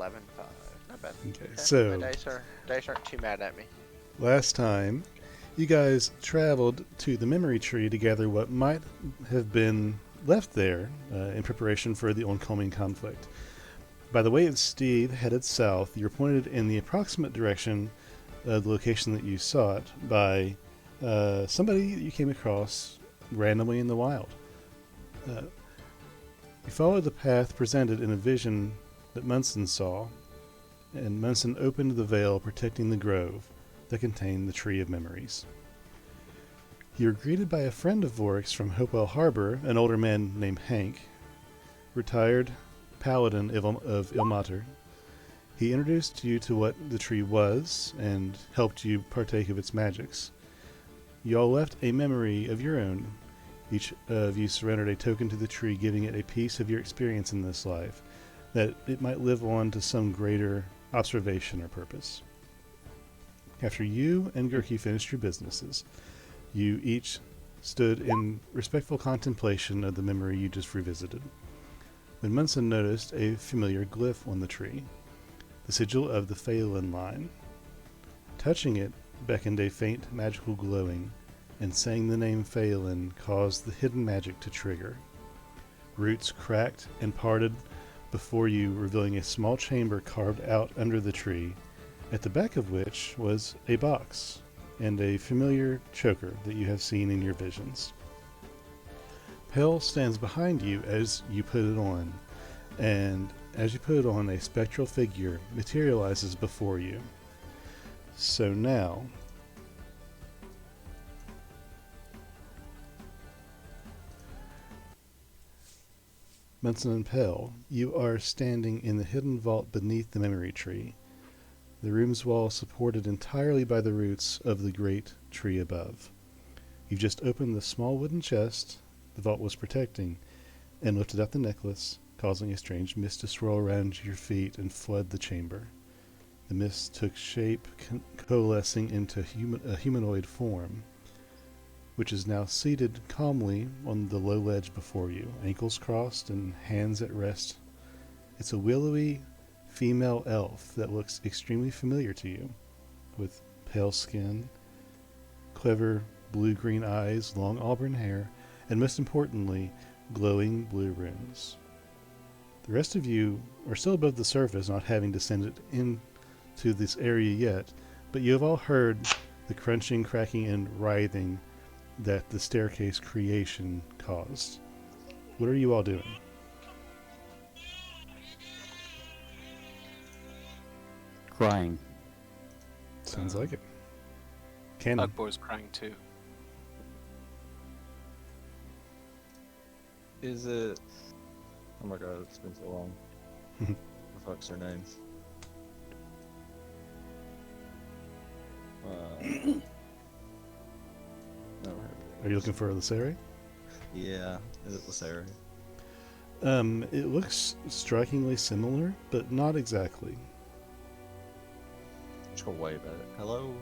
11.5. Not bad. Okay, Okay, my so dice aren't too mad at me. last time you guys traveled to the memory tree to gather what might have been left there in preparation for the oncoming conflict. By the way of Steve headed south, you're pointed in the approximate direction of the location that you sought by somebody you came across randomly in the wild. Uh, you followed the path presented in a vision that Munson saw, and Munson opened the veil protecting the grove that contained the Tree of Memories. You were greeted by a friend of Vorik's from Hopewell Harbor, an older man named Hank, retired paladin of Ilmater. He introduced you to what the tree was and helped you partake of its magics. You all left a memory of your own. Each of you surrendered a token to the tree, giving it a piece of your experience in this life, that it might live on to some greater observation or purpose. After you and Gurki finished your businesses, you each stood in respectful contemplation of the memory you just revisited, when Munson noticed a familiar glyph on the tree, the sigil of the Phelan line. Touching it beckoned a faint magical glowing, and saying the name Phelan caused the hidden magic to trigger. Roots cracked and parted before you, revealing a small chamber carved out under the tree, at the back of which was a box and a familiar choker that you have seen in your visions. Pell stands behind you as you put it on, and as you put it on, a spectral figure materializes before you. So now, Munson and Pell, you are standing in the hidden vault beneath the memory tree, the room's wall supported entirely by the roots of the great tree above. You've just opened the small wooden chest the vault was protecting, and lifted up the necklace, causing a strange mist to swirl around your feet and flood the chamber. The mist took shape, coalescing into a humanoid form, which is now seated calmly on the low ledge before you, ankles crossed and hands at rest. It's a willowy female elf that looks extremely familiar to you, with pale skin, clever blue-green eyes, long auburn hair, and most importantly, glowing blue runes. The rest of you are still above the surface, not having descended into this area yet, but you have all heard the crunching, cracking, and writhing that the staircase creation caused. What are you all doing? Crying. Sounds like it. Cannon. Ugbor's crying too. Is it... Oh my god, it's been so long. What the fuck's their names? No, Are you looking for Lysari? yeah, is it Lysari? It looks strikingly similar, but not exactly. Just go wave at it. Hello?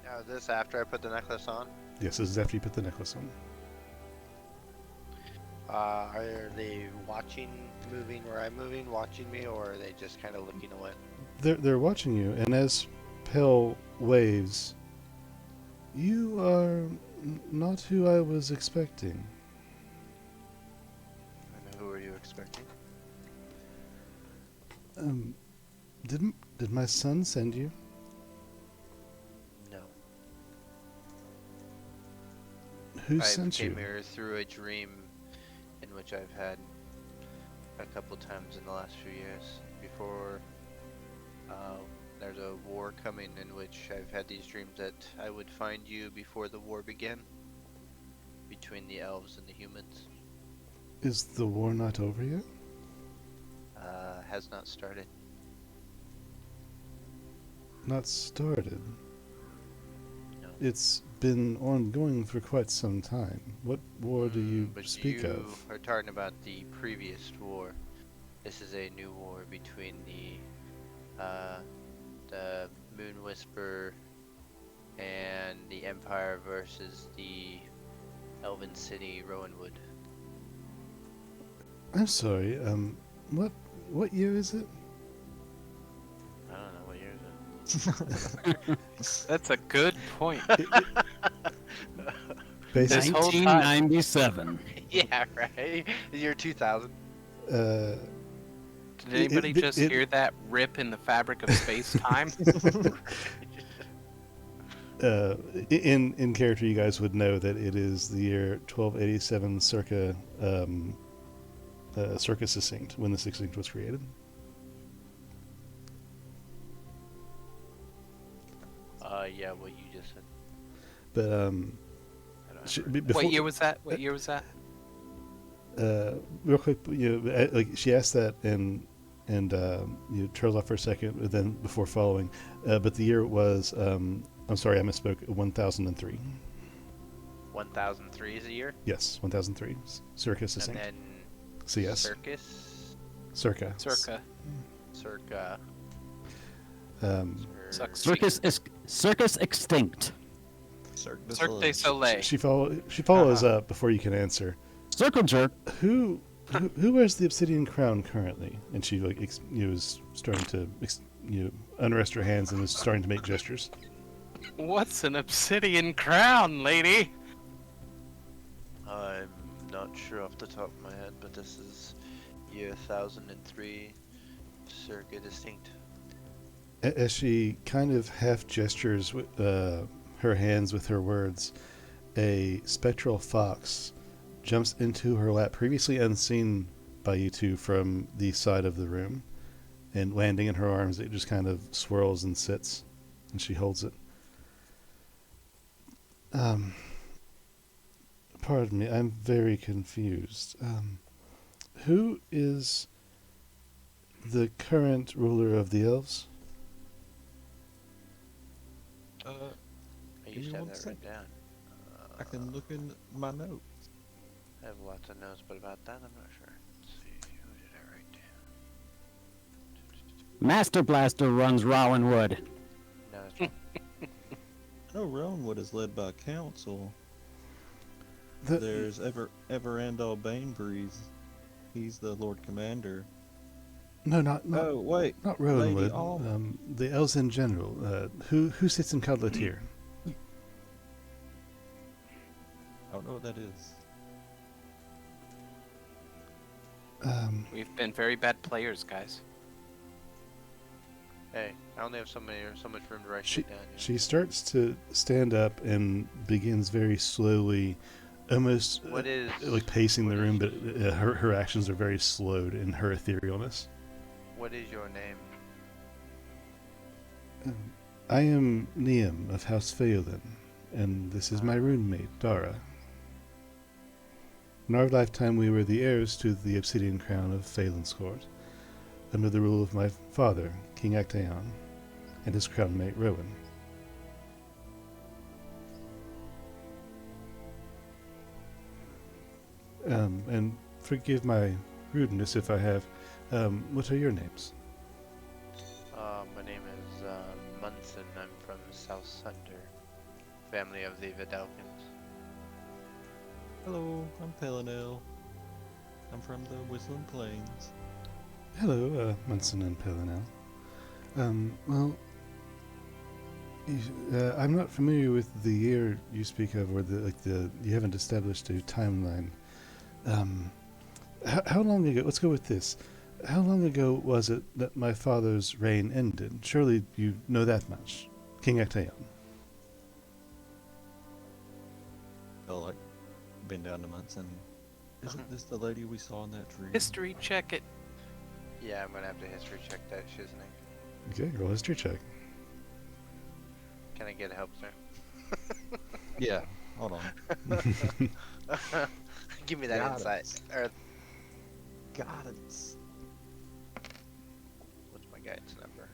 Now, is this after I put the necklace on? Yes, this is after you put the necklace on. Are they watching, moving where I'm moving, watching me, or are they just kind of looking away? They're watching you, and as Pell waves, you are not who I was expecting. And who are you expecting? Did my son send you? No. Who I sent you? came here through a dream in which I've had a couple times in the last few years. Before there's a war coming in which I've had these dreams that I would find you before the war began between the elves and the humans. Is the war not over yet? Has not started. Not started. No. It's been ongoing for quite some time. What war do you But speak you of? are talking about the previous war. This is a new war between the Moon Whisper and the Empire versus the Elven City, Rowanwood. I'm sorry. What year is it? I don't know what year That's a good point. This Basically, whole time. 1997. is it? Yeah, right. The year 2000. uh, Did anybody just hear that rip in the fabric of space-time? in character, you guys would know that it is the year 1287 circa circa succinct, when the succinct was created. Yeah, what you just said. But I don't remember. before, What year was that? What year was that? real quick, like she asked that and you trailed off for a second, but then before following, but the year was I'm sorry, I misspoke. 1003. 1003 is a year. Yes, 1003. Circa succinct. And then CS. circus. Circa. Circa. Circa. Sucks. Circus extinct. Cirque du Cirque du Soleil. Soleil. She follows up before you can answer. Circle jerk. Who wears the obsidian crown currently? And she was starting to unrest her hands and was starting to make gestures. What's an obsidian crown, lady? I'm not sure off the top of my head, but this is year 1003, circa distinct. As she kind of half gestures with her hands with her words, a spectral fox jumps into her lap, previously unseen by you two from the side of the room, and landing in her arms, it just kind of swirls and sits, and she holds it. Pardon me, I'm very confused. Who is the current ruler of the elves? I Give used me to have one that second. written down. I can look in my notes. I have lots of notes, but about that I'm not sure. Let's see, who did I write down? Master Blaster runs Rowan Wood. No, it's wrong. I know Rowanwood is led by council. The- There's Everandal Banebreeze. He's the Lord Commander. No, not Oh, wait. not Lady Rowanwood. Alma. The elves in general. Who sits in Codletier? I don't know what that is. We've been very bad players, guys. Hey, I only have so much room to write She shit down. she starts to stand up and begins very slowly, almost What is like pacing the what room, is- but her actions are very slowed in her etherealness. What is your name? I am Niam of House Phelan, and this is my roommate, Dara. In our lifetime, we were the heirs to the obsidian crown of Falonkort, under the rule of my father, King Actaeon, and his crown mate, Rowan. And forgive my rudeness if I have. What are your names? My name is Munson. I'm from South Sunder, family of the Vidalkins. Hello, I'm Pelinel. I'm from the Whistling Plains. Hello, Munson and Pelinel. Well, I'm not familiar with the year you speak of, or you haven't established a timeline. How long ago? Let's go with this. How long ago was it that my father's reign ended? Surely you know that much, King Actaeon. I'll like bend down to Munson. Isn't this the lady we saw in that tree? History check it. Yeah, I'm gonna have to history check that shiznit. Okay, roll history check. Can I get help there? Yeah. Hold on. Give me that Got insight. Or Got it. what's my guidance number?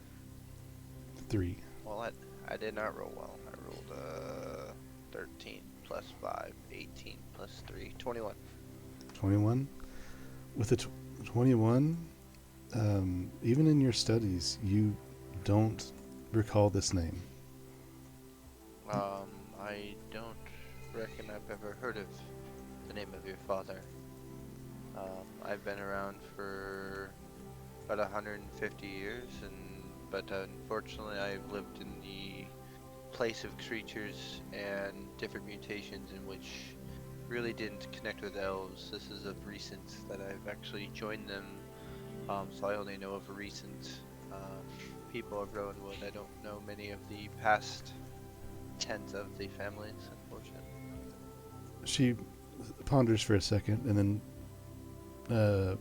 3. Well, I did not roll well. I rolled 13 plus 5, 18 plus 3, 21. 21. With a 21, even in your studies, you don't recall this name. I don't reckon I've ever heard of the name of your father. I've been around for about 150 years, but unfortunately I've lived in the place of creatures and different mutations in which really didn't connect with elves. This is of recent that I've actually joined them, so I only know of recent people of Rowanwood. I don't know many of the past tenants of the families, unfortunately. She ponders for a second and then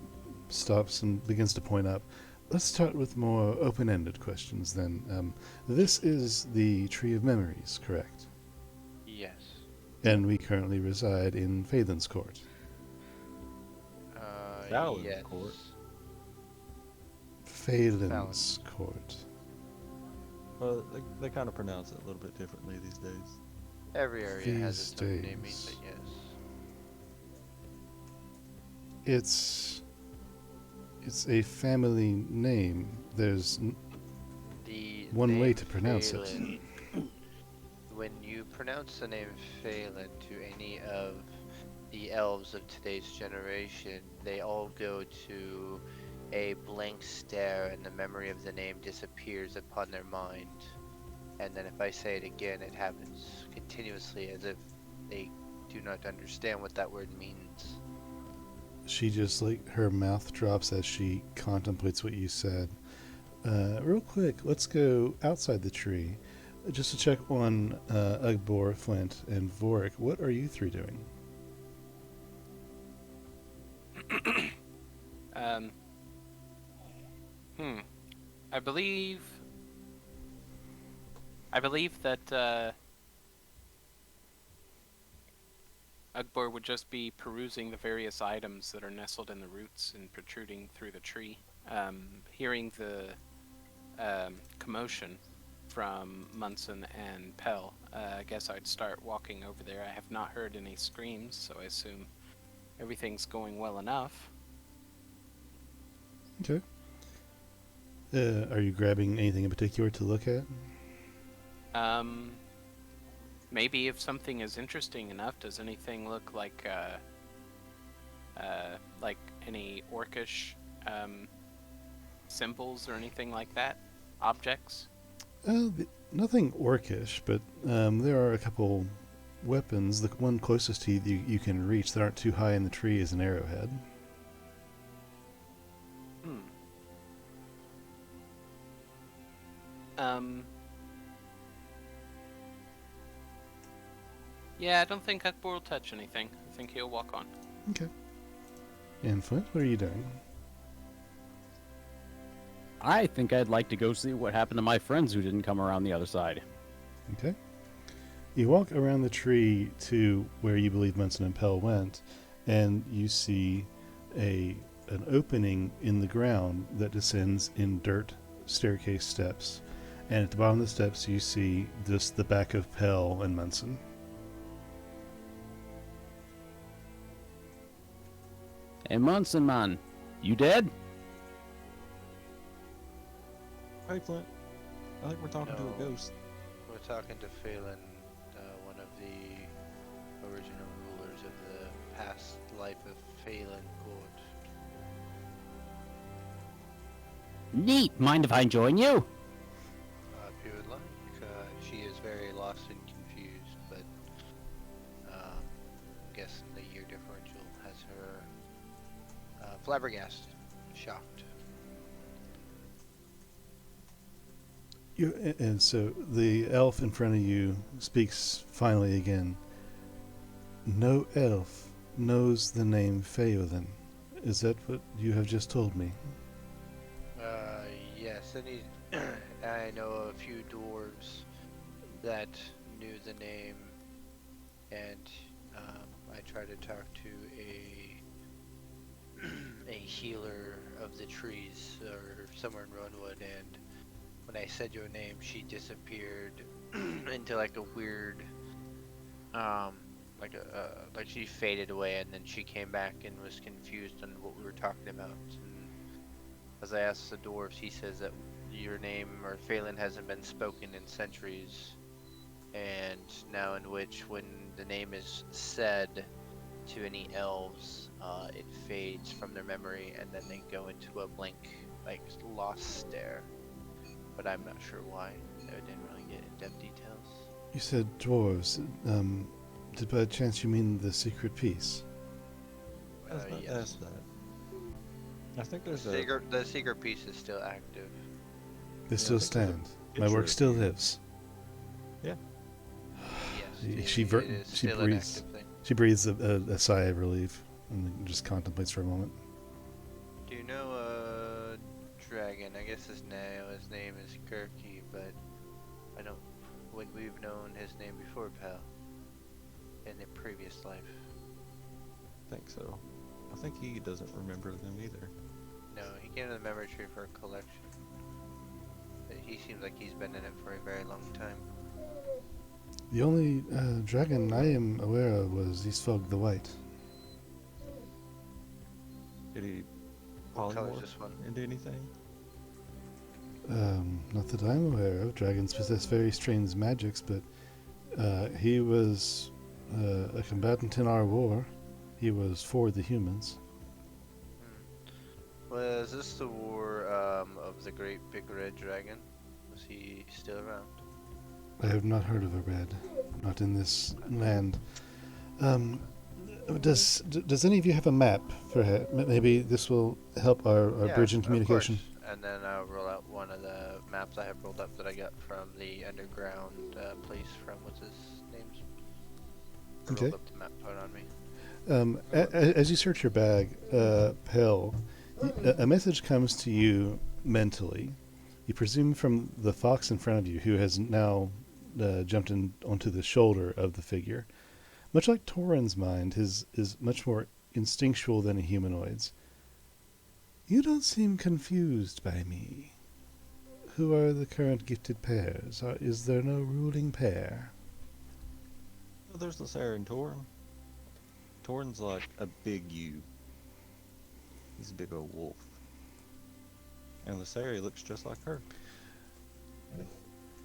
stops and begins to point up. Let's start with more open-ended questions then. This is the Tree of Memories, correct? Yes. And we currently reside in Falonkort. Yes. Falonkort? Falonkort. Well, they kind of pronounce it a little bit differently these days. Every area has These its own naming, days. but yes. It's a family name. There's one name way to pronounce it. Phelan, when you pronounce the name Phelan to any of the elves of today's generation, they all go to a blank stare and the memory of the name disappears upon their mind. And then if I say it again, it happens continuously as if they do not understand what that word means. She just, her mouth drops as she contemplates what you said. Real quick, let's go outside the tree just to check on Ugbor, Flint, and Vorik. What are you three doing? I believe that Ugbor would just be perusing the various items that are nestled in the roots and protruding through the tree. Hearing the commotion from Munson and Pell, I guess I'd start walking over there. I have not heard any screams, so I assume everything's going well enough. Okay. Are you grabbing anything in particular to look at? Maybe if something is interesting enough. Does anything look like any orcish symbols or anything like that? Objects? Nothing orcish, but there are a couple weapons. The one closest to you you can reach that aren't too high in the tree is an arrowhead. Yeah, I don't think Ugbor will touch anything. I think he'll walk on. Okay. And Flint, what are you doing? I think I'd like to go see what happened to my friends who didn't come around the other side. Okay. You walk around the tree to where you believe Munson and Pell went, and you see an opening in the ground that descends in dirt staircase steps. And at the bottom of the steps, you see just the back of Pell and Munson. Hey, Munson, man, you dead? Hey, Flint. I think we're talking to No. a ghost. We're talking to Phelan, one of the original rulers of the past life of Falonkort. Neat. Mind if I join you? If you would like, she is very lost and confused, but I'm guessing the year differential has her flabbergasted, shocked. And so the elf in front of you speaks finally again. No elf knows the name Phelan. Is that what you have just told me? Yes, I know a few dwarves that knew the name, and I tried to talk to a healer of the trees, or somewhere in Rowanwood, and when I said your name, she disappeared into like a weird, like she faded away, and then she came back and was confused on what we were talking about. And as I asked the dwarves, he says that your name or Phelan hasn't been spoken in centuries, and now in which when the name is said to any elves, it fades from their memory, and then they go into a blank like lost there, but I'm not sure why. I didn't really get in-depth details. You said dwarves. Did by chance you mean the secret piece? I was about to Yes. ask that. I think there's The secret piece is still active. They I still think there's a stand. My picture work of still you. lives. Yes, She it is she still an breathes. active thing. She breathes a sigh of relief and just contemplates for a moment. Do you know dragon? I guess his name is Gurky, but I don't. Would we've known his name before, pal? In a previous life. I think so. I think he doesn't remember them either. No, he came to the memory tree for a collection. But he seems like he's been in it for a very long time. The only dragon I am aware of was Eastfog the White. Did he What color is polymorph this one? into anything? Not that I'm aware of. Dragons possess very strange magics, but he was a combatant in our war. He was for the humans. Was this the war of the great big red dragon? Was he still around? I have not heard of a red, not in this land. Does any of you have a map for it? Maybe this will help our bridge in communication. Of course. And then I'll roll out one of the maps I have rolled up that I got from the underground place from what's his name? I Okay. rolled up the map put on me. As you search your bag, Pell, a message comes to you mentally. You presume from the fox in front of you, who has now jumped onto the shoulder of the figure. Much like Torin's mind, his is much more instinctual than a humanoid's. You don't seem confused by me. Who are the current gifted pairs? Is there no ruling pair? Oh, there's Lasera and Torin. Torin's like a big U. He's a big old wolf. And Lasera looks just like her.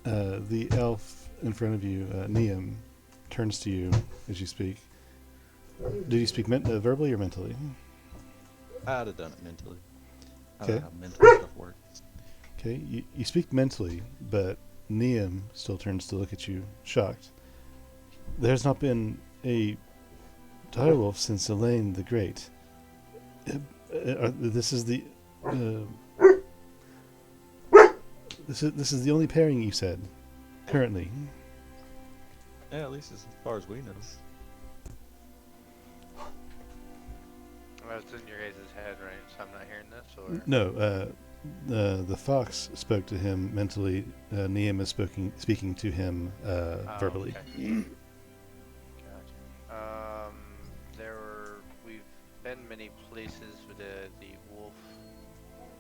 The elf in front of you, Neum, turns to you as you speak. Did you speak verbally or mentally? I'd have done it mentally. I Okay. don't know how mental stuff works. Okay, you speak mentally, but Neum still turns to look at you, shocked. There's not been a direwolf since Elaine the Great. This is the this is the only pairing you said currently. Yeah, at least as far as we know. Well, it's in your guys' head, right? So I'm not hearing this, or No, the fox spoke to him mentally. Neum is speaking to him verbally. Okay. Gotcha. We've been many places with the wolf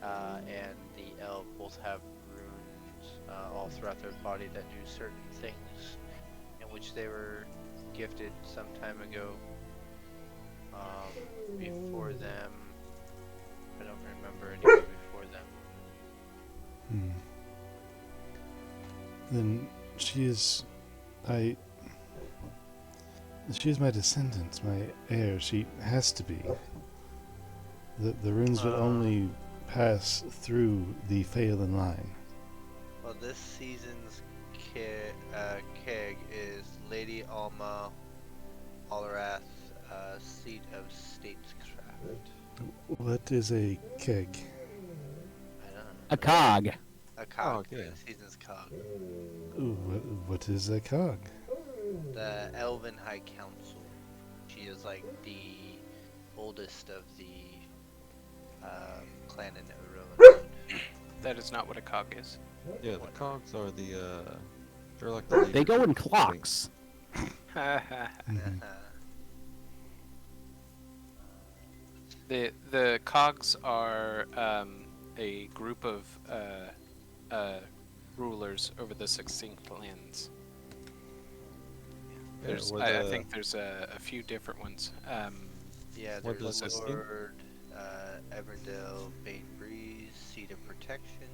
and the elf both have runes all throughout their body that do certain things, in which they were gifted some time ago. Before them, I don't remember anyone before them. Then she is my descendant, my heir. She has to be. The runes will only pass through the Phelan line. Well, this season's keg is Lady Alma Allrath, seat of statescraft. What is a keg? I don't know. A cog. A cog. yeah. The season's cog. Ooh, what is a cog? The Elven High Council. She is like the oldest of the clan in Irulan. That is not what a cog is. Yeah, the cogs are they're like the They go in clocks. The cogs are a group of rulers over the 16 clans. I think there's a few different ones. Yeah, What there's does this mean? Lord Everdale Bane Breeze, seat of protection.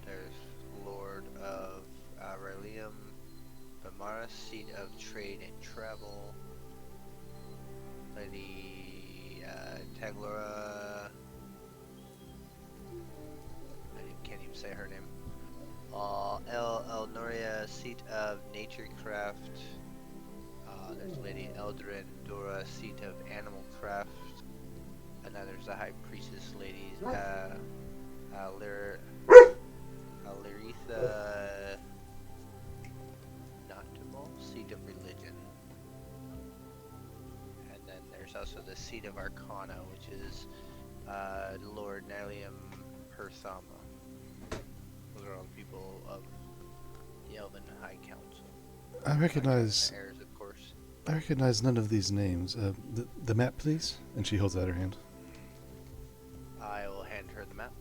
There's Lord of Aurelium Bamara, seat of trade and travel. Lady Taglora say her name. El Noria, seat of Naturecraft. There's Lady Eldrin Dora, seat of Animal Craft. And then there's the High Priestess Lady Lyritha Noctimal, seat of Religion. And then there's also the seat of Arcana, which is Lord Nalium Perthama. Those are all the people of the Elven High Council. I recognize. The heirs, of course. I recognize none of these names. The map, please. And she holds out her hand. I will hand her the map.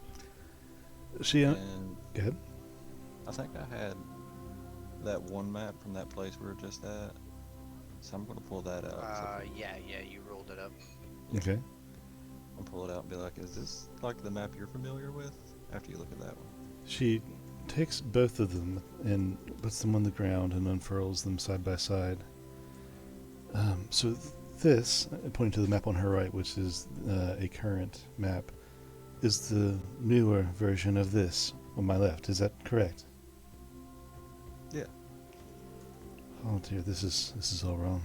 She. And Go ahead. I think I had that one map from that place we were just at. So I'm gonna pull that out. Yeah, you rolled it up. Okay. I'll pull it out and be like, is this like the map you're familiar with? After you look at that one. She takes both of them and puts them on the ground and unfurls them side by side. So this, pointing to the map on her right, which is a current map, is the newer version of this on my left. Is that correct? Yeah. Oh dear, this is all wrong.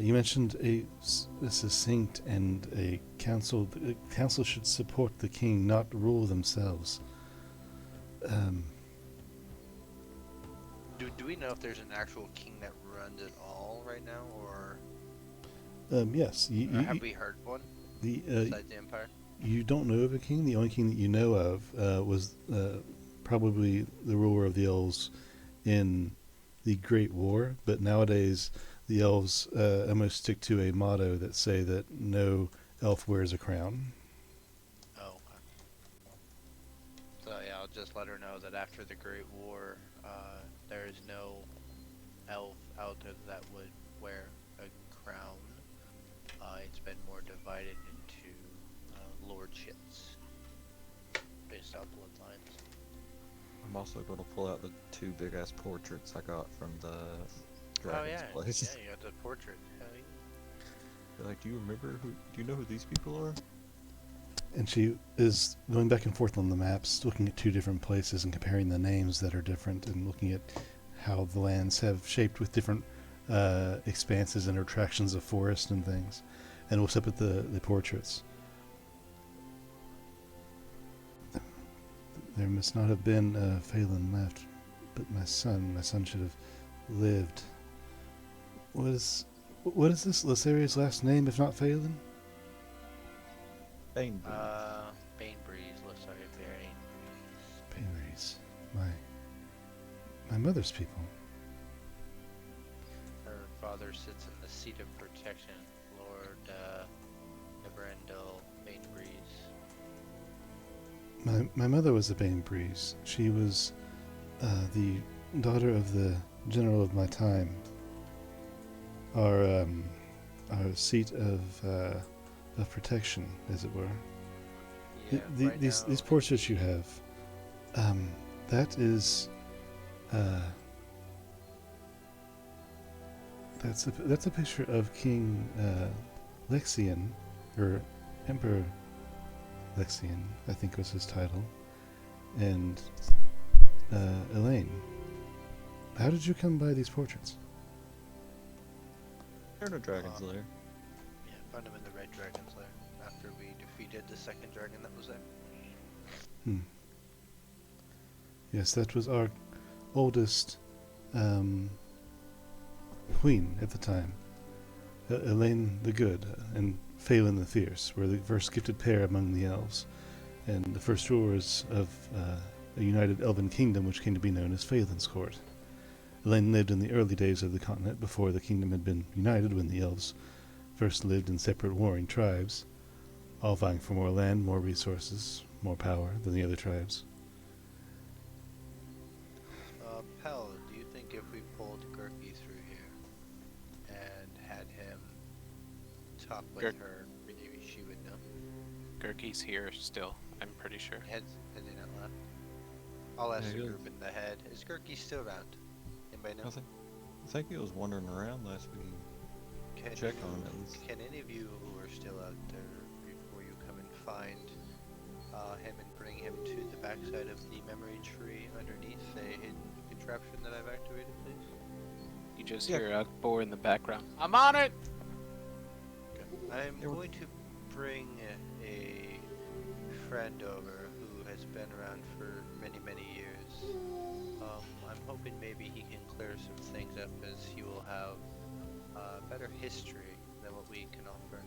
You mentioned a succinct and a council. The council should support the king, not rule themselves. Do we know if there's an actual king that runs it all right now, or Yes. have we heard one besides the Empire? You don't know of a king. The only king that you know of was probably the ruler of the elves in the Great War. But nowadays, the elves almost stick to a motto that say that no elf wears a crown. Oh. So yeah, I'll just let her know that after the Great War, there is no elf out there that would wear a crown. It's been more divided into lordships based on bloodlines. I'm also gonna pull out the two big ass portraits I got from the Oh dragon's yeah, place. yeah, you got the portrait. Hell yeah. They're like, do you remember who? Do you know who these people are? And she is going back and forth on the maps, looking at two different places and comparing the names that are different, and looking at how the lands have shaped with different expanses and retractions of forest and things. And looks up at the portraits. There must not have been Phelan left, but my son should have lived. What is this Lysaria's last name, if not Phelan? Bainbreeze. Bainbreeze looks like a very Bainbreeze. My mother's people. Her father sits in the seat of protection, Lord Neverendel Bainbreeze. My mother was a Bainbreeze. She was the daughter of the general of my time. Our seat of protection, as it were. Yeah, right These now, portraits you have, that is, that's a picture of King Lexian, or Emperor Lexian, I think was his title, and Elaine. How did you come by these portraits? They're in a dragon's lair. Yeah, found him in the Red Dragon's Lair after we defeated the second dragon that was there. Yes, that was our oldest queen at the time. Elaine the Good and Phelan the Fierce were the first gifted pair among the elves, and the first rulers of a united elven kingdom which came to be known as Phelan's Court. Elaine lived in the early days of the continent before the kingdom had been united, when the elves first lived in separate warring tribes, all vying for more land, more resources, more power than the other tribes. Pell, do you think if we pulled Gurky through here and had him talk with her, maybe she would know? Gurky's here still, I'm pretty sure. Has he not left? I'll ask Yeah, the he group in the head. Is Gurky still around? Anybody know? I think he was wandering around last week. Can Check on him at least. Can any of you who are still out there, before you come and find him and bring him to the backside of the memory tree underneath a hidden contraption that I've activated, please? You just Yeah. hear a boar in the background. I'm on it! I'm There we- going to bring a friend over who has been around for many, many years. I'm hoping maybe he can clear some things up as he will have better history than what we can offer.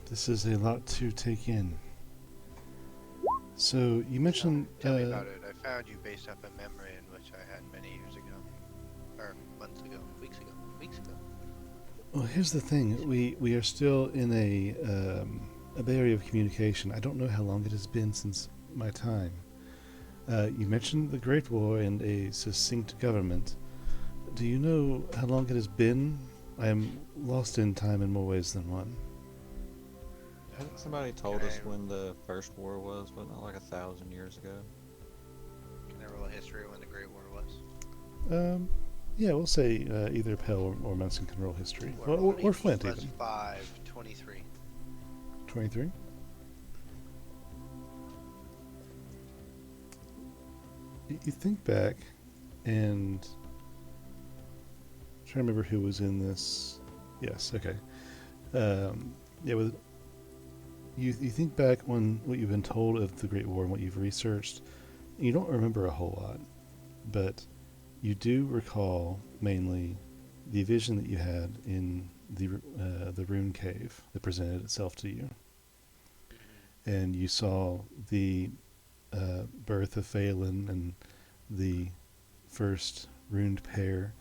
This is a lot to take in. So you mentioned Tell me about it. I found you based off a memory in which I had many years ago. Or months ago. Weeks ago. Weeks ago. well, here's the thing. We are still in a barrier of communication. I don't know how long it has been since my time. You mentioned the Great War and a succinct government. Do you know how long it has been? I am lost in time in more ways than one. I think somebody told Can us I- when the first war was, wasn't it like 1,000 years ago? Can I roll a history of when the Great War was? Yeah, we'll say either Pell or Munson can roll history. Or Flint, plus even. 5, 23. 23? You think back, and I'm trying to remember who was in this. Yes, okay. Yeah, you think back on what you've been told of the Great War and what you've researched. You don't remember a whole lot, but you do recall mainly the vision that you had in the rune cave that presented itself to you, and you saw the birth of Phelan and the first runed pair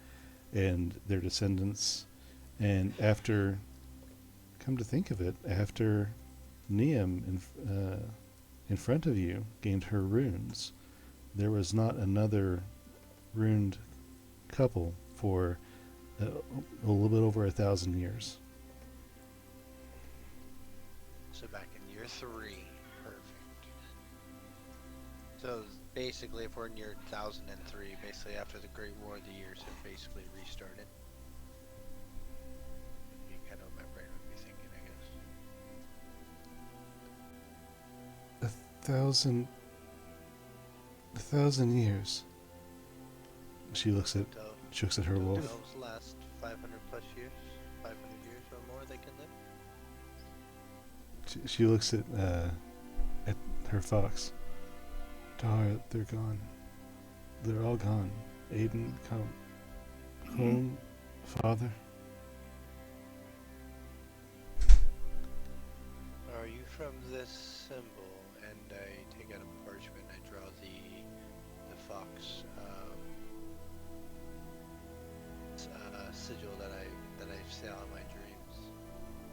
and their descendants. And after, come to think of it, after Neum in front of you gained her runes, there was not another runed couple for a little bit over 1,000 years. So back in year 3. Perfect. So basically, if we're in year 1003, basically after the Great War, the years have basically restarted. You kind of what my brain would be thinking, I guess. 1,000 years. She looks at her Don't wolf. elves last 500 plus years? 500 years or more they can live? She looks at her fox. Dar, they're gone. They're all gone. Aiden, come home, father. Are you from this symbol? And I take out a parchment. I draw the fox sigil that I saw in my dreams.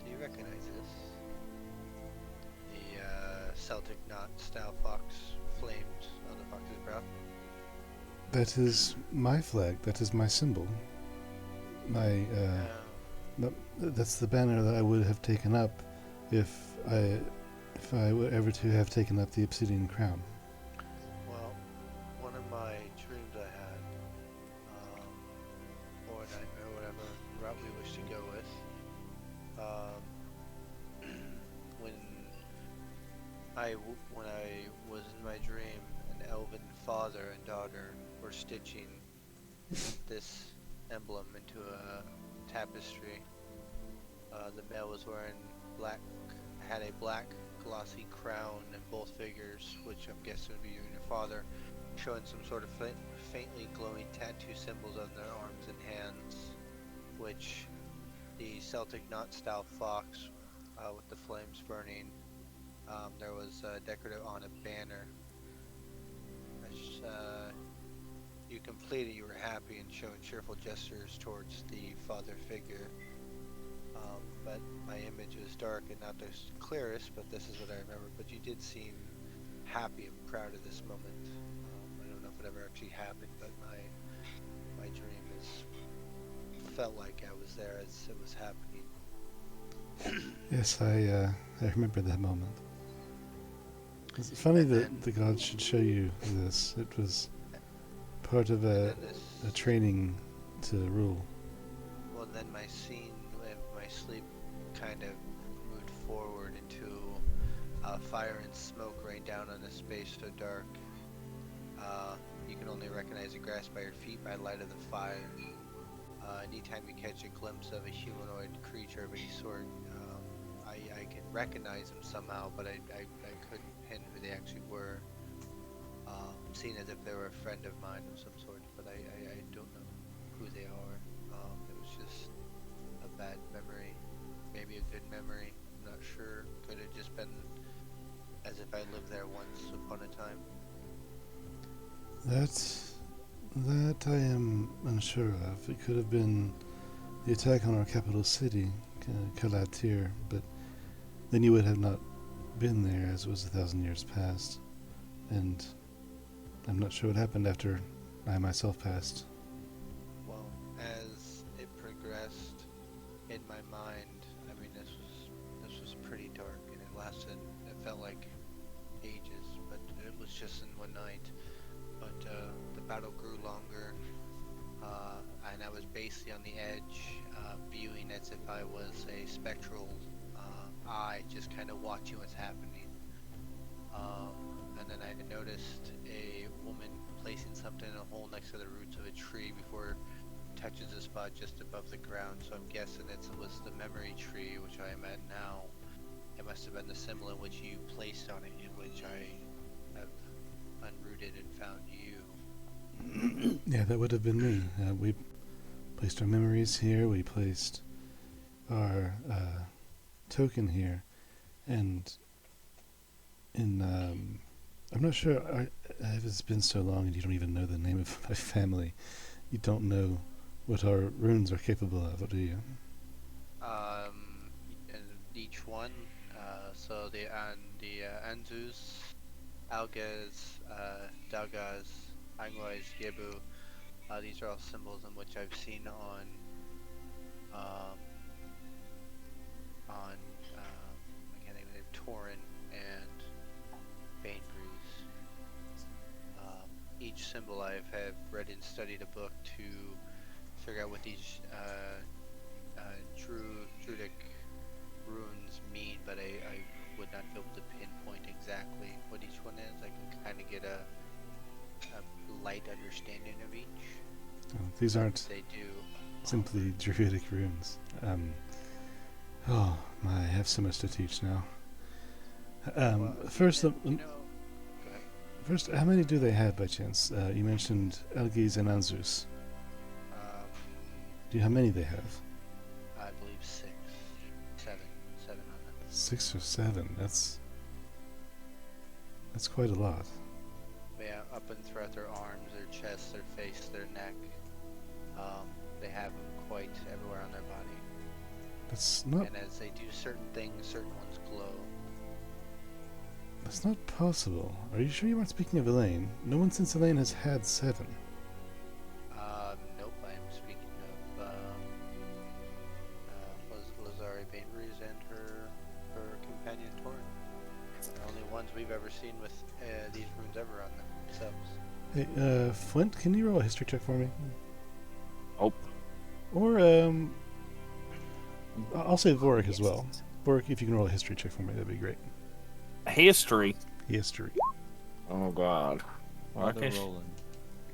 Do you recognize this? The Celtic knot style fox flamed on the fox's brow. That is my flag. That is my symbol. My that's the banner that I would have taken up if I were ever to have taken up the obsidian crown. Well, one of my dreams I had, or a nightmare, whatever route we wish to go with, when I was in my dream, an elven father and daughter were stitching this emblem into a tapestry. The male was wearing had a black glossy crown in both figures, which I'm guessing would be you and your father, showing some sort of faintly glowing tattoo symbols on their arms and hands, which the Celtic knot style fox with the flames burning, there was decorative on a banner. As you completed, you were happy and showing cheerful gestures towards the father figure. But my image was dark and not the clearest, but this is what I remember. But you did seem happy and proud of this moment. I don't know if it ever actually happened, but my dream felt like I was there as it was happening. Yes, I remember that moment. It's funny And that then- the gods should show you this. It was part of And a then this training to rule. Well, then my scene, my sleep kind of moved forward into fire and smoke rain down on a space so dark. You can only recognize the grass by your feet by light of the fire. Anytime you catch a glimpse of a humanoid creature of any sort, I can recognize them somehow, but I couldn't pin who they actually were. Seen as if they were a friend of mine of some sort, but I don't know who they are. It was just a bad memory, maybe a good memory, I'm not sure. Could have just been as if I lived there once upon a time. That I am unsure of. It could have been the attack on our capital city, Kalatir, but then you would have not been there, as it was 1,000 years past, and I'm not sure what happened after I myself passed. Well, as it progressed in my mind, I mean, this was pretty dark, and it lasted. It felt like ages, but it was just in one night. But the battle grew longer, and I was basically on the edge, viewing as if I was a spectral eye, just kind of watching what's happening. And then I noticed a woman placing something in a hole next to the roots of a tree before it touches a spot just above the ground. So I'm guessing it was the memory tree, which I am at now. It must have been the symbol in which you placed on it, in which I have unrooted and found you. Yeah, that would have been me. We placed our memories here, we placed our token here, and I'm not sure, it's been so long and you don't even know the name of my family. You don't know what our runes are capable of, do you? Each one, so the Anzus, Algas, Dagas, Angwais, Yebu, these are all symbols in which I've seen on I can't even name Torin and Bainbreeze. Each symbol I have read and studied a book to figure out what these Druidic runes mean, but I would not be able to pinpoint exactly what each one is. I can kind of get a light understanding of each. These aren't They do. simply druidic runes. Oh my, I have so much to teach now. First, Go ahead. first, how many do they have by chance? You mentioned Elgis and Anzus. Do you know how many they have? I believe seven on them. 6 or 7. That's quite a lot. But yeah, up and throughout their arms, their chest, their face, their neck. They have them quite everywhere on their body. That's not. And as they do certain things, certain ones glow. That's not possible. Are you sure you aren't speaking of Elaine? No one since Elaine has had 7. Nope, I am speaking of Lazari Bainbreeze and her companion Torin. The only ones we've ever seen with these runes ever on themselves. Hey, Flint, can you roll a history check for me? Oh, Or, I'll say Vorik as well. Vorik, if you can roll a history check for me, that'd be great. History. History. Oh God. While they're Okay. rolling,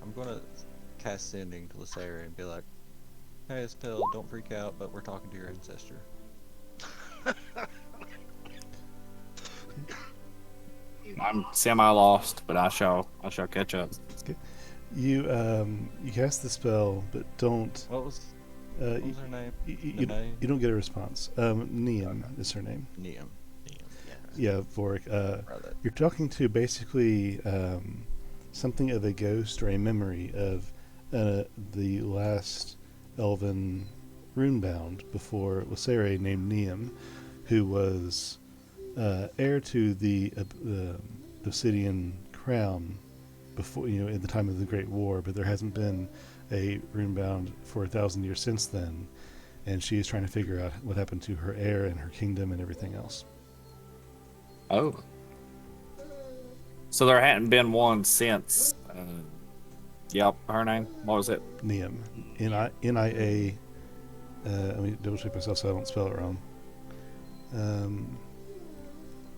I'm gonna cast sending to Lysera and be like, "Hey, it's Pill. Don't freak out, but we're talking to your ancestor." I'm semi-lost, but I shall catch up. You cast the spell, but don't. What was You, her name? you Name? don't get a response. Niam is her name. Niam. Yeah, Vorik. Brother. You're talking to basically something of a ghost or a memory of the last elven runebound before Lysera named Niam, who was heir to the Obsidian crown before, in the time of the Great War, but there hasn't been a runebound for 1,000 years since then, and she is trying to figure out what happened to her heir and her kingdom and everything else. Oh. So there hadn't been one since Yep, her name. What was it? Niam. Nia. Let me double check myself so I don't spell it wrong.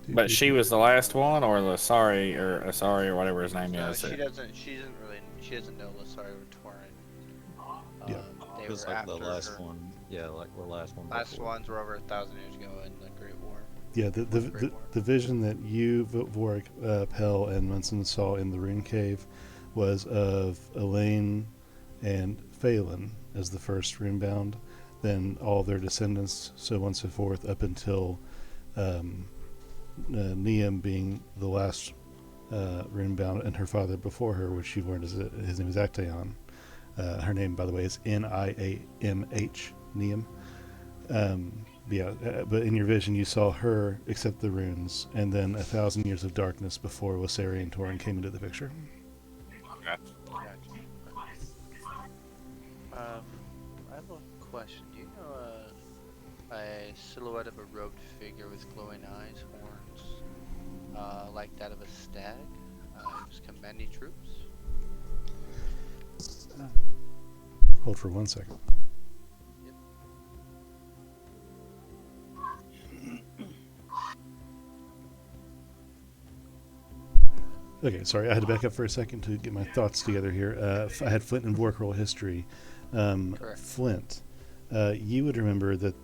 But she was the last one, or the sorry, or Asari, or whatever his name No, is. she doesn't. She doesn't know Lasari or Torin. Yeah. They It was were like the after last her. one. Yeah, like the last one. Last before. ones were over 1,000 years ago in the Great War. Yeah, the vision that you, Vorik, Pell, and Munson saw in the Rune Cave was of Elaine and Phelan as the first runebound, then all their descendants, so on and so forth, up until Niam being the last runebound, and her father before her, which you learned his name is Actaeon. Her name, by the way, is Niamh, Niam. But in your vision, you saw her accept the runes, and then 1,000 years of darkness before Lasari and Torin came into the picture. Okay. Gotcha. I have a question. Do you know a silhouette of a robed figure with glowing eyes, horns, like that of a stag, who's commanding troops? Hold for 1 second. Okay, sorry, I had to back up for a second to get my thoughts together here. I had Flint and Vork roll history. Correct. Flint, you would remember that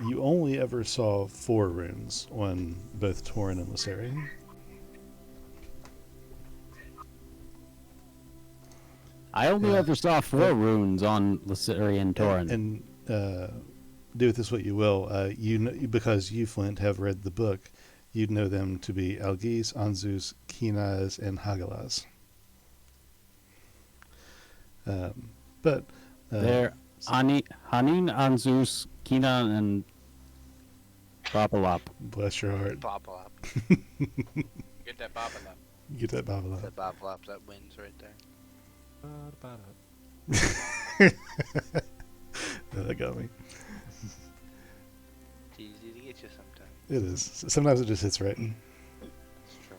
you only ever saw 4 runes on both Torin and Lasari. I only ever saw 4 runes on Lasari and Torin. And do with this what you will. You know, because you, Flint, have read the book, you'd know them to be Algis, Anzus, Kinaz, and Hagalaz. But They're Hanin, Anzus, Kinan, and Babalap. bless your heart, Boblop. Get that Babalap. get that Babylon. The Boblop that wins right there. That got me. It's easy to get you sometimes. It is. Sometimes it just hits right. That's true.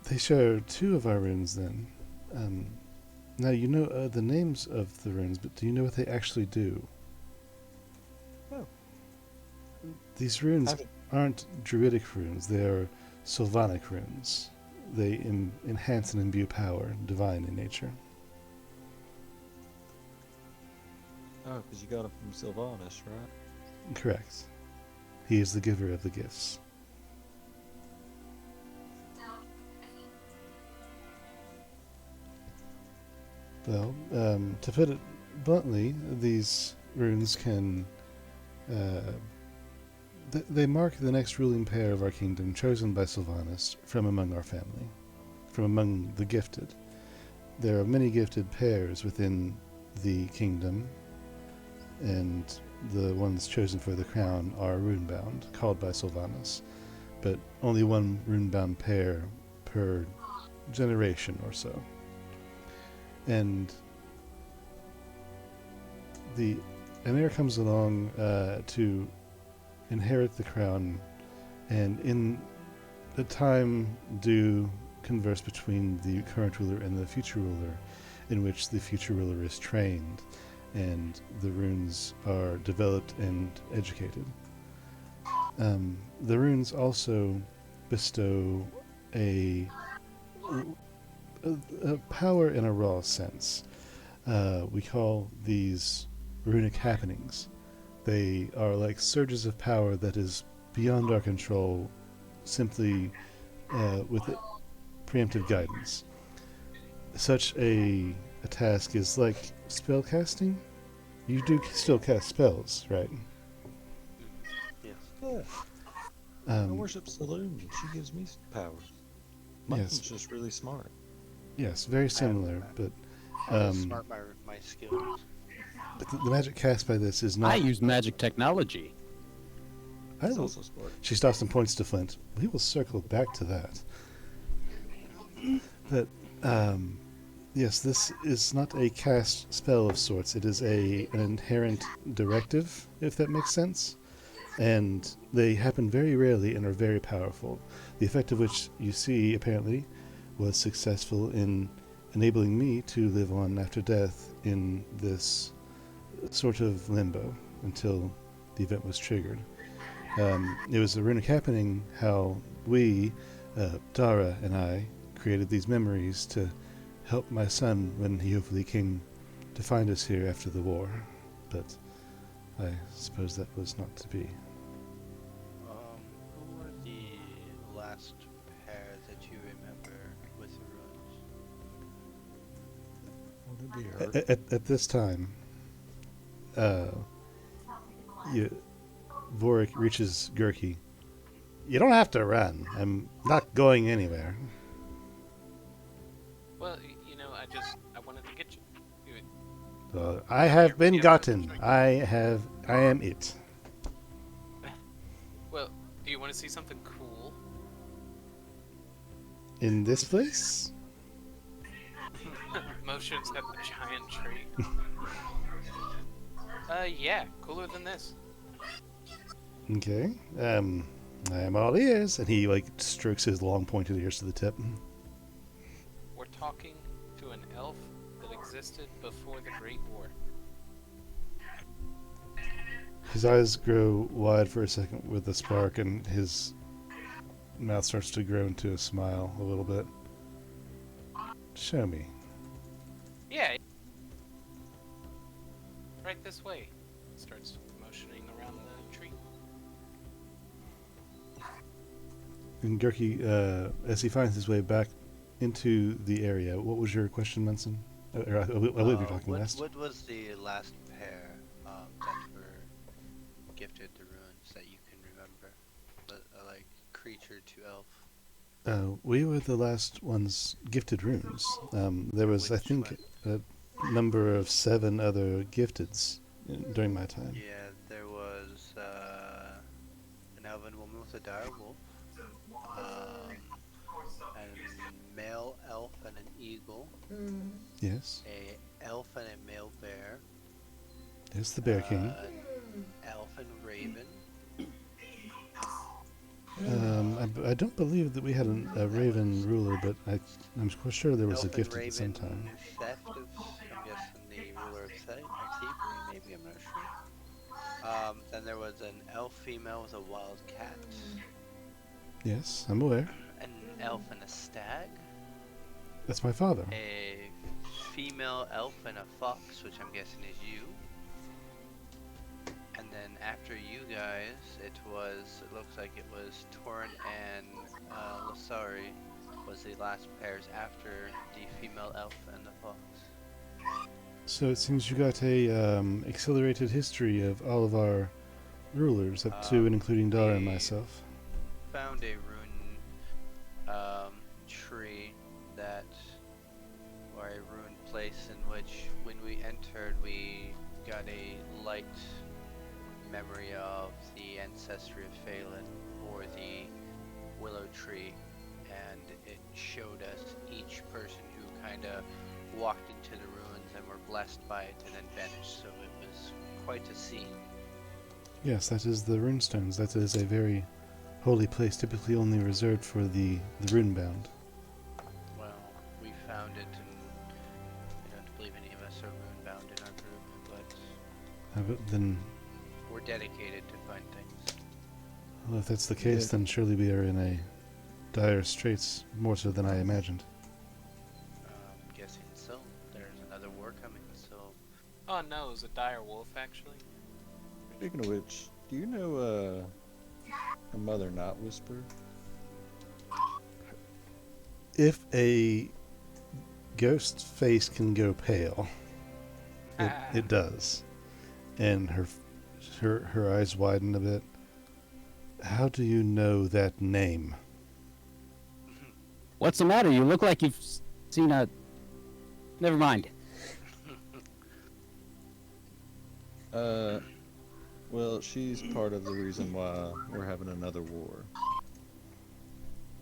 They show 2 of our runes then. Now you know the names of the runes, but do you know what they actually do? No. These runes Haven't- aren't druidic runes, they are Sylvanic runes. They enhance and imbue power, divine in nature. Oh, because you got it from Sylvanas, right? Correct. He is the giver of the gifts. Well, to put it bluntly, these runes can... they mark the next ruling pair of our kingdom, chosen by Sylvanas from among our family, from among the gifted. There are many gifted pairs within the kingdom, and the ones chosen for the crown are runebound, called by Sylvanas, but only one runebound pair per generation or so. And an heir comes along to inherit the crown, and in the time do converse between the current ruler and the future ruler, in which the future ruler is trained and the runes are developed and educated. The runes also bestow a power in a raw sense. We call these runic happenings. They are like surges of power that is beyond our control, simply with preemptive guidance. Such a task is like spell casting. You do still cast spells, right? Yes. Yeah. I worship Saloon. She gives me powers. Mine's just really smart. Yes, very similar, but Smart my skills. the magic cast by this is not. I use magic technology. It's also smart. She stops and points to Flint. We will circle back to that. But yes, this is not a cast spell of sorts. It is an inherent directive, if that makes sense. And they happen very rarely and are very powerful. The effect of which you see, apparently, was successful in enabling me to live on after death in this sort of limbo until the event was triggered. It was a runic happening how we, Dara and I, created these memories to help my son when he hopefully came to find us here after the war. But I suppose that was not to be. Who were the last pair that you remember with the runes? Would it be her? At this time, Vorik reaches Gurki. You don't have to run. I'm not going anywhere. Well, I wanted to get you. I have been Yeah, gotten. that's I am it. Well, do you want to see something cool? In this place? Motions at the giant tree. Yeah, cooler than this. Okay. I am all ears. And he, strokes his long pointed ears to the tip. We're talking to an elf that existed before the Great War. His eyes grow wide for a second with a spark, and his mouth starts to grow into a smile a little bit. Show me. Yeah. Right this way. Starts motioning around the tree. And Gurki, as he finds his way back into the area, what was your question, Munson? I believe you're talking last. What was the last pair that were gifted the runes that you can remember? Like creature to elf. We were the last ones gifted runes. There was, I Which think, one? a number of 7 other gifteds during my time. Yeah, there was an elven woman with a dire wolf, a male elf and an eagle, Yes. a elf and a male bear, There's the Bear King. an elf and raven. I don't believe that we had a Raven ruler, but I'm quite sure there was a Elf and gifted raven at some time. theft of, I'm guessing the ruler of thievery, maybe, I'm not sure. Then there was an elf female with a wild cat, Yes, I'm aware. an elf and a stag, That's my father. a female elf and a fox, which I'm guessing is you. And then after you guys, it looks like it was Torn and Lasari was the last pairs after the female elf and the fox. So it seems you got a accelerated history of all of our rulers, up to and including Dara and we myself. Found a rune tree or a rune place in which when we entered we got a light memory of the ancestry of Phelan or the willow tree, and it showed us each person who kind of walked into the ruins and were blessed by it and then vanished, so it was quite a scene. Yes, that is the runestones. That is a very holy place, typically only reserved for the runebound. Well, we found it, and I don't believe any of us are rune-bound in our group, but Then, we're dedicated to find things. well, if that's the case, then surely we are in a dire straits, more so than I imagined. Guessing so. There's another war coming, so Oh no, it was a dire wolf actually. Speaking of which, do you know a Mother Night Whisperer? If a ghost face can go pale, it does. And her eyes widen a bit. How do you know that name? What's the matter? You look like you've seen a... Never mind. Well, she's part of the reason why we're having another war.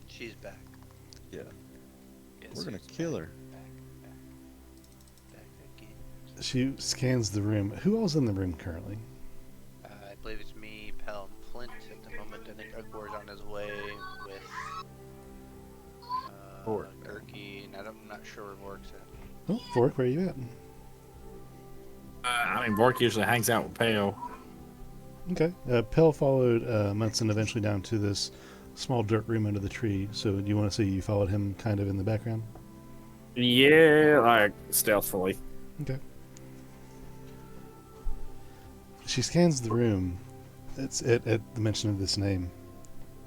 she's back. Yeah, Yes, we're gonna she's kill her. Back again. She scans the room. Who all's in the room currently? I believe it's me, Pell, and Flint at the moment. I think Ugbor's on his way with Or Gurky, and I don't not sure where Vork's at. Oh, Vork, where are you at? I mean, Bork usually hangs out with Pale. Okay. Pell followed Munson eventually down to this small dirt room under the tree. So do you want to say you followed him kind of in the background? Yeah, like stealthily. Okay. She scans the room. It's at the mention of this name,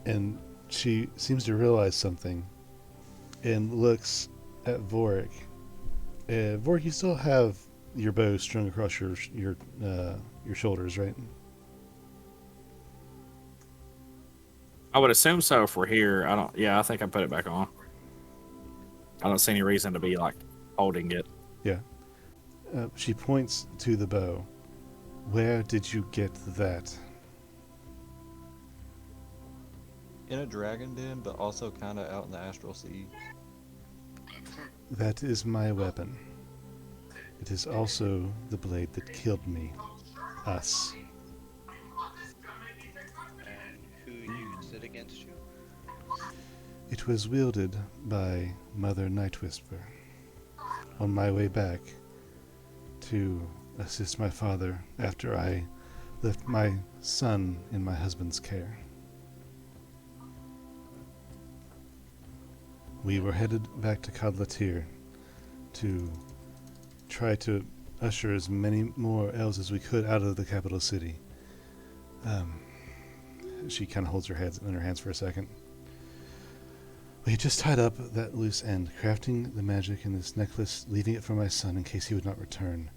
and she seems to realize something, and looks at Vorik. Vorik, you still have your bow strung across your shoulders, right? I would assume so if we're here. I don't. Yeah, I think I put it back on. I don't see any reason to be like holding it. Yeah. She points to the bow. Where did you get that? In a dragon den, but also kind of out in the astral sea. That is my weapon. It is also the blade that killed me. Us. And who used it against you? It was wielded by Mother Nightwhisper on my way back to assist my father after I left my son in my husband's care. We were headed back to Cadlatir to try to usher as many more elves as we could out of the capital city. She kind of holds her head in her hands for a second. We had just tied up that loose end, crafting the magic in this necklace, leaving it for my son in case he would not return,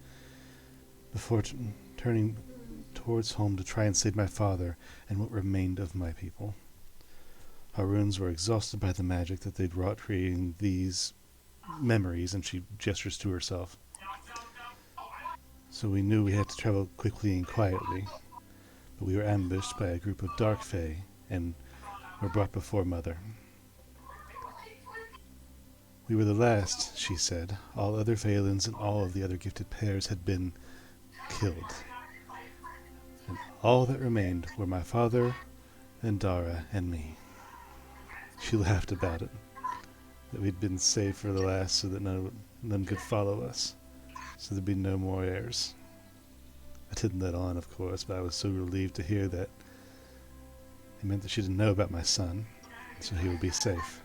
before turning towards home to try and save my father and what remained of my people. Our runes were exhausted by the magic that they'd wrought, creating these memories, and she gestures to herself. So we knew we had to travel quickly and quietly, but we were ambushed by a group of dark fae and were brought before Mother. We were the last, she said. All other Phalans and all of the other gifted pairs had been killed. And all that remained were my father and Dara and me. She laughed about it, that we'd been saved for the last so that none could follow us, so there'd be no more heirs. I didn't let on, of course, but I was so relieved to hear that. It meant that she didn't know about my son, so he would be safe.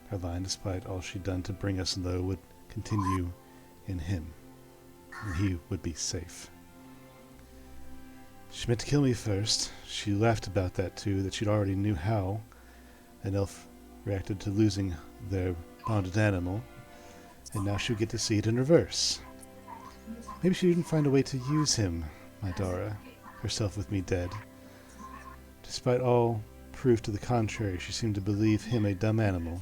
Her line, despite all she'd done to bring us low, would continue in him, and he would be safe. She meant to kill me first. She laughed about that too, that she'd already knew how an elf reacted to losing their bonded animal, and now she would get to see it in reverse. Maybe she'd even find a way to use him, my Dara, herself with me dead. Despite all proof to the contrary, she seemed to believe him a dumb animal.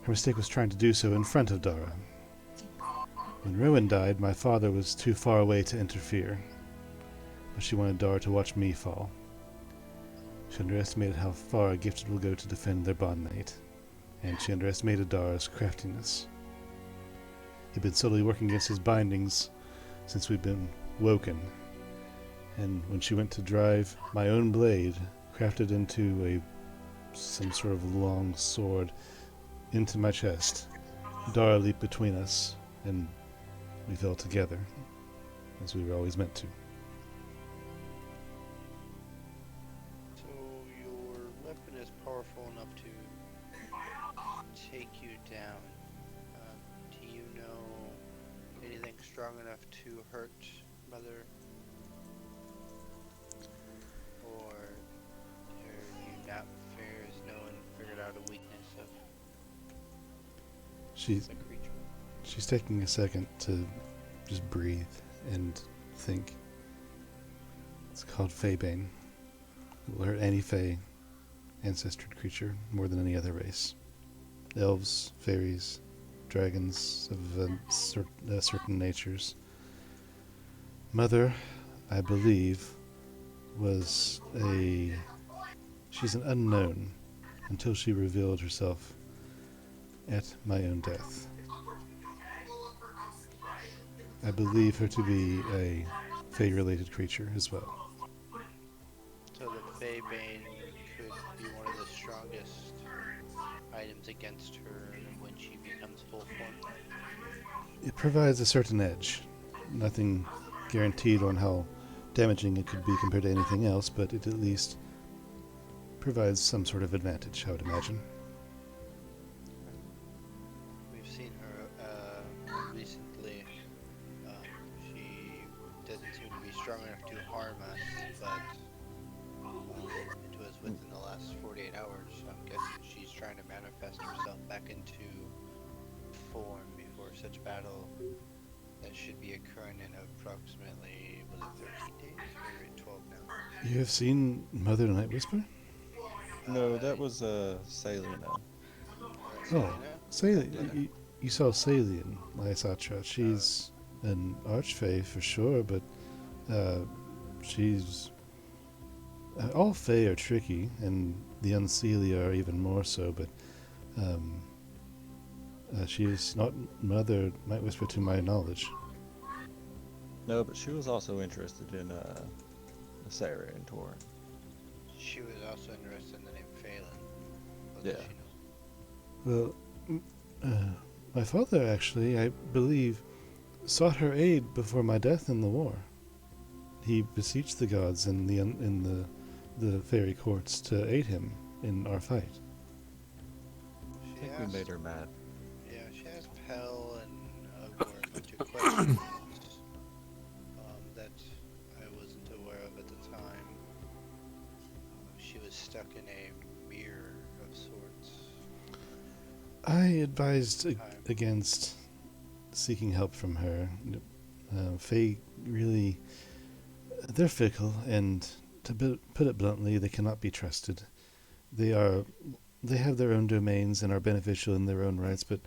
Her mistake was trying to do so in front of Dara. When Rowan died, my father was too far away to interfere, but she wanted Dara to watch me fall. She underestimated how far a gifted will go to defend their bondmate, and she underestimated Dara's craftiness. He'd been subtly working against his bindings since we'd been woken, and when she went to drive my own blade, crafted into some sort of long sword, into my chest, Dara leaped between us, and we fell together, as we were always meant to. So your weapon is powerful enough to take you down. Do you know anything strong enough to hurt Mother? Or are you not fair as no one figured out a weakness of She's the creature? She's taking a second to just breathe and think. It's called Faebane. It will hurt any Fae ancestral creature more than any other race. Elves, fairies, dragons of certain natures. Mother, I believe, she's an unknown until she revealed herself at my own death. I believe her to be a Fae-related creature as well. So the Faebane could be one of the strongest items against her when she becomes form? It provides a certain edge. Nothing guaranteed on how damaging it could be compared to anything else, but it at least provides some sort of advantage, I would imagine. We've seen her recently. She doesn't seem to be strong enough to harm us, but it was within the last 48 hours. So I'm guessing she's trying to manifest herself back into form before such battle that should be occurring in approximately, was it 13 days or in 12 now? You have seen Mother Night Whisper? No, that was Salina. Oh, Selena? you saw Salian, Lysatra. She's an archfey for sure, but she's all Fae are tricky, and the Unseelie are even more so. But she is not Mother Night Whisper to my knowledge. No, but she was also interested in Sarah and Torin. She was also interested in the name Phelan. What Yeah. does she know? Well, my father actually, I believe, sought her aid before my death in the war. He beseeched the gods in the fairy courts to aid him in our fight. I think we made her mad. Yeah, she asked Pell and Ugor a bunch of questions that I wasn't aware of at the time. She was stuck in a mirror of sorts. I advised against seeking help from her. Fae really, they're fickle, and to put it bluntly, they cannot be trusted. They have their own domains and are beneficial in their own rights, but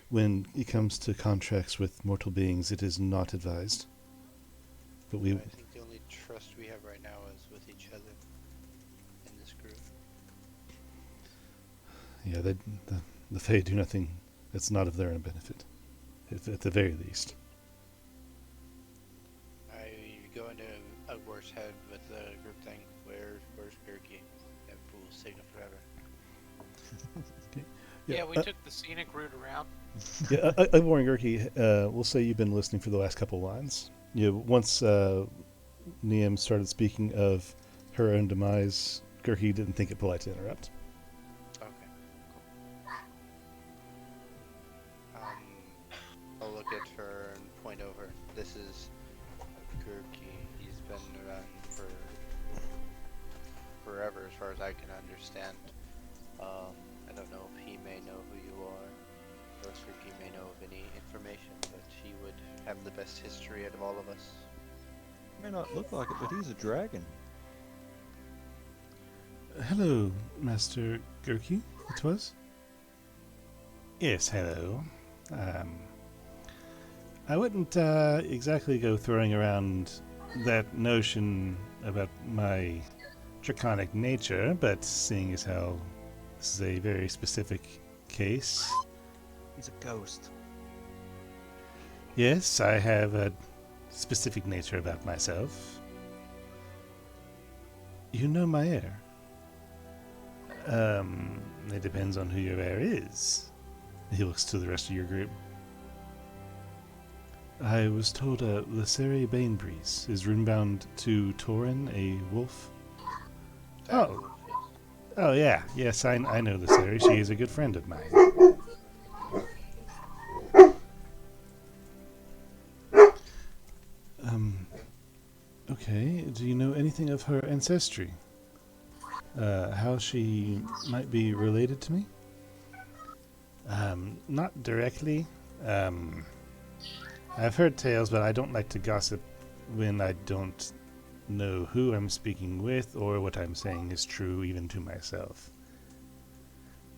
when it comes to contracts with mortal beings, it is not advised. But I think the only trust we have right now is with each other in this group. yeah, the Fae do nothing that's not of their own benefit, at the very least. I go into Ugor's head with the group thing. Where's Gurki? That fool's signal forever. Yeah, we took the scenic route around. Yeah, Warren Gurki, we'll say you've been listening for the last couple lines. Once Niam started speaking of her own demise, Gurki didn't think it polite to interrupt. Okay, cool. I'll look at her and point over. This is Gurki. He's been around for forever, as far as I can understand. I don't know if he may know who you are, or if Gurki may know of any information, but he would have the best history out of all of us. May not look like it, but he's a dragon. Hello, Master Gurki, it was? Yes, hello. I wouldn't exactly go throwing around that notion about my draconic nature, but seeing as how this is a very specific case, He's a ghost. yes, I have a specific nature about myself. You know my heir. It depends on who your heir is. He looks to the rest of your group. I was told Lacere Banebreeze is runebound to Torin, a wolf. Oh. Oh, yeah. Yes, I know Lacere. She is a good friend of mine. Okay. Do you know anything of her ancestry? How she might be related to me? Not directly. I've heard tales, but I don't like to gossip when I don't know who I'm speaking with or what I'm saying is true even to myself.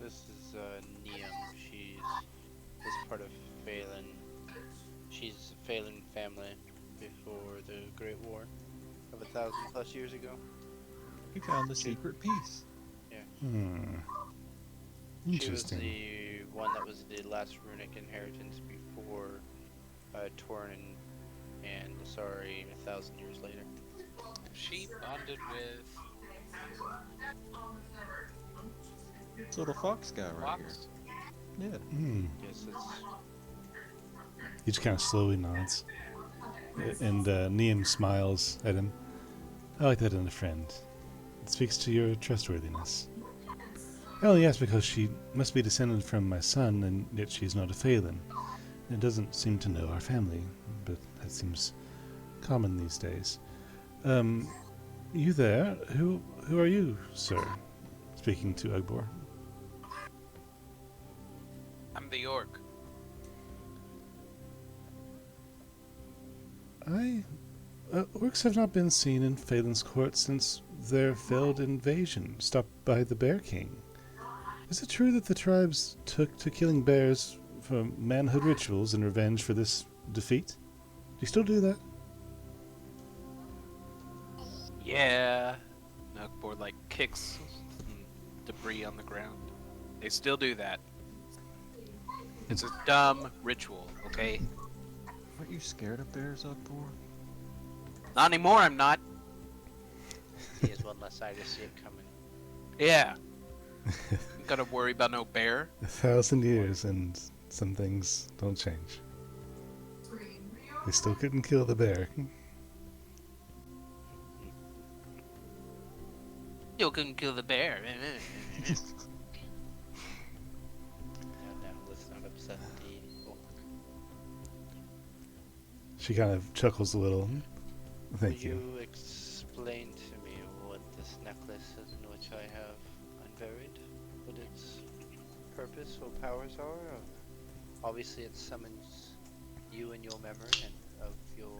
This is Niam. She's part of Phelan. She's a Phelan family before the Great War of 1,000+ years ago. He found the secret piece. Interesting. She was the one that was the last runic inheritance before Torin and Lasari 1,000 years later. She bonded with This little fox guy right Fox. here. Yeah. Hmm. Yes, He just kind of slowly nods. And Neem smiles at him. I like that in a friend. It speaks to your trustworthiness. I only ask because she must be descended from my son, and yet she's not a Phelan. It doesn't seem to know our family, but that seems common these days. You there? Who are you, sir? Speaking to Ugbor. I'm the orc. Orcs have not been seen in Phelan's court since their failed invasion, stopped by the Bear King. Is it true that the tribes took to killing bears for manhood rituals in revenge for this defeat? Do you still do that? Yeah. Nugboard like kicks some debris on the ground. They still do that. It's a dumb ritual, okay? Aren't you scared of bears, Ugbor? Not anymore, I'm not. He has one less eye to see it coming. Yeah. Gotta worry about no bear. 1,000 years and some things don't change. They still couldn't kill the bear. You couldn't kill the bear. No, let's not upset the orc. She kind of chuckles a little. Thank Will you explain to me what this necklace is in which I have unburied? What its purpose or powers are? Obviously it summons you and your memory and of your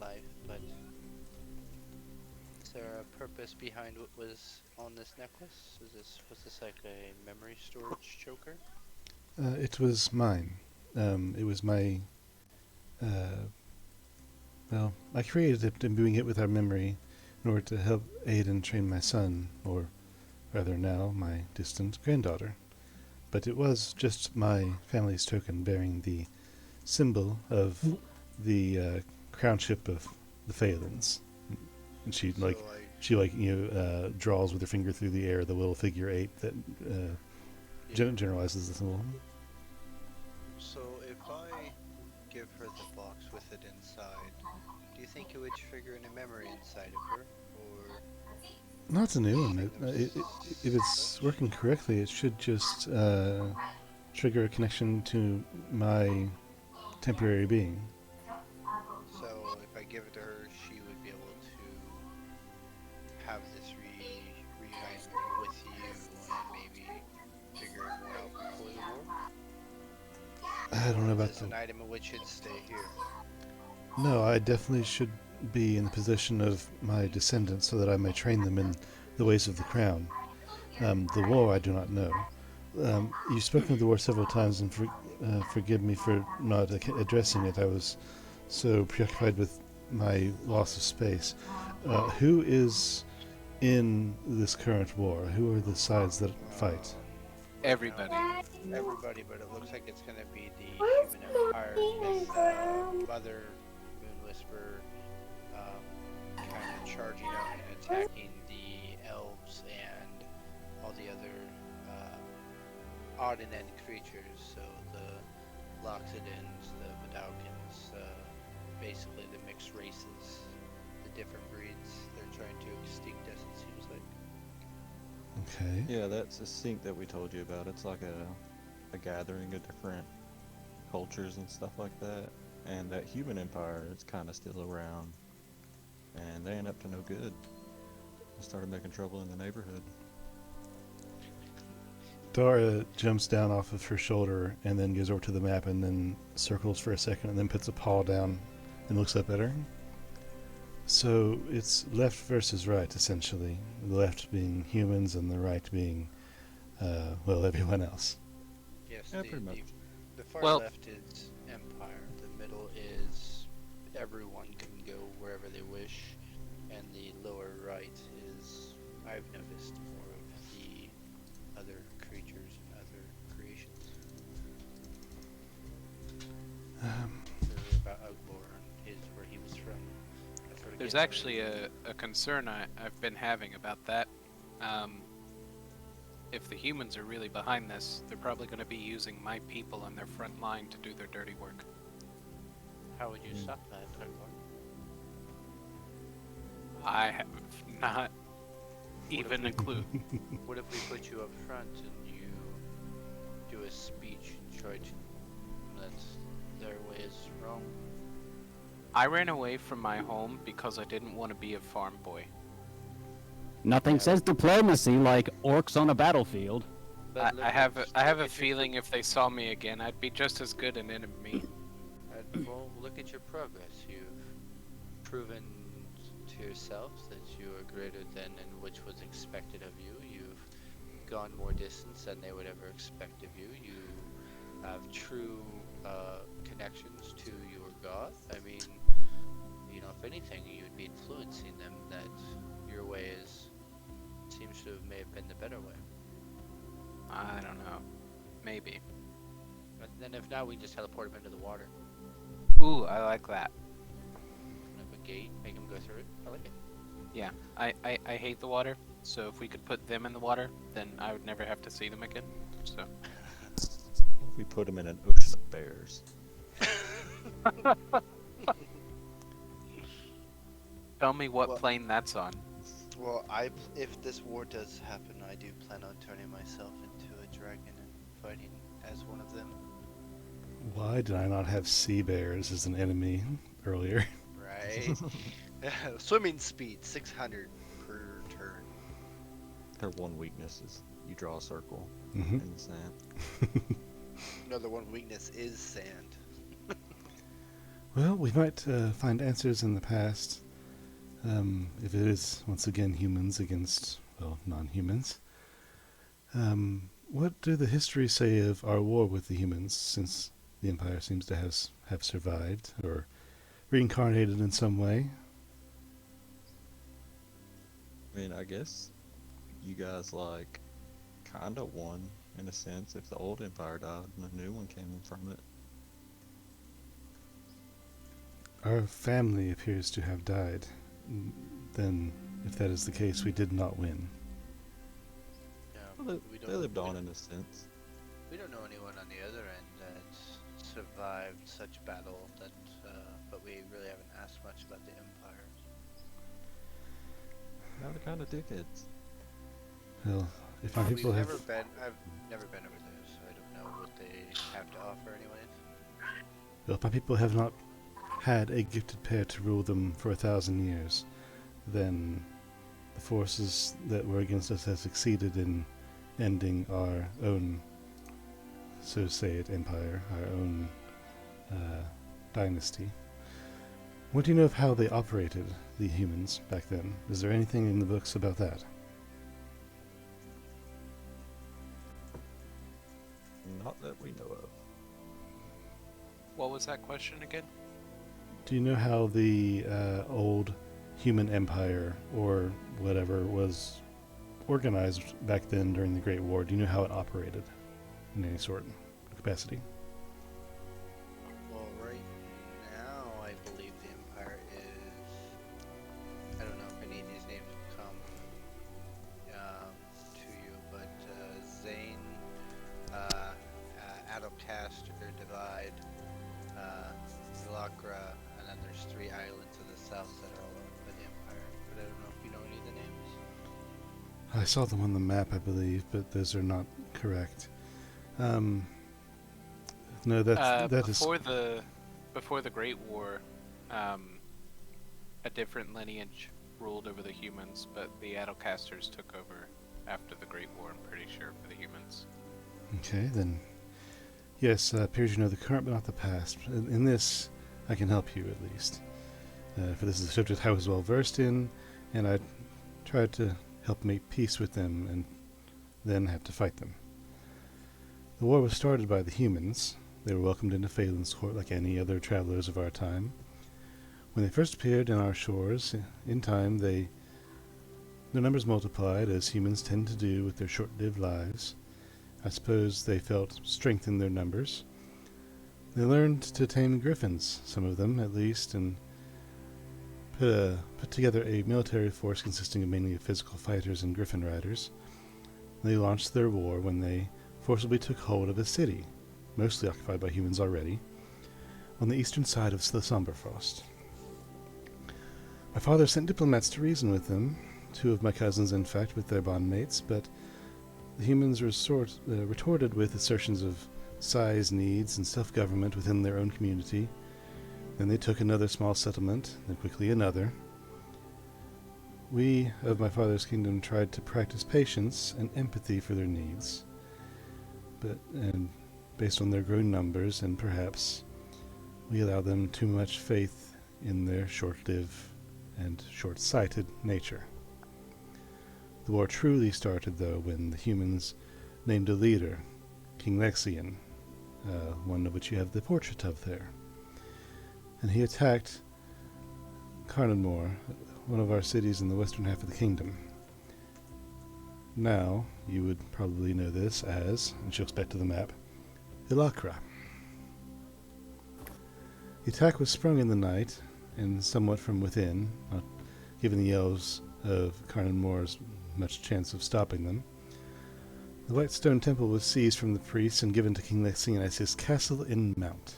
life, but is there a purpose behind what was on this necklace? Was this like a memory storage choker? It was mine. It was my. Well, I created it, imbuing it with our memory in order to help aid and train my son, or rather now, my distant granddaughter. But it was just my family's token bearing the symbol of the crownship of the Phalans. And she, So draws with her finger through the air the little figure 8 that generalizes the symbol. So if I give her the box with it inside, do you think it would trigger any memory inside of her? Or Not a new one. If it's working correctly, it should just trigger a connection to my temporary being. so if I give it to her, she would be able to have this reunite with you and maybe figure it more out before the war? I don't know about Is the. an item in which it'd stay here? No, I definitely should be in the position of my descendants so that I may train them in the ways of the crown. The war, I do not know. You've spoken of the war several times, and forgive me for not addressing it. I was so preoccupied with my loss of space. Who is in this current war? Who are the sides that fight? Everybody. Everybody, but it looks like it's gonna be the human empire with Mother Moon Whisperer kind of charging up and attacking the elves and all the other odd and end creatures. So the Loxodons, the Medalkins, basically the mixed races, the different breeds. They're trying to extinct us, it seems like. Okay. Yeah, that's a sink that we told you about. It's like a gathering of different cultures and stuff like that. And that human empire is kind of still around. And they ain't up to no good. They started making trouble in the neighborhood. Dara jumps down off of her shoulder and then goes over to the map and then circles for a second and then puts a paw down and looks up at her. So it's left versus right, essentially. The left being humans and the right being, everyone else. Yes, Yeah, pretty much. the far Well- left is empire. The middle is everyone can go wherever they wish, and the lower right is, I've noticed, more of the other creatures and other creations. About Ugbor and where he was from. I forget There's where actually a concern I've been having about that. If the humans are really behind this, they're probably going to be using my people on their front line to do their dirty work. How would you stop that, Falonkort? I have not even a clue. What if we put you up front and you do a speech and try to that their way is wrong? I ran away from my home because I didn't want to be a farm boy. Nothing Yeah. says diplomacy like orcs on a battlefield. But I have look a at your feeling if they saw me again, I'd be just as good an enemy. well, look at your progress. You've proven to yourself that you are greater than in which was expected of you. You've gone more distance than they would ever expect of you. You have true connections to your god. I mean, if anything, you'd be influencing them that your way seems to may have been the better way. I don't know. Maybe. But then if not, we can just teleport them into the water. Ooh, I like that. Open up a gate, make them go through it. I like it. Yeah, I hate the water, so if we could put them in the water, then I would never have to see them again. So If we put them in an ocean of bears. tell me what Well- plane that's on. Well, if this war does happen, I do plan on turning myself into a dragon and fighting as one of them. Why did I not have sea bears as an enemy earlier? Right? Swimming speed, 600 per turn. Their one weakness is you draw a circle Hmm. in the sand. Another one weakness is sand. Well, we might find answers in the past. If it is, once again, humans against, well, non-humans. What do the histories say of our war with the humans, since the Empire seems to have survived, or reincarnated in some way? I mean, I guess you guys, like, kinda won, in a sense, if the old empire died and a new one came from it. Our family appears to have died. Then, if that is the case, we did not win. Yeah, Well, we they don't- lived we on don't- in a sense. We don't know anyone on the other end that's survived such battle that, but we really haven't asked much about the Empire. Now they're kinda dickheads. Well, if my people have... I've never been over there, so I don't know what they have to offer anyways. Well, if my people have not had a gifted pair to rule them for 1,000 years, then the forces that were against us have succeeded in ending our own, so say it, empire, our own dynasty. What do you know of how they operated, the humans, back then? Is there anything in the books about that? Not that we know of. What was that question again? Do you know how the old human empire, or whatever, was organized back then during the Great War? Do you know how it operated in any sort of capacity? Well, right now, I believe the Empire is. I don't know if any of these names come to you, but Zane, Adalcaster, Divide, Lakra, and then there's 3 islands to the south that are all owned by the Empire. But I don't know if you know any of the names. I saw them on the map, I believe, but those are not correct. No, that is... Before the Great War, a different lineage ruled over the humans, but the Adalcasters took over after the Great War. I'm pretty sure for the humans. Okay, then. Yes, appears you know the current but not the past. In this, I can help you at least. For this is a subject I was well versed in, and I tried to help make peace with them and then had to fight them. The war was started by the humans. They were welcomed into Falonkort like any other travelers of our time. When they first appeared in our shores, in time their numbers multiplied, as humans tend to do with their short-lived lives. I suppose they felt strength in their numbers. They learned to tame griffins, some of them at least, and put together a military force consisting of mainly of physical fighters and griffin riders. They launched their war when they forcibly took hold of a city, mostly occupied by humans already. on the eastern side of the Somberfrost. My father sent diplomats to reason with them, 2 of my cousins, in fact, with their bondmates, but the humans retorted with assertions of size needs and self-government within their own community. Then they took another small settlement, then quickly another. We of my father's kingdom tried to practice patience and empathy for their needs, and based on their growing numbers, and perhaps we allowed them too much faith in their short-lived and short-sighted nature. The war truly started, though, when the humans named a leader, King Lexian, one of which you have the portrait of there. And he attacked Carnanmore, one of our cities in the western half of the kingdom. Now, you would probably know this as, and she looks back to the map, Ilakra. The attack was sprung in the night, and somewhat from within, not giving the elves of Carnanmore much chance of stopping them. The White Stone Temple was seized from the priests and given to King Lexian as his castle in Mount.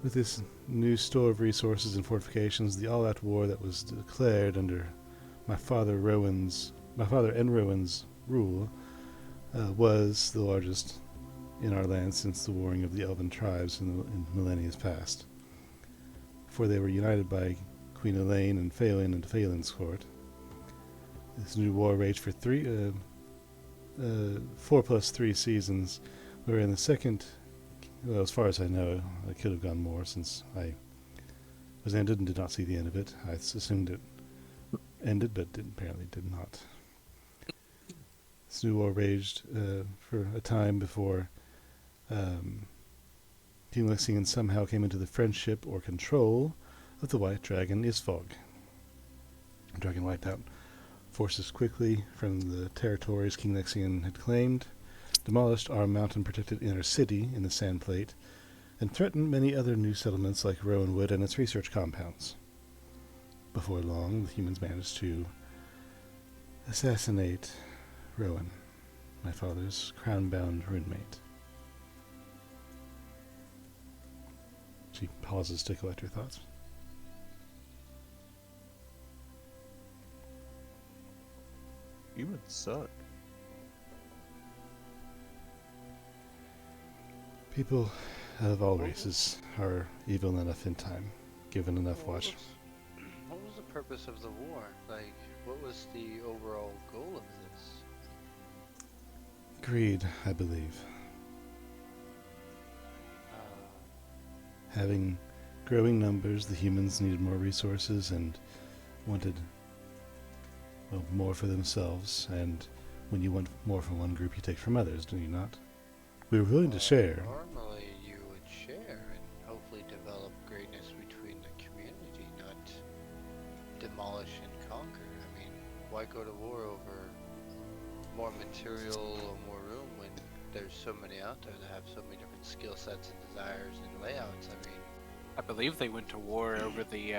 With this new store of resources and fortifications, the all-out war that was declared under my father and Rowan's rule was the largest in our land since the warring of the elven tribes in millennia past, before they were united by Queen Elaine and Phelan and Phelan's court. This new war raged for 4 plus 3 seasons, where in the second, well, as far as I know, I could have gone more since I was ended and did not see the end of it. I assumed it ended, but apparently did not. This new war raged for a time before King Lexian somehow came into the friendship or control of the White Dragon Isfog. The dragon wiped out forces quickly from the territories King Lexian had claimed, demolished our mountain-protected inner city in the Sand Plate, and threatened many other new settlements like Rowanwood and its research compounds. Before long, the humans managed to assassinate Rowan, my father's crown-bound roommate. She pauses to collect her thoughts. Humans suck. People of all races are evil enough in time, given enough watch. What was the purpose of the war? Like, what was the overall goal of this? Greed, I believe. Having growing numbers, the humans needed more resources and wanted, well, more for themselves. And when you want more from one group, you take from others, do you not? We were willing to share. Normally, you would share and hopefully develop greatness between the community, not demolish and conquer. I mean, why go to war over more material or more room when there's so many out there that have so many different skill sets and desires and layouts? I mean, I believe they went to war over the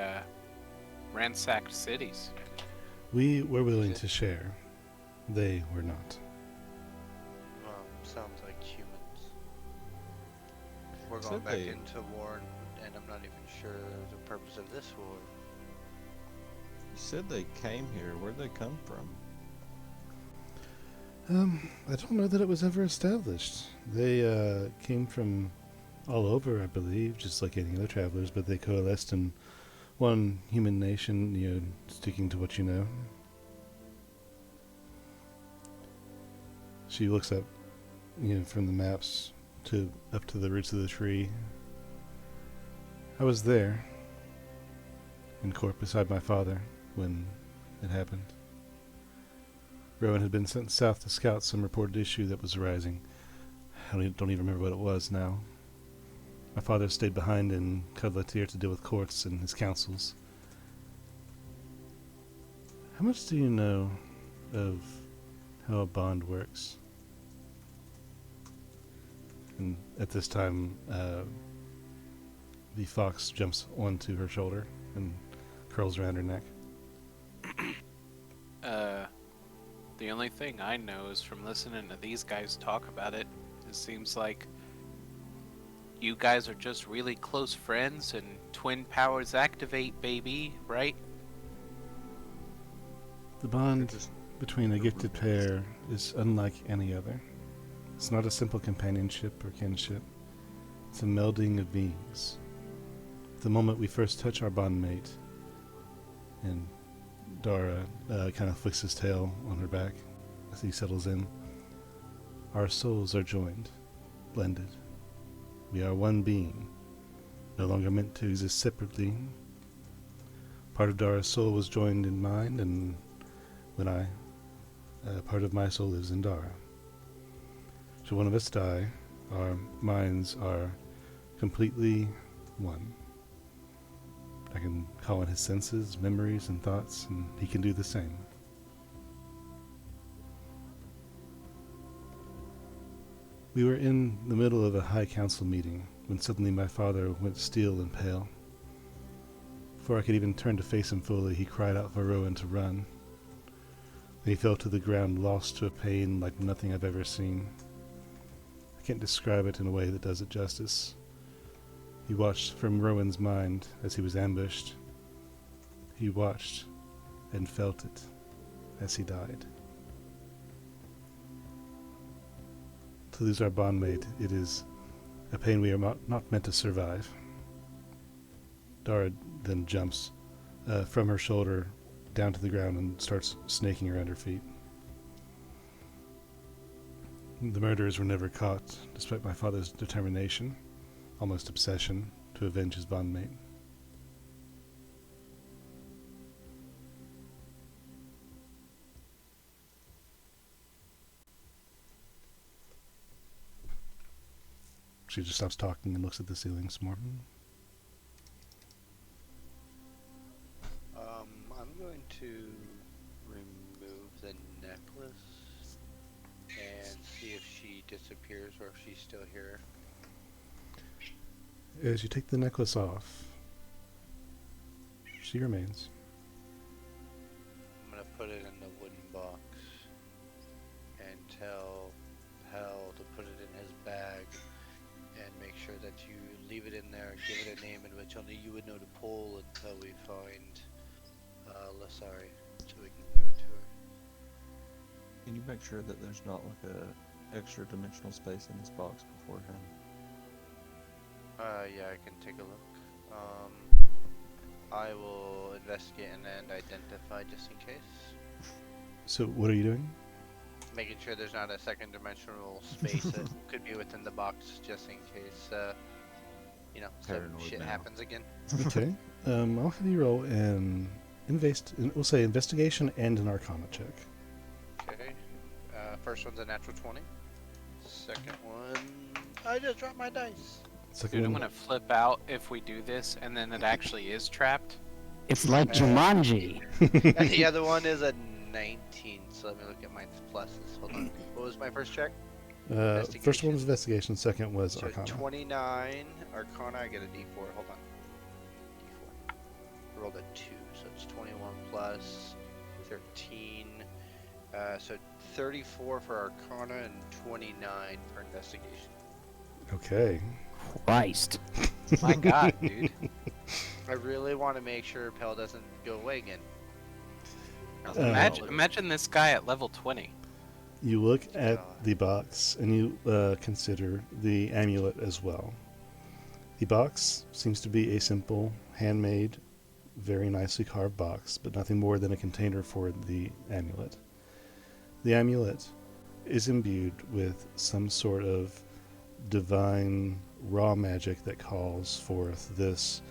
ransacked cities. We were willing to share. They were not. well, sounds like humans. We're Said going back they- into war, and I'm not even sure the purpose of this war. You said they came here. Where'd they come from? I don't know that it was ever established. They came from all over, I believe, just like any other travelers, but they coalesced in one human nation, sticking to what you know. She looks up, from the maps up to the roots of the tree. I was there, in court beside my father, when it happened. Rowan had been sent south to scout some reported issue that was arising. I don't even remember what it was now. My father stayed behind in Cudletier to deal with courts and his councils. How much do you know of how a bond works? And at this time, the fox jumps onto her shoulder and curls around her neck. The only thing I know is from listening to these guys talk about it. It seems like You guys are just really close friends and twin powers activate, baby, right? The bond just between a the gifted roommates. pair is unlike any other. It's not a simple companionship or kinship. It's a melding of beings. The moment we first touch our bondmate, and Dara kind of flicks his tail on her back as he settles in, our souls are joined, blended. We are one being, no longer meant to exist separately. Part of Dara's soul was joined in mine, and when part of my soul lives in Dara. Should one of us die, our minds are completely one. I can call in his senses, memories, and thoughts, and he can do the same. We were in the middle of a high council meeting when suddenly my father went still and pale. Before I could even turn to face him fully, he cried out for Rowan to run. Then he fell to the ground, lost to a pain like nothing I've ever seen. I can't describe it in a way that does it justice. He watched from Rowan's mind as he was ambushed. He watched and felt it as he died. To lose our bondmate, it is a pain we are not meant to survive. Dara then jumps from her shoulder down to the ground and starts snaking around her feet. The murderers were never caught, despite my father's determination, almost obsession, to avenge his bondmate. She just stops talking and looks at the ceiling some more. I'm going to remove the necklace and see if she disappears or if she's still here. As you take the necklace off, she remains. I'm gonna put it in the wooden box and tell Hal to put it in his bag and make sure that you leave it in there and give it a name in which only you would know to pull until we find Lasari, so we can give it to her. Can you make sure that there's not like a extra dimensional space in this box beforehand? Yeah, I can take a look. I will investigate and identify just in case. So what are you doing? Making sure there's not a second dimensional space that could be within the box just in case, some Paranoid shit now. happens again. Okay. I'll have you roll we'll say investigation and an arcana check. Okay. First one's a natural 20. Second one, I just dropped my dice. Second Dude, I'm one, gonna flip out if we do this and then it actually is trapped. It's like Jumanji. And the other one is a 19, so let me look at my pluses. Hold on. What was my first check? first one was investigation, second was So arcana. 29, Arcana, I get a D4. Hold on. D4. I rolled a 2, so it's 21 plus 13. So 34 for Arcana and 29 for investigation. Okay. Christ. My god, dude. I really want to make sure Pell doesn't go away again. Imagine this guy at level 20. You look at God. the box and you consider the amulet as well. The box seems to be a simple, handmade, very nicely carved box, but nothing more than a container for the amulet. The amulet is imbued with some sort of divine raw magic that calls forth this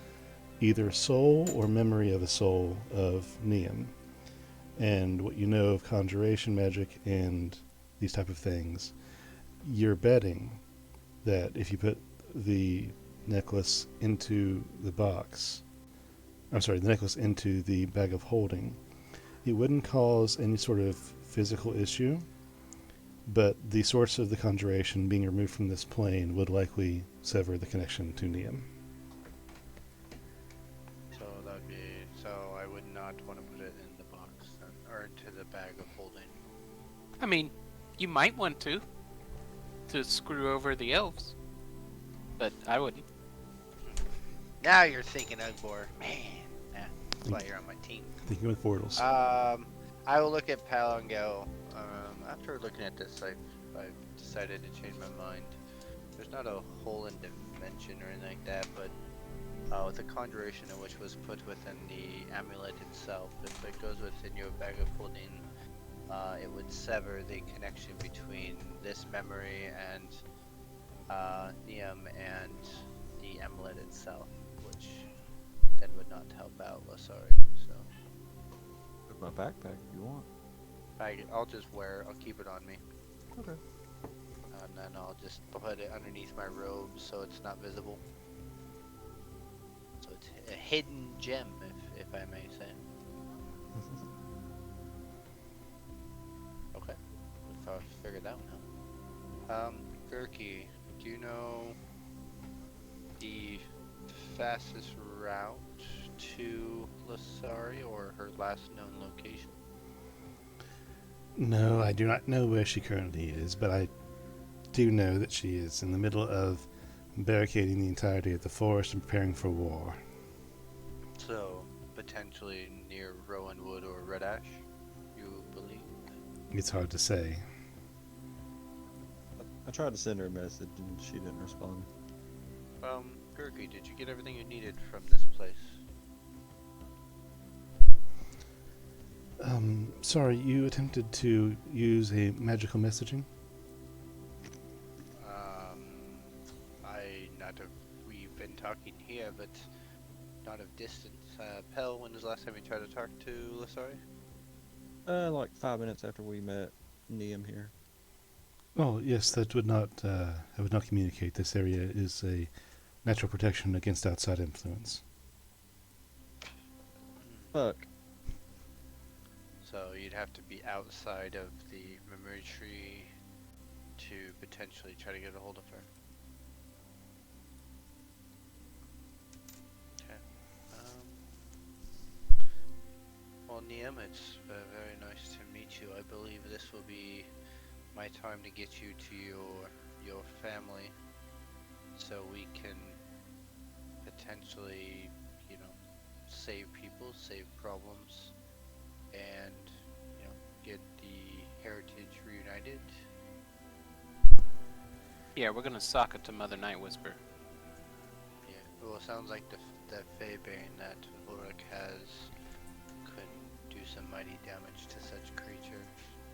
either soul or memory of a soul of Neum. And what you know of conjuration magic and these type of things, you're betting that if you put the necklace into the box, the necklace into the bag of holding, it wouldn't cause any sort of physical issue, but the source of the conjuration being removed from this plane would likely sever the connection to Neum. So I would not want to put it in the box then, or into the bag of holding. I mean, you might want to screw over the elves. but I wouldn't. Now you're thinking Ugbor. Man, yeah, that's why you're on my team. Thinking with portals. I will look at Pal and go. After looking at this, I've decided to change my mind. There's not a hole in dimension or anything like that, but with the conjuration in which was put within the amulet itself, if it goes within your bag of holding, it would sever the connection between this memory and Neum and the amulet itself, which then would not help out Lasari. So Put my backpack if you want. I'll just wear. I'll keep it on me. Okay. And then I'll just put it underneath my robe so it's not visible. So it's a hidden gem, if I may say. Okay. I thought I figured that one out. Gurky, do you know the fastest route to Lasari or her last known location? No, I do not know where she currently is, but I do know that she is in the middle of barricading the entirety of the forest and preparing for war. So, potentially near Rowanwood or Red Ash, you believe? It's hard to say. I tried to send her a message and she didn't respond. Gurky, did you get everything you needed from this place? Sorry, you attempted to use a magical messaging? Not of we've been talking here, but not of distance. Pell, when was the last time you tried to talk to Lasari? Like 5 minutes after we met Neum here. Oh, yes, that would not, I would not communicate. This area is a natural protection against outside influence. Fuck. So you'd have to be outside of the memory tree to potentially try to get a hold of her. Okay. Well, Neum, it's very nice to meet you. I believe this will be my time to get you to your family, so we can potentially, save people, save problems, and get the heritage reunited. Yeah, we're gonna sock it to Mother Night Whisper. Yeah. Well, it sounds like the Fey bearing that Ulrich has could do some mighty damage to such creatures.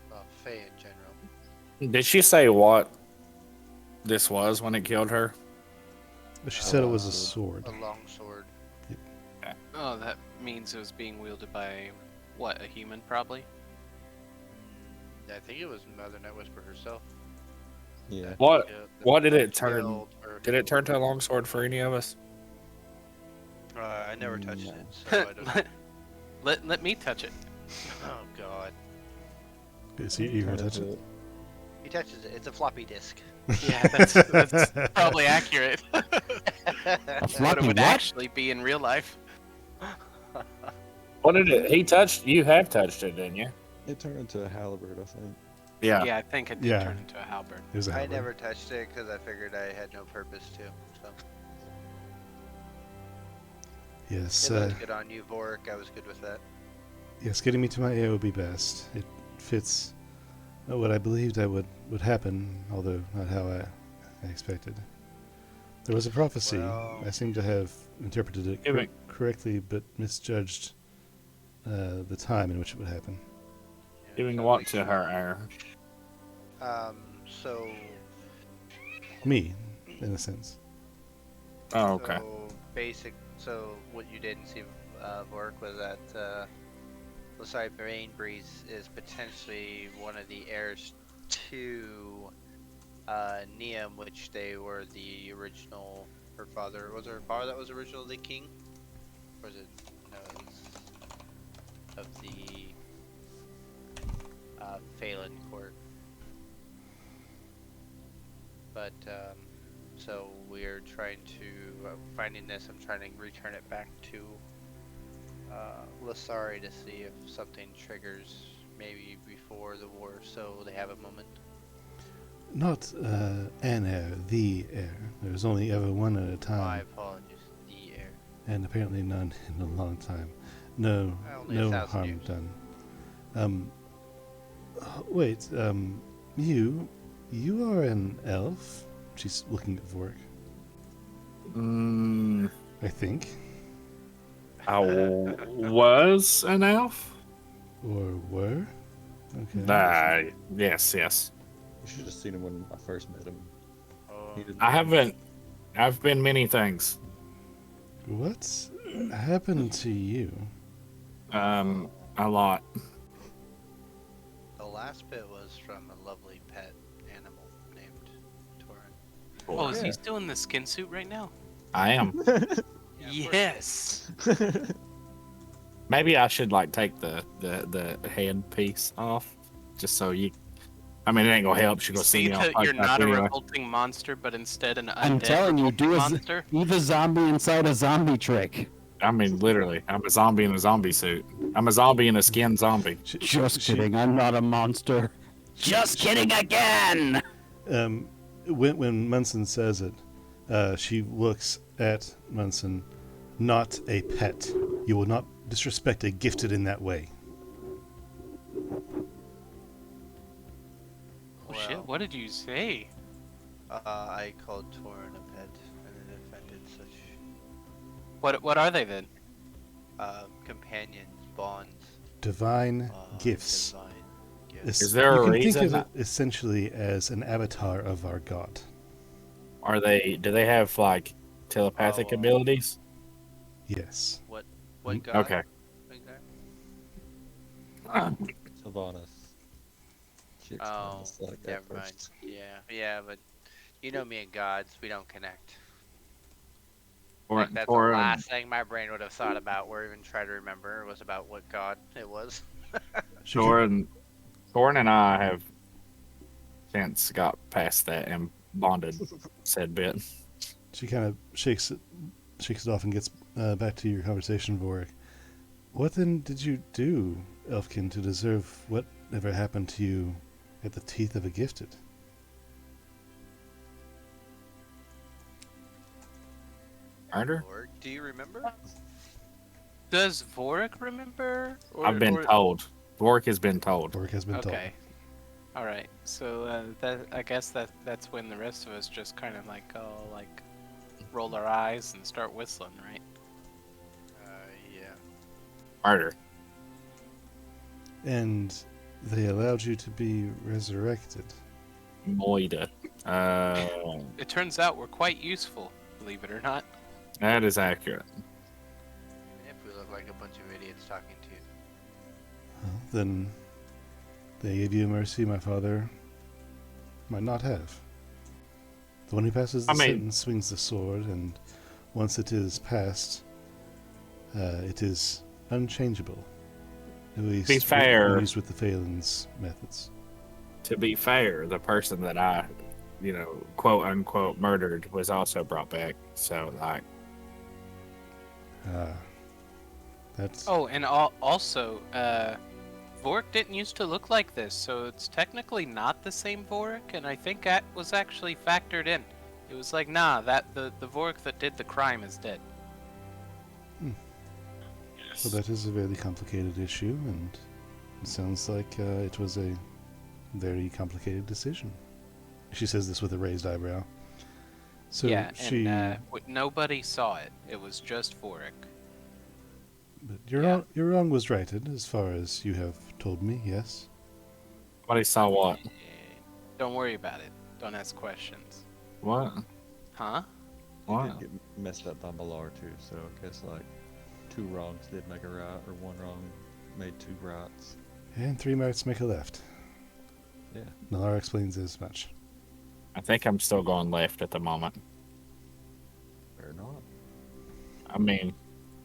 Well, Fey in general. Did she say what this was when it killed her? But she said it was a sword. A long sword. Oh, that means it was being wielded by, what, a human probably? I think it was Mother Night Whisper herself. Yeah. What did it turn? killed her. Did it turn to a longsword for any of us? I never touched No. it, so I don't know. Let me touch it. Oh god. Is you going to touch it? He touches it. It's a floppy disk. Yeah, that's probably accurate. What floppy it would what? actually be in real life. What did it? He touched. You have touched it, didn't you? It turned into a halberd, I think. Yeah. Yeah, I think it did Yeah. turn into a halberd. It was a I halberd. never touched it because I figured I had no purpose to. So Yes, it looked good on you, Vorik. I was good with that. yes, getting me to my AO would be best. It fits what I believed I would happen, although not how I expected. There was a prophecy. Well- I seem to have interpreted it Give me- correctly, but misjudged the time in which it would happen. Yeah, Giving sounds what like to you- her heir? So. Me, in a sense. Oh, okay. So what you didn't see, Vorik, was that Lasari Brainbreeze is potentially one of the heirs to Neum, which they were the original. Her father was her father that was originally king, or is it no? It was of the Falonkort. But so we're trying to finding this. I'm trying to return it back to Lasari to see if something triggers maybe before the war, so they have a moment. Not an heir, the heir. There's only ever one at a My time, apologies. The air. and apparently none in a long time. No, Only no 1,000 harm years. done. Wait, you are an elf? She's looking at Vork, Mm, I think. I was an elf. Or were? Okay. Yes. You should have seen him when I first met him. Oh, He didn't. I haven't. I've been many things. What happened to you? A lot. the last bit was from a lovely pet animal named Torin. Oh, is he Yeah. still in the skin suit right now? I am. Yeah, of course. Yes. Maybe I should like take the head piece off, just so you. I mean, it ain't gonna help. She's gonna see See me on that you're podcast not a anyway. revolting monster, but instead an undead I'm telling you, revolting do monster. a zombie inside a zombie trick. I mean, literally, I'm a zombie in a zombie suit. I'm a zombie in a skin zombie. Just kidding, I'm not a monster. Just kidding again! When Munson says it, she looks at Munson. Not a pet. You will not disrespect a gifted in that way. Oh shit! What did you say? I called Torin a pet, and it offended such What are they then? companions, bonds, Divine gifts. divine gifts. Is there a you can reason think of that- it essentially as an avatar of our god. Are they? Do they have like telepathic Oh, abilities? Yes. What Mm, god? Okay. Exactly. Sylvanas. She Oh, explained us like that never mind. first. Yeah, but you know me and gods, we don't connect. Or Like, that's or the last thing my brain would have thought about, or even try to remember, was about what god it was. She, keep- Thorin and I have since got past that and bonded said bit. she kind of shakes it off and gets back to your conversation, Vorik. What then did you do, Elfkin, to deserve whatever happened to you at the teeth of a gifted? Murder? Lord, do you remember? Does Vorik remember? I've been told. Vork has been told. Vorik has been told. Okay. All right. So I guess that's when the rest of us just kind of like roll our eyes and start whistling, right? Yeah. Murder. And they allowed you to be resurrected. Moida. It turns out we're quite useful, believe it or not. That is accurate. Even if we look like a bunch of idiots talking to you. Well, then they gave you a mercy my father might not have. The one who passes the I mean- sentence swings the sword, and once it is passed, it is unchangeable. At least Be fair. when used with the Phelan's methods. To be fair, the person that I, quote unquote murdered was also brought back. So like, That's Oh, and also, Vorik didn't used to look like this, so it's technically not the same Vorik, and I think that was actually factored in. It was like, nah, that the Vorik that did the crime is dead. so that is a very complicated issue, and it sounds like it was a very complicated decision. She says this with a raised eyebrow. So yeah, she. and nobody saw it. It was just Vorik. But yeah. your wrong was righted, as far as you have told me. Yes. somebody saw what? Don't worry about it. Don't ask questions. What? Huh? You What? did get messed up by Malar too, so I guess like 2 wrongs did make a right, or 1 wrong made 2 rights. And 3 rights make a left. Yeah. Nalara explains as much. I think I'm still going left at the moment. Or not. I mean,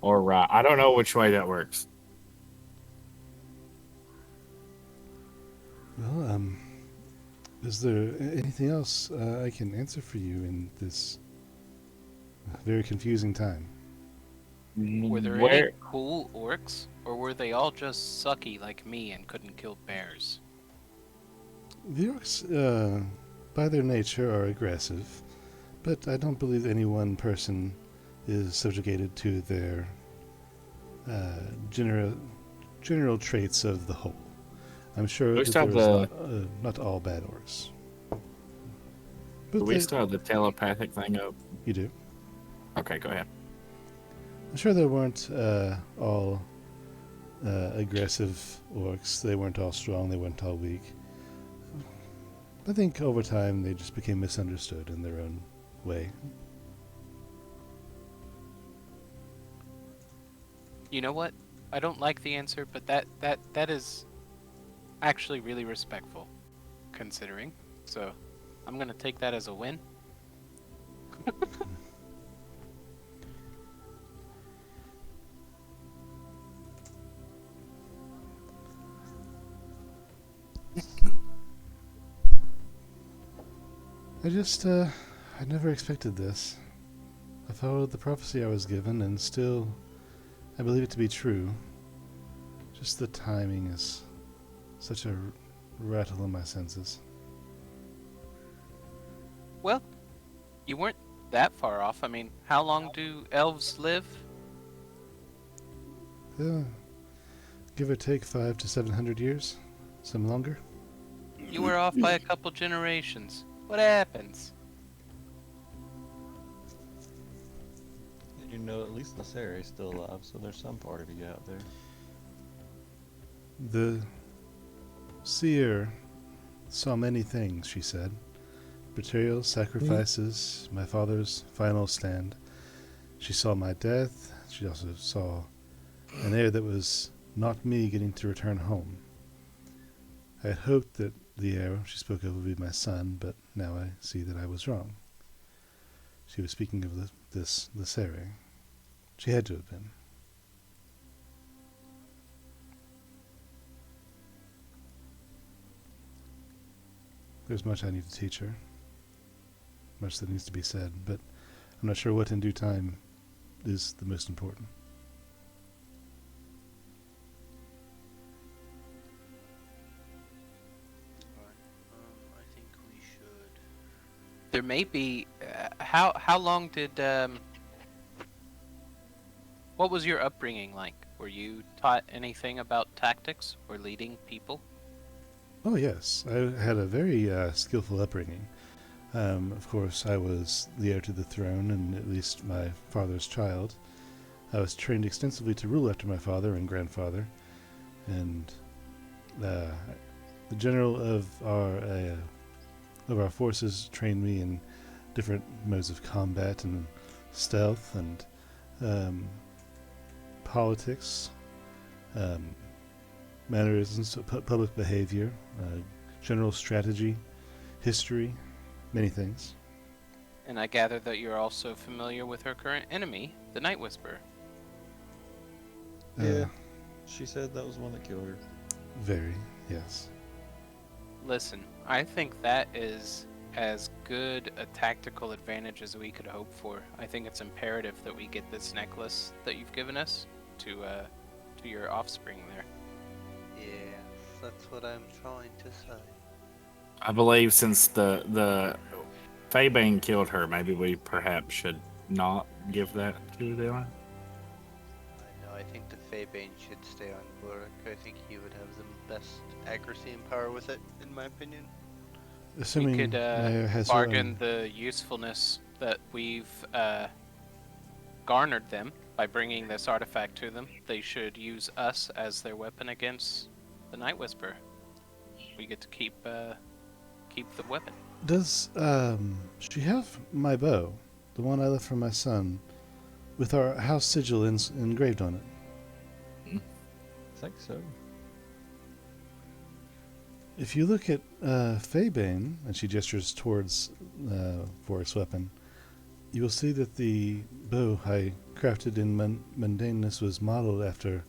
or right. I don't know which way that works. Well, is there anything else I can answer for you in this very confusing time? Were there any Where? cool orcs, or were they all just sucky like me and couldn't kill bears? The orcs, by their nature, are aggressive, but I don't believe any one person is subjugated to their general traits of the whole. I'm sure We that still there have is the not all bad orcs. do But we still have the telepathic thing up? you do. Okay, go ahead. I'm sure they weren't all aggressive orcs. They weren't all strong. They weren't all weak. I think over time they just became misunderstood in their own way. You know what? I don't like the answer, but that is actually really respectful, considering. So, I'm gonna take that as a win. I never expected this. I followed the prophecy I was given, and still, I believe it to be true. Just the timing is such a rattle in my senses. Well, you weren't that far off. I mean, how long do elves live? Yeah, give or take 500 to 700 years, some longer. You were off by a couple generations. What happens? You know, at least the Sarah's still alive, so there's some part of you out there. The seer saw many things, she said. Betrayals, sacrifices, my father's final stand. She saw my death. She also saw an heir that was not me getting to return home. I had hoped that the heir she spoke of would be my son, but now I see that I was wrong. She was speaking of the Sarah. She had to have been. There's much I need to teach her. Much that needs to be said, but I'm not sure what in due time is the most important. I think we should. There may be. How long did What was your upbringing like? Were you taught anything about tactics or leading people? Oh yes, I had a very skillful upbringing. Of course, I was the heir to the throne, and at least my father's child. I was trained extensively to rule after my father and grandfather, and the general of our forces trained me in different modes of combat and stealth and politics, mannerisms, public behavior, general strategy, history, many things. And I gather that you're also familiar with her current enemy, the Night Whisperer. Yeah. She said that was the one that killed her. Very, yes. Listen, I think that is as good a tactical advantage as we could hope for. I think it's imperative that we get this necklace that you've given us to your offspring there. Yes, that's what I'm trying to say. I believe since the Faybane killed her, maybe we perhaps should not give that to the island. I know, I think the Faybane should stay on Burek. I think he would have the best accuracy and power with it, in my opinion. Assuming We could Maya has her bargain own- the usefulness that we've garnered them by bringing this artifact to them. They should use us as their weapon against the Night Whisperer. We get to keep the weapon. Does she have my bow, the one I left for my son, with our house sigil engraved on it? I think so. If you look at Faybane, and she gestures towards Vorek's weapon, you will see that the bow I crafted in mundaneness was modeled after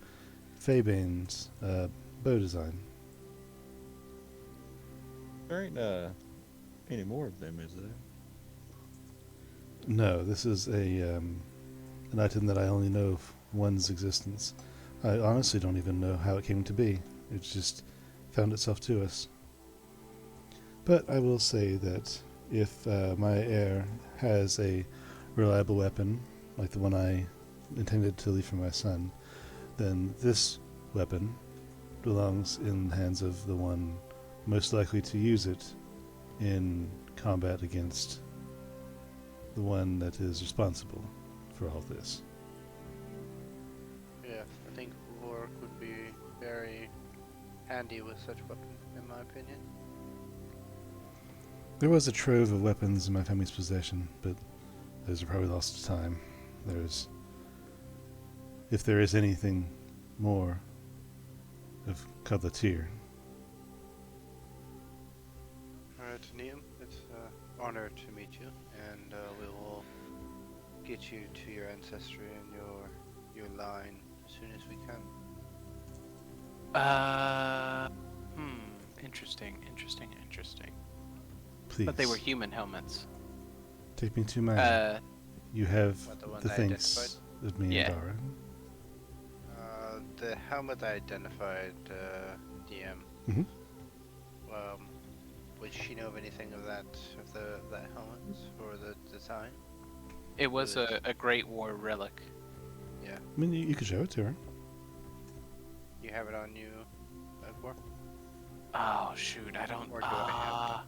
Faybane's bow design. There ain't any more of them, is there? No, this is an item that I only know of one's existence. I honestly don't even know how it came to be. It just found itself to us. But I will say that if my heir has a reliable weapon, like the one I intended to leave for my son, then this weapon belongs in the hands of the one most likely to use it in combat against the one that is responsible for all this. Yeah, I think Vork would be very handy with such weapon, in my opinion. There was a trove of weapons in my family's possession, but those are probably lost to time. If there is anything more of Cutlateer. Alright, Neum, it's an honor to meet you, and we will get you to your ancestry and your line as soon as we can. Interesting. Please, But they were human helmets. take me to my... you have What, the one the I things of me Yeah. and Dara. The helmet I identified, DM. Mhm. Would she know of anything of that helmet or the design? It was It was- a Great War relic. Yeah, I mean, you could show it to her. you have it on you, Edward? Oh shoot, I don't. Or do I have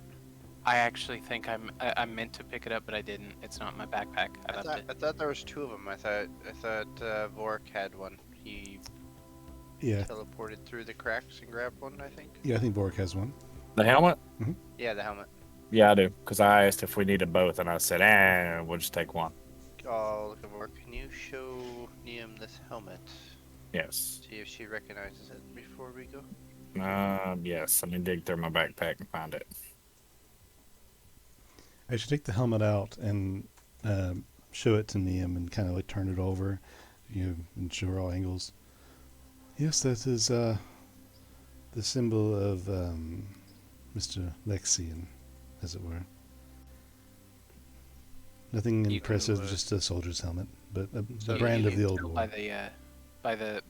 I actually think I meant to pick it up, but I didn't. It's not in my backpack. I left it. I thought there was two of them. I thought Vork had one. He Yeah, teleported through the cracks and grabbed one, I think. yeah, I think Bork has one. The helmet? Yeah, the helmet. Yeah, I do. Because I asked if we needed both, and I said, we'll just take one. Oh, look at Vork. Can you show Neum this helmet? Yes. See if she recognizes it before we go. Yes. Let me dig through my backpack and find it. I should take the helmet out and show it to Neum and kind of like turn it over, and show her all angles. Yes, that is the symbol of Mr. Lexian, as it were. Nothing You impressive, can, just a soldier's helmet, but the So brand you of the can old Tell war.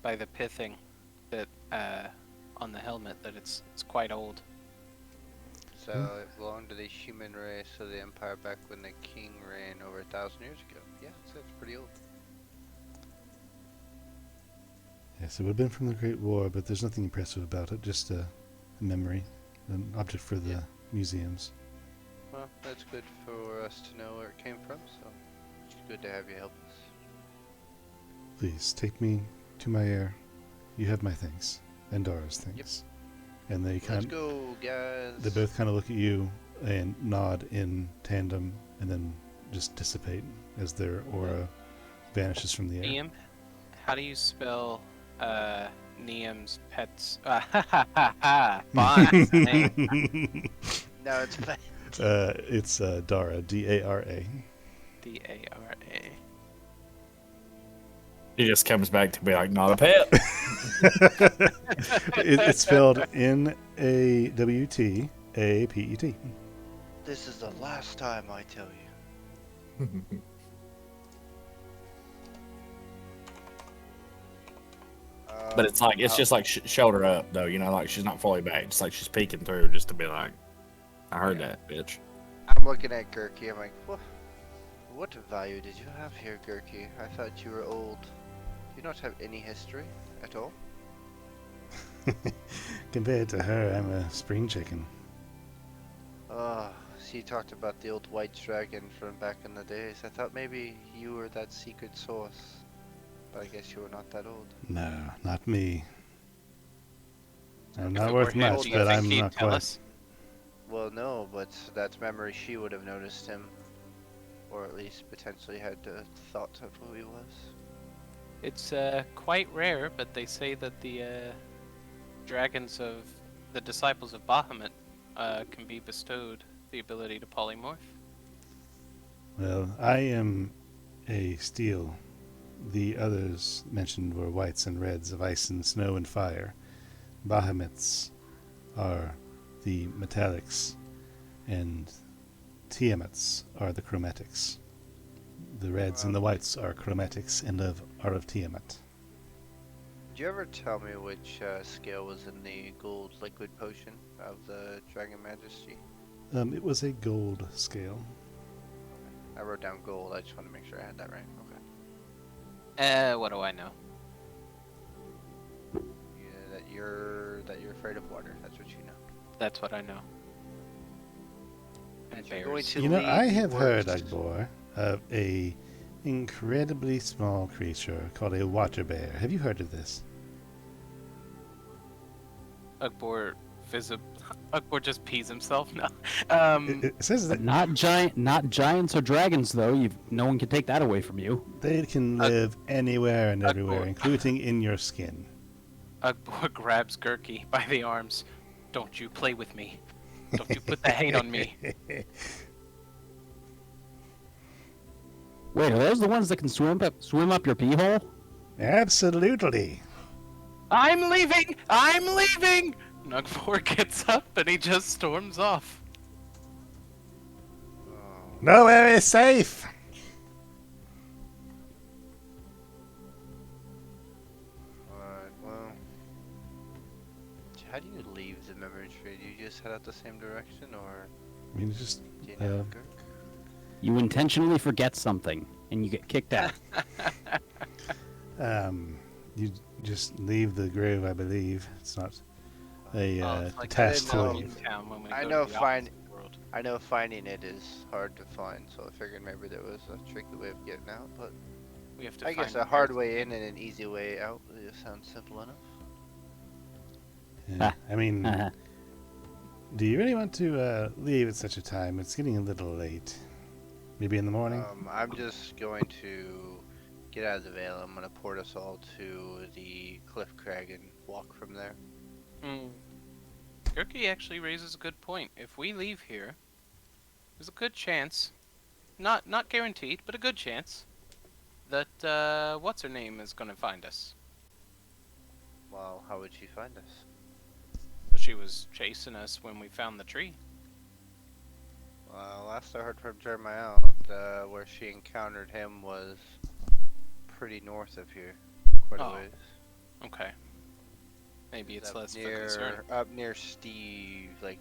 by the pithing that on the helmet that it's quite old. So it belonged to the human race of the Empire back when the king reigned over 1,000 years ago. Yeah, it's pretty old. Yes, it would have been from the Great War, but there's nothing impressive about it, just a memory, an object for the Yeah. museums. Well, that's good for us to know where it came from, so it's good to have you help us. Please, take me to my heir. You have my things, and Dara's things. And they Let's go, guys. they both kind of look at you and nod in tandem, and then just dissipate as their aura vanishes from the air. Neum, how do you spell Neum's pet's? Fine. name. No, it's fine. It's Dara, D-A-R-A. D-A-R-A. He just comes back to be like, not a pet. It's spelled N-A-W-T-A-P-E-T. This is the last time I tell you. But it's like, it's how- just like shoulder up, though, like she's not fully back. It's like she's peeking through just to be like, I heard that, bitch. I'm looking at Gurky. I'm like, what value did you have here, Gurky? I thought you were old. Do you not have any history at all? Compared to her, I'm a spring chicken. She talked about the old white dragon from back in the days. I thought maybe you were that secret source, but I guess you were not that old. No, not me. I'm If not it worth were him, much, do you but think I'm he'd not tell quite. us? Well, no, but that's memory she would have noticed him, or at least potentially had thought of who he was. It's quite rare, but they say that the dragons of the disciples of Bahamut can be bestowed the ability to polymorph. Well, I am a steel. The others mentioned were whites and reds of ice and snow and fire. Bahamut's are the metallics, and Tiamats are the chromatics. The reds and the whites are chromatics and are of Tiamat. Did you ever tell me which scale was in the gold liquid potion of the Dragon Majesty? It was a gold scale. I wrote down gold. I just want to make sure I had that right. Okay. What do I know? Yeah, that you're afraid of water. That's what you know. That's what I know. And And you're going bears. to You know, leave I the have heard, works- Agbor, of a incredibly small creature called a water bear. Have you heard of this? Ugbor Ugbor just pees himself. No. It says But that not giants or dragons though. No one can take that away from you. they can live anywhere and everywhere, Agbor. including in your skin. Ugbor grabs Gurky by the arms. Don't you play with me. Don't you put the hate on me. Wait, are those the ones that can swim up your pee hole? Absolutely. I'm leaving! I'm leaving! Ugbor gets up and he just storms off. Oh, Nowhere is safe. alright, well. How do you leave the memory tree? Do you just head out the same direction, or I mean, just do you know Uh, Gurk? You intentionally forget something and you get kicked out. you just leave the grove, I believe. It's not a Oh, it's like task I to didn't leave. know. Town when we I go know to the find- opposite world. I know finding it is hard to find, so I figured maybe there was a tricky way of getting out, but We have to I guess find a hard Gurk. way in and an easy way out sounds simple enough. Yeah, I mean, do you really want to leave at such a time? It's getting a little late. Maybe in the morning? I'm just going to get out of the Vale. I'm going to port us all to the Cliff Crag and walk from there. Gurky actually raises a good point. If we leave here, there's a good chance, not guaranteed, but a good chance, that what's her name is gonna find us. Well, how would she find us? So she was chasing us when we found the tree. Well, last I heard from Jeremiah, where she encountered him was pretty north of here, quite a Oh. ways. Okay. Maybe it's Up less of a near concern. up near Steve, like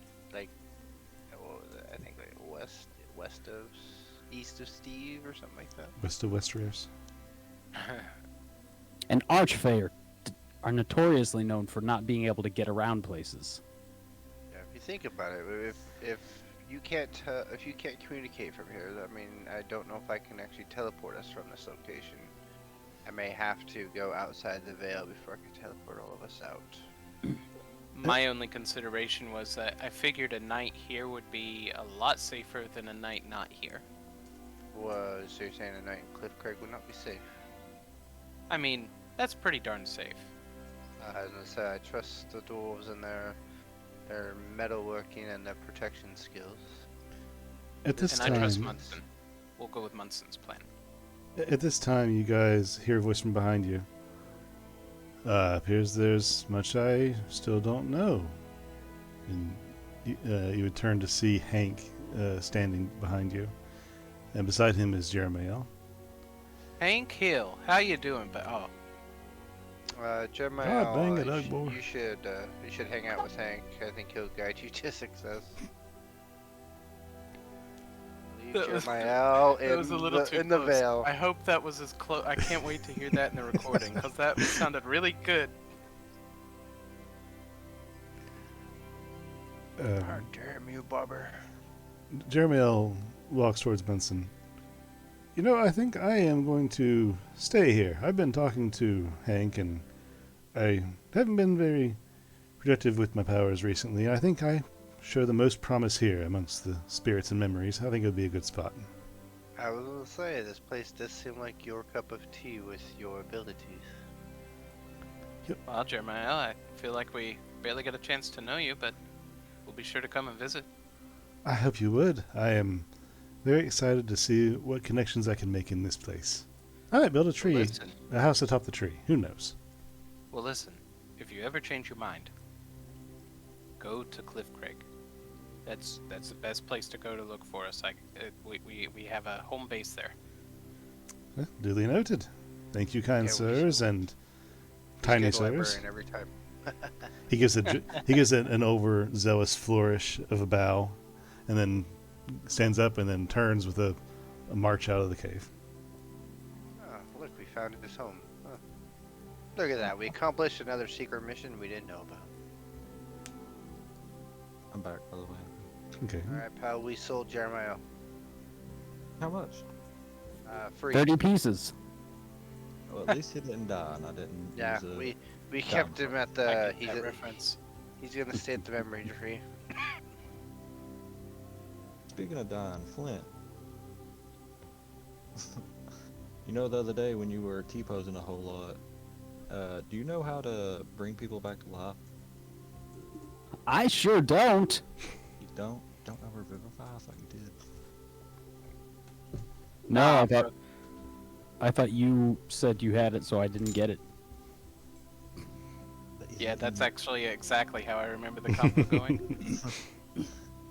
what was it? I think like east of Steve or something like that. West of Westeros? And Archfeyr are notoriously known for not being able to get around places. Yeah, if you think about it, if you can't communicate from here, I mean, I don't know if I can actually teleport us from this location. I may have to go outside the Vale before I can teleport all of us out. My only consideration was that I figured a night here would be a lot safer than a night not here. So you're saying a night in Cliff Crag would not be safe? I mean, that's pretty darn safe. I was gonna say I trust the dwarves and their metalworking and their protection skills. At this And I trust time, Munson. We'll go with Munson's plan. at this time, you guys hear a voice from behind you. Appears there's much I still don't know. And you would turn to see Hank standing behind you, and beside him is Jeremiah. Hank Hill, how you doing? Jeremiah, God dang it, Ugbo. you should hang out with Hank. I think he'll guide you to success. Leave That was- Jeremiah That was a little too in the close. Vale. I hope that was as close. I can't wait to hear that in the recording because that sounded really good. How damn you, Bobber. Jeremiah walks towards Benson. You know, I think I am going to stay here. I've been talking to Hank, and I haven't been very productive with my powers recently. I think I show the most promise here amongst the spirits and memories. I think it would be a good spot. I was gonna say, this place does seem like your cup of tea with your abilities. Well, Jeremiah, I feel like we barely get a chance to know you, but we'll be sure to come and visit. I hope you would. I am very excited to see what connections I can make in this place. I might build a tree, Listen, a house atop the tree. Who knows? well, listen. If you ever change your mind, go to Cliff Crag. That's the best place to go to look for us. We have a home base there. Duly noted. Thank you, kind Yeah, we sirs, and tiny Get a sirs. librarian every time. He gives an overzealous flourish of a bow, and then stands up and then turns with a march out of the cave. Oh, look, we found his home. Huh. Look at that. We accomplished another secret mission we didn't know about. I'm back, by the way. Okay. Alright, pal, we sold Jeremiah. How much? Free. 30 pieces. Well, at least he didn't die, and I didn't. Yeah, use a we kept him at the. I get that reference. He's gonna stay at the memory tree. Speaking of dying, Flint. You know, the other day when you were T-posing a whole lot, do you know how to bring people back to life? I sure don't. You don't? Don't know Revivify? I thought you did. No, Nah, I thought you said you had it, so I didn't get it. Yeah, that's actually exactly how I remember the combo going.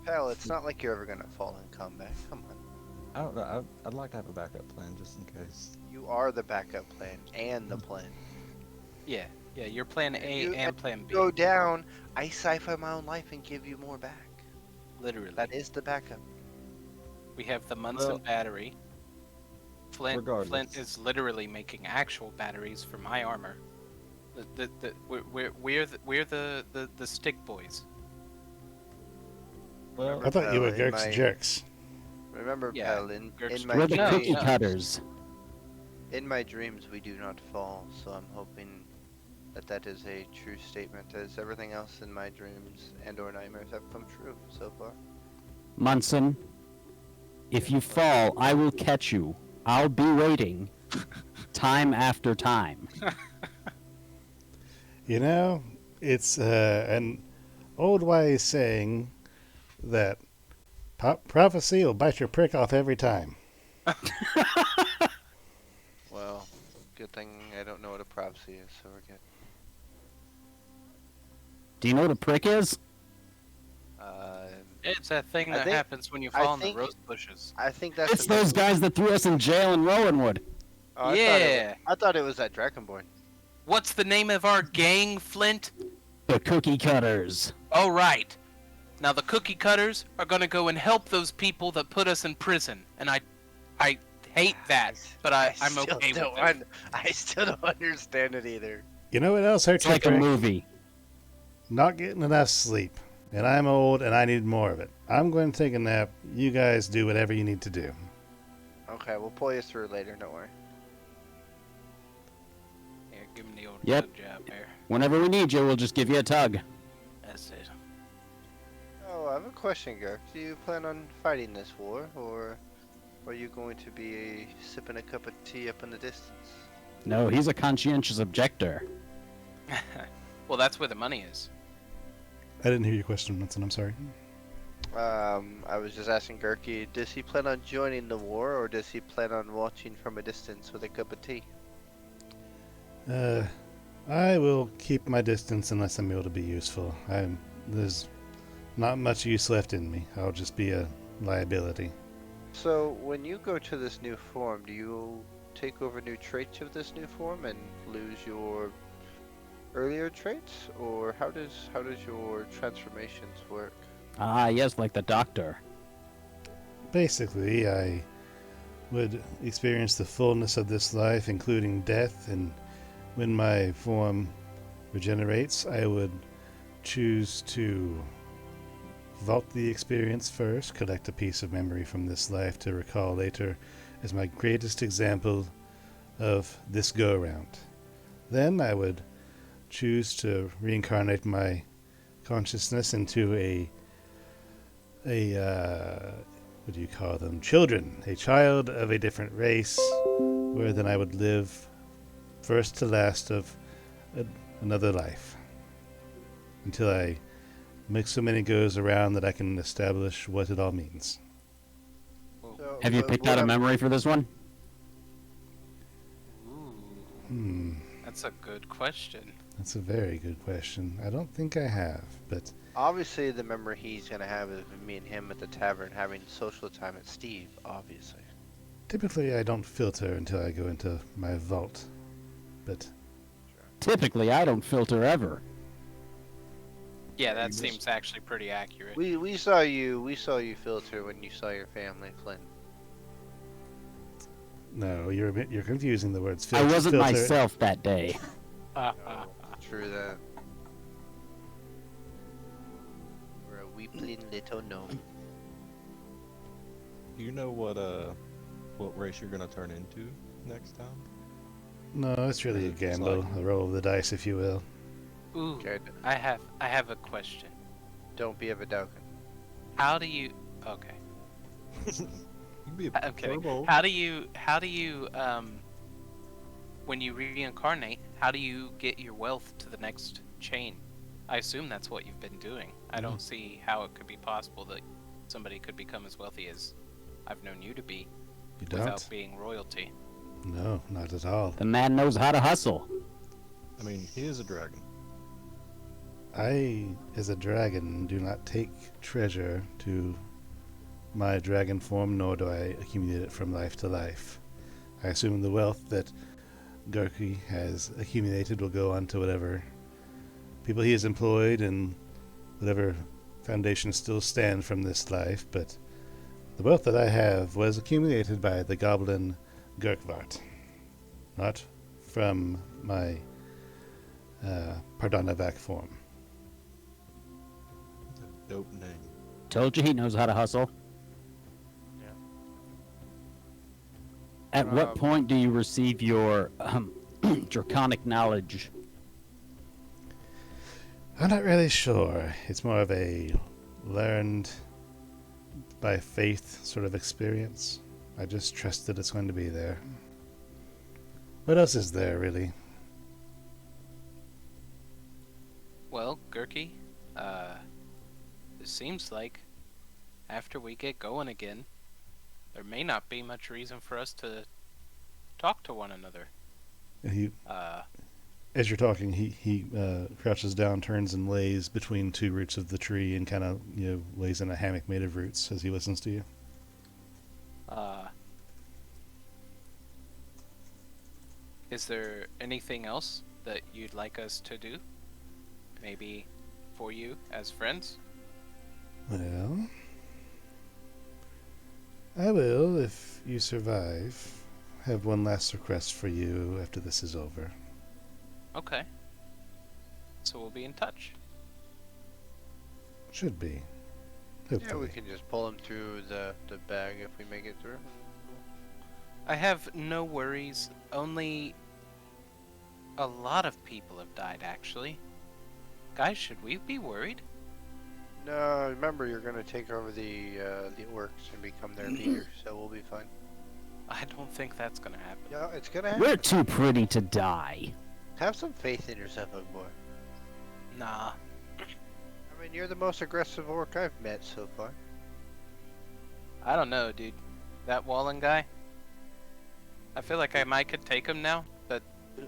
Pal, it's not like you're ever gonna fall in combat. Come on. I don't know. I'd like to have a backup plan just in case. You are the backup plan and the plan. Yeah, you're plan A You- and plan B. Go down. I sci-fi my own life and give you more back. Literally. That is the backup. We have the Munson Well, battery. Flint regardless. is literally making actual batteries for my armor. We're the stick boys. Well, I thought you were in Gerk's my- jerks. Remember, Yeah, pal, in Gerk's my We're the No, cookie no. cutters. in my dreams we do not fall. So I'm hoping that is a true statement, as everything else in my dreams and/or nightmares have come true so far. Munson, if you fall, I will catch you. I'll be waiting. Time after time. You know, it's an old wise saying that prophecy will bite your prick off every time. Well, good thing I don't know what a prophecy is, so we're good. Do you know what a prick is? It's that thing I that think- happens when you I fall in the think- rose bushes. I think that's. It's those guys that threw us in jail in Rowanwood. Oh, Yeah. I thought it was that Dragonborn. What's the name of our gang, Flint? The cookie cutters. Oh, right. Now the cookie cutters are gonna go and help those people that put us in prison, and I hate that, but I'm still okay with don't it. I still don't understand it either. You know what else hurts It's your like a prick? movie. Not getting enough sleep. And I'm old and I need more of it. I'm going to take a nap. You guys do whatever you need to do. Okay, we'll pull you through later. Don't worry. Yeah, give him the old Yep. tug job there. Whenever we need you, we'll just give you a tug. That's it. Oh, I have a question, Gark. Do you plan on fighting this war, or are you going to be sipping a cup of tea up in the distance? No, he's a conscientious objector. Well, that's where the money is. I didn't hear your question, Munson. I'm sorry. I was just asking Gurky, does he plan on joining the war, or does he plan on watching from a distance with a cup of tea? I will keep my distance unless I'm able to be useful. There's not much use left in me. I'll just be a liability. So, when you go to this new form, do you take over new traits of this new form and lose your earlier traits, or how does your transformations work? Ah, yes, like the doctor. Basically, I would experience the fullness of this life, including death, and when my form regenerates, I would choose to vault the experience first, collect a piece of memory from this life to recall later as my greatest example of this go-around. Then I would choose to reincarnate my consciousness into a what do you call them? Children. A child of a different race, where then I would live first to last of another life until I make so many goes around that I can establish what it all means. So, Have you picked out a memory for this one? Ooh, that's a good question. That's a very good question. I don't think I have, but Obviously, the memory he's gonna have is me and him at the tavern having social time at Steve. Obviously. typically I don't filter until I go into my vault. But Typically, I don't filter ever. Yeah, You that just- seems actually pretty accurate. We saw you filter when you saw your family, Flynn. No, you're confusing the words. I wasn't filter. myself that day. True that. We're a weeping little gnome. Do you know what race you're gonna turn into next time? No, it's really a It's gamble, like- a roll of the dice, if you will. Ooh, Okay, I have a question. don't be a Vidalcan. How do you? Okay, You can be a I'm kidding. turbo. How do you when you reincarnate, how do you get your wealth to the next chain? I assume that's what you've been doing. I don't see how it could be possible that somebody could become as wealthy as I've known you to be You without don't? being royalty. No, not at all. The man knows how to hustle. I mean, he is a dragon. I, as a dragon, do not take treasure to my dragon form, nor do I accumulate it from life to life. I assume the wealth that Garki has accumulated will go on to whatever people he has employed and whatever foundations still stand from this life, but the wealth that I have was accumulated by the goblin Gurkvart, not from my Pardonavac form. Dope name. Told you he knows how to hustle. Yeah. At what Um, point do you receive your draconic knowledge? I'm not really sure. It's more of a learned by faith sort of experience. I just trust that it's going to be there. What else is there, really? Well, Gurky, it seems like after we get going again, there may not be much reason for us to talk to one another. He, Uh, as you're talking, he crouches down, turns and lays between two roots of the tree, and kind of lays in a hammock made of roots as he listens to you. Is there anything else that you'd like us to do? Maybe for you as friends? Well, I will, if you survive, have one last request for you after this is over. Okay. So we'll be in touch. Should be. Yeah, Hopefully. we can just pull him through the bag if we make it through. I have no worries, only a lot of people have died actually. Guys, should we be worried? No, remember you're gonna take over the orcs and become their leader, so we'll be fine. I don't think that's gonna happen. Yeah, it's gonna happen. We're too pretty to die. Have some faith in yourself, young boy. Nah. I mean, you're the most aggressive orc I've met so far. I don't know, dude. That Wallen guy? I feel like I might could take him now, but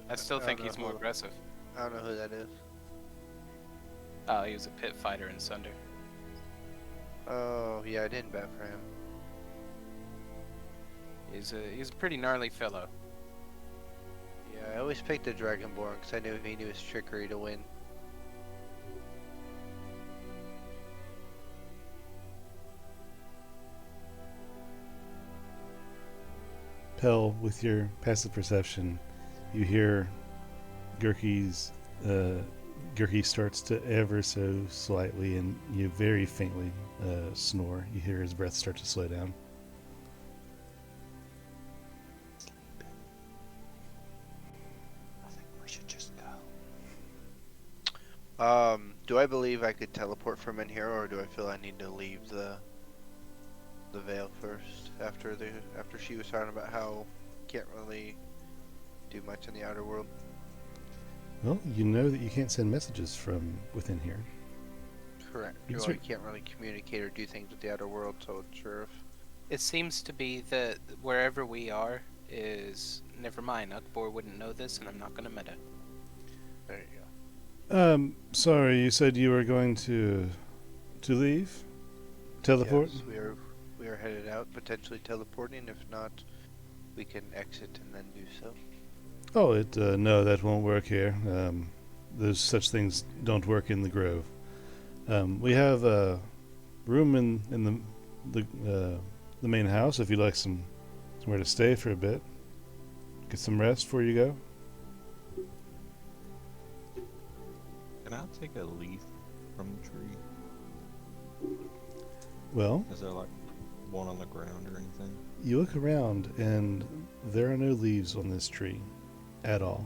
I still don't think know he's more who- aggressive. I don't know who that is. Oh, he was a pit fighter in Sunder. Oh, yeah, I didn't bet for him. He's a pretty gnarly fellow. Yeah, I always picked the Dragonborn because I knew he knew his trickery to win. Pell, with your passive perception, you hear Gurky's Gurky starts to ever so slightly and you very faintly snore. You hear his breath start to slow down. I think we should just go. Do I believe I could teleport from in here, or do I feel I need to leave the veil first after she was talking about how can't really do much in the outer world? Well, you know that you can't send messages from within here. Correct. You Well, can I can't really communicate or do things with the outer world, so sure if It seems to be that wherever we are is... Never mind, Ukbor wouldn't know this, and I'm not gonna meta. there you go. Sorry, you said you were going to leave? Teleport? Yes, we are headed out, potentially teleporting. If not, we can exit and then do so. Oh, no, that won't work here. Those such things don't work in the Grove. We have a room in the main house if you'd like somewhere to stay for a bit. Get some rest before you go. Can I take a leaf from the tree? Well, Is there like one on the ground or anything? you look around and there are no leaves on this tree at all.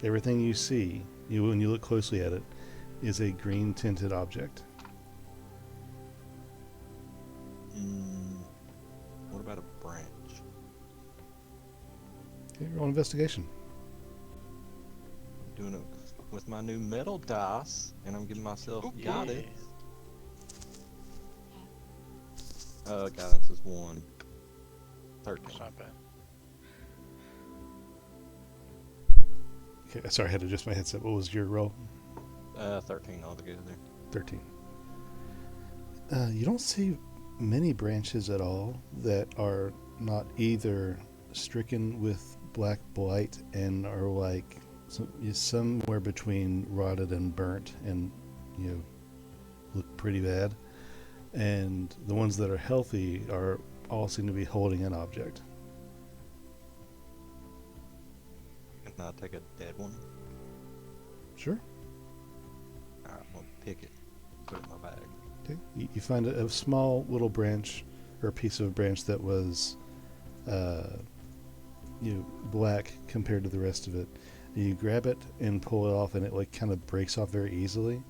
Everything you see, when you look closely at it, is a green tinted object. What about a branch? Okay, roll investigation. I'm doing it with my new metal dice, and I'm giving myself guidance. Guidance is 1. 13. That's not bad. Okay, sorry, I had to adjust my headset. What was your roll? 13 altogether. 13. You don't see many branches at all that are not either stricken with black blight and are like somewhere between rotted and burnt and look pretty bad. And the ones that are healthy are all seem to be holding an object. Can I take a dead one? Sure. Alright, I'm gonna pick it. Put it in my bag. Okay. You find a small little branch or a piece of branch that was black compared to the rest of it. And you grab it and pull it off, and it like kind of breaks off very easily,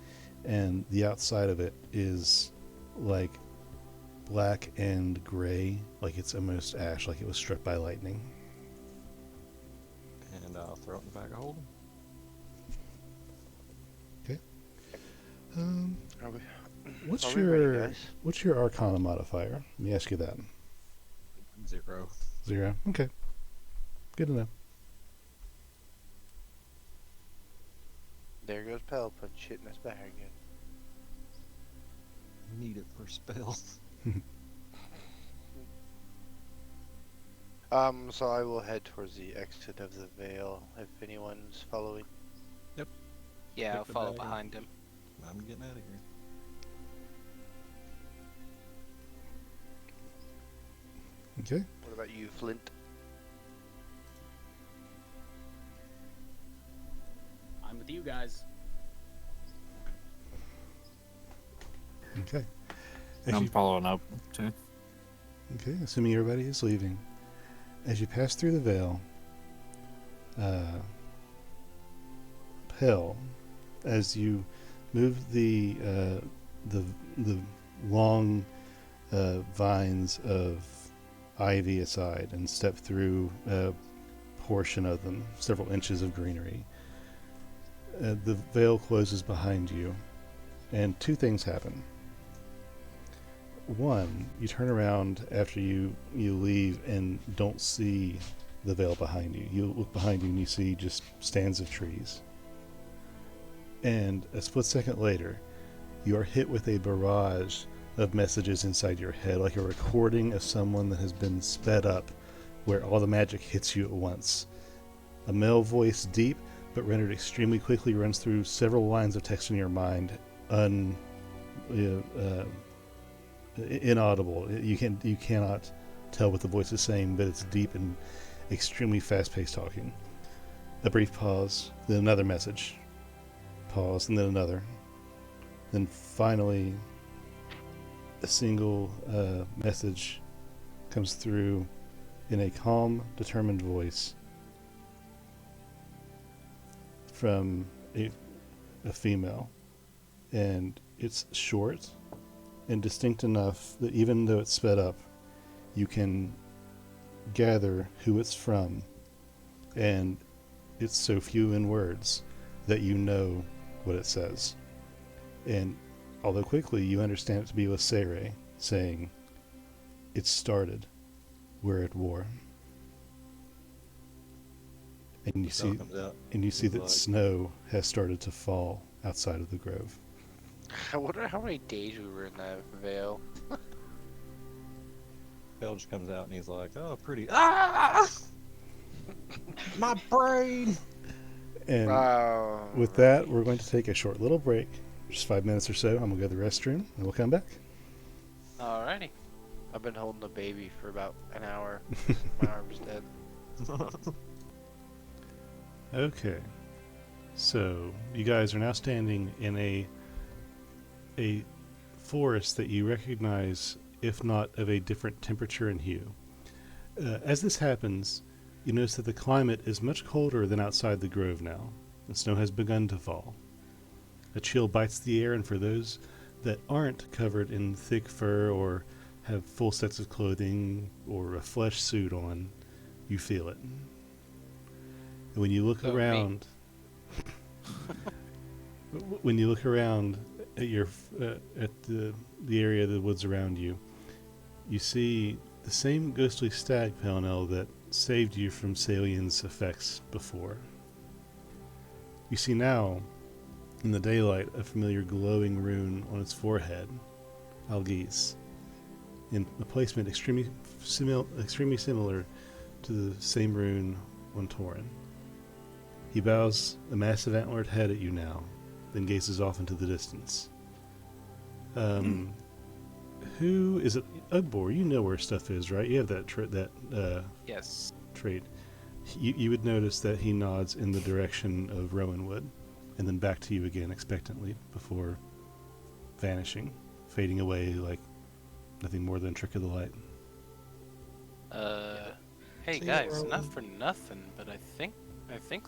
and the outside of it is like black and gray, like it's almost ash, like it was struck by lightning. And I'll throw it in the bag of holding. Okay. Are we, What's are we ready, your guys? what's your Arcana modifier? Let me ask you that. 0. 0. Okay. Good to know. There goes Pell putting shit in his bag again. Need it for spells. So I will head towards the exit of the Vale if anyone's following. Yeah, Pick I'll the follow bag up. behind him. I'm getting out of here. Okay. What about you, Flint? I'm with you guys. Okay. As I'm you, following up too. okay, assuming everybody is leaving. As you pass through the Vale, Pell, as you move the long vines of ivy aside and step through a portion of them, several inches of greenery, the veil closes behind you, and two things happen. One, you turn around after you leave and don't see the veil behind you. You look behind you and you see just stands of trees. And a split second later, you are hit with a barrage of messages inside your head, like a recording of someone that has been sped up, where all the magic hits you at once. A male voice, deep but rendered extremely quickly, runs through several lines of text in your mind, inaudible. You cannot tell what the voice is saying, but it's deep and extremely fast-paced talking. A brief pause, then another message. Pause, and then another. Then finally, a single message comes through in a calm, determined voice from a female, and it's short and distinct enough that even though it's sped up, you can gather who it's from, and it's so few in words that you know what it says. And although quickly you understand it to be Lysere saying, "It started. We're at war." And you see, Comes out. that He's like- snow has started to fall outside of the grove. I wonder how many days we were in that Vale. Bell just comes out and he's like, "Oh, pretty. Ah! My brain!" And with that, we're going to take a short little break. just 5 minutes or so. I'm gonna go to the restroom, and we'll come back. Alrighty. I've been holding the baby for about an hour. My arm's dead. Okay. So you guys are now standing in a forest that you recognize, if not of a different temperature and hue. As this happens, you notice that the climate is much colder than outside the grove now. The snow has begun to fall. A chill bites the air, and for those that aren't covered in thick fur or have full sets of clothing or a flesh suit on, you feel it. And when you look So me. around, when you look around at at the area of the woods around you, you see the same ghostly stag Pelnel that saved you from Salien's effects before. You see now, in the daylight, a familiar glowing rune on its forehead, Algis, in a placement extremely similar to the same rune on Torin. He bows a massive antlered head at you now, then gazes off into the distance. Who is it? Ugbor, you know where stuff is, right? You have that Yes. trait. You would notice that he nods in the direction of Rowanwood, and then back to you again expectantly before vanishing, fading away like nothing more than a trick of the light. Hey See, guys, Rowan. not for nothing, but I think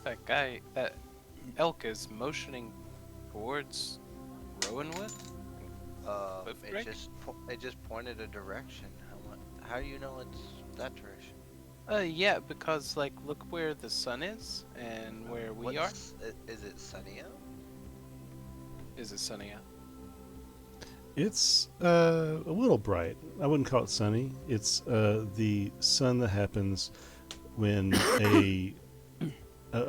that elk is motioning towards Rowanwood. Cliff Break? It just pointed a direction. How do you know it's that direction? Yeah, because like look where the sun is and where we are. Is it sunny out? Is it sunny out? It's a little bright. I wouldn't call it sunny. It's the sun that happens when a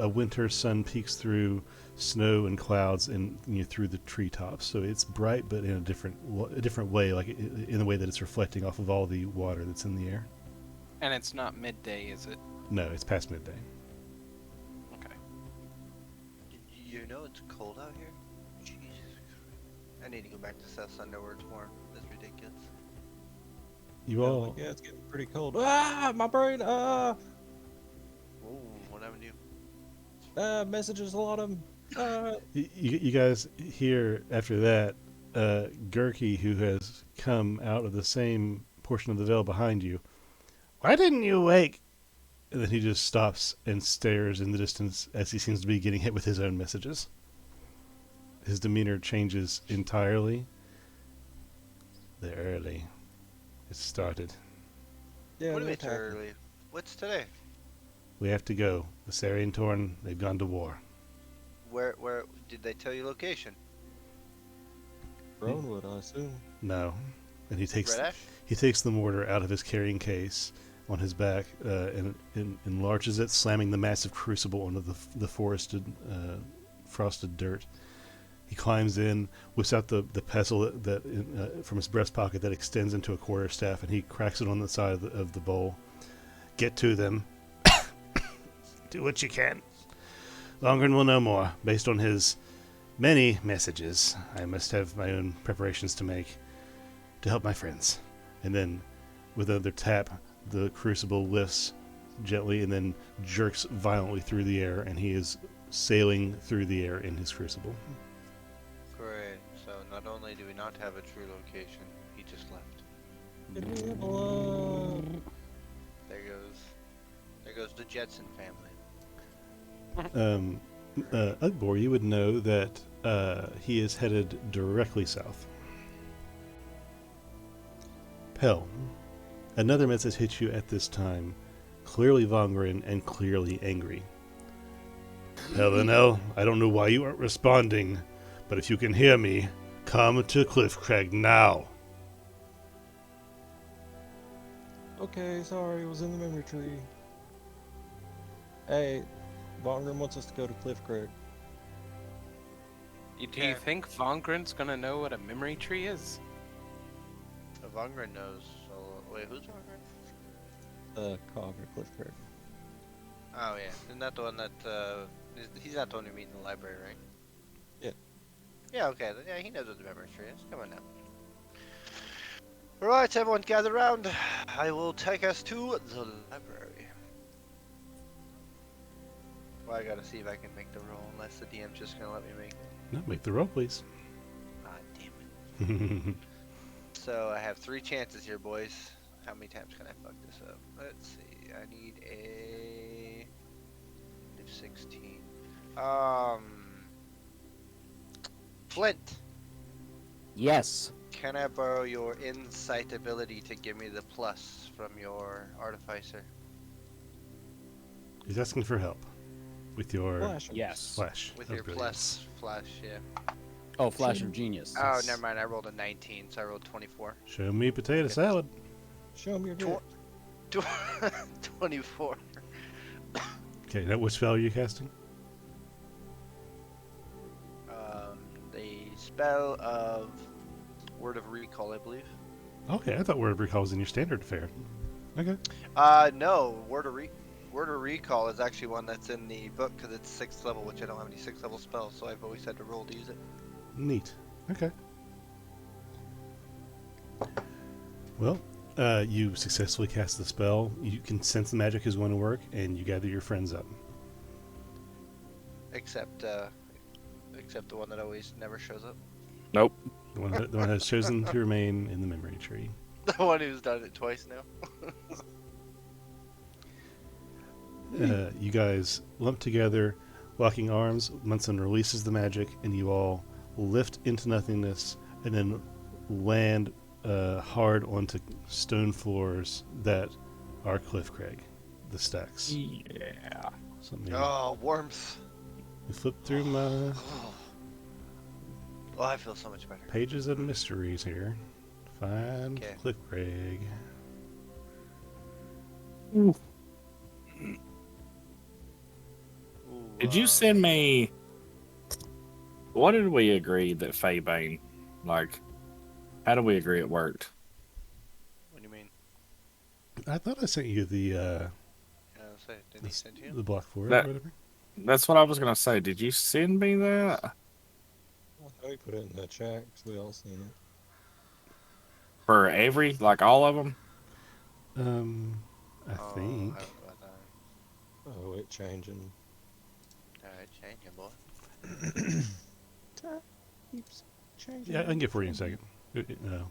winter sun peeks through snow and clouds and through the treetops. So it's bright, but in a different way, like in the way that it's reflecting off of all the water that's in the air. And it's not midday, is it? No, it's past midday. Okay. You know it's cold out here? Jesus Christ. I need to go back to South Sunday where it's warm. That's ridiculous. You Yeah, all, like, yeah, it's getting pretty cold. Ah, my brain. Ooh, what happened to you? Messages, a lot of them. you guys hear after that, Gurky, who has come out of the same portion of the veil behind you. Why didn't you wake? And then he just stops and stares in the distance as he seems to be getting hit with his own messages. His demeanor changes entirely. They're early. It started. Yeah, What do you mean what it's happened? early? What's today? We have to go. The Sarian Torn, they've gone to war. Where did they tell you location? Rowanwood, I assume. No. And he takes Red Ash? the mortar out of his carrying case on his back and enlarges it, slamming the massive crucible onto the forested, frosted dirt. He climbs in, whips out the pestle that from his breast pocket that extends into a quarterstaff, and he cracks it on the side of the bowl. Get to them. Do what you can. Longren will know more. Based on his many messages, I must have my own preparations to make to help my friends. And then, with another tap, the crucible lifts gently and then jerks violently through the air, and he is sailing through the air in his crucible. Great. So not only do we not have a true location, he just left. Give me the blood. There goes the Jetson family. Ugbor, you would know that he is headed directly south. Pel, another message hits you at this time, clearly Vongren and clearly angry. Pelinel, I don't know why you aren't responding, but if you can hear me, come to Cliffcrag now. Okay, sorry, it was in the memory tree. Hey, Vongren wants us to go to Cliff Creek. Do you think Vongren's gonna know what a memory tree is? Vongren knows. So wait, who's Vongren? Cogger, Cliff Creek. Oh yeah, isn't that the one that he's not the one you meet in the library, right? Yeah. Yeah, okay. Yeah, he knows what the memory tree is. Come on now. Alright, everyone gather round. I will take us to the library. Well, I gotta see if I can make the roll, unless the DM's just gonna let me make it. No, make the roll, please. Ah, damn it. So I have 3 chances here, boys. How many times can I fuck this up? Let's see. I need a 16. Flint, Yes. can I borrow your insight ability to give me the plus from your artificer? He's asking for help with your Flash. Yes. flash. With of your brilliance. plus flash, yeah. Oh, Flash of Genius. Oh, never mind. I rolled a 19, so I rolled 24. Show me potato Okay. salad. Show him your dick. Tw- 24. Okay, now which spell are you casting? The spell of Word of Recall, I believe. Okay, I thought Word of Recall was in your standard fare. Okay. No. Word of Recall is actually one that's in the book because it's 6th level, which I don't have any 6th level spells, so I've always had to roll to use it. Neat. Okay. Well, you successfully cast the spell. You can sense the magic is going to work, and you gather your friends up. Except the one that always never shows up. Nope. The one that has chosen to remain in the memory tree. The one who's done it twice now. You guys lump together, locking arms. Munson releases the magic, and you all lift into nothingness, and then land hard onto stone floors that are Cliffcrag, the stacks. Yeah. Something. Oh, warmth. You flip through my Oh, I feel so much better. pages of mysteries here. Find Okay. Cliffcrag. Ooh, Did you send me? What did we agree that Faybane, like, how do we agree it worked? What do you mean? I thought I sent you the Yeah, say, didn't he send you? the block for it That- or whatever. That's what I was gonna say. Did you send me that I thought we put it in the chat 'cause we all seen it. for every, like, all of them? I think. I don't know about that. Oh, it changing. Alright, change it, boy. Time keeps changing. Yeah, I can get for you in a second. No.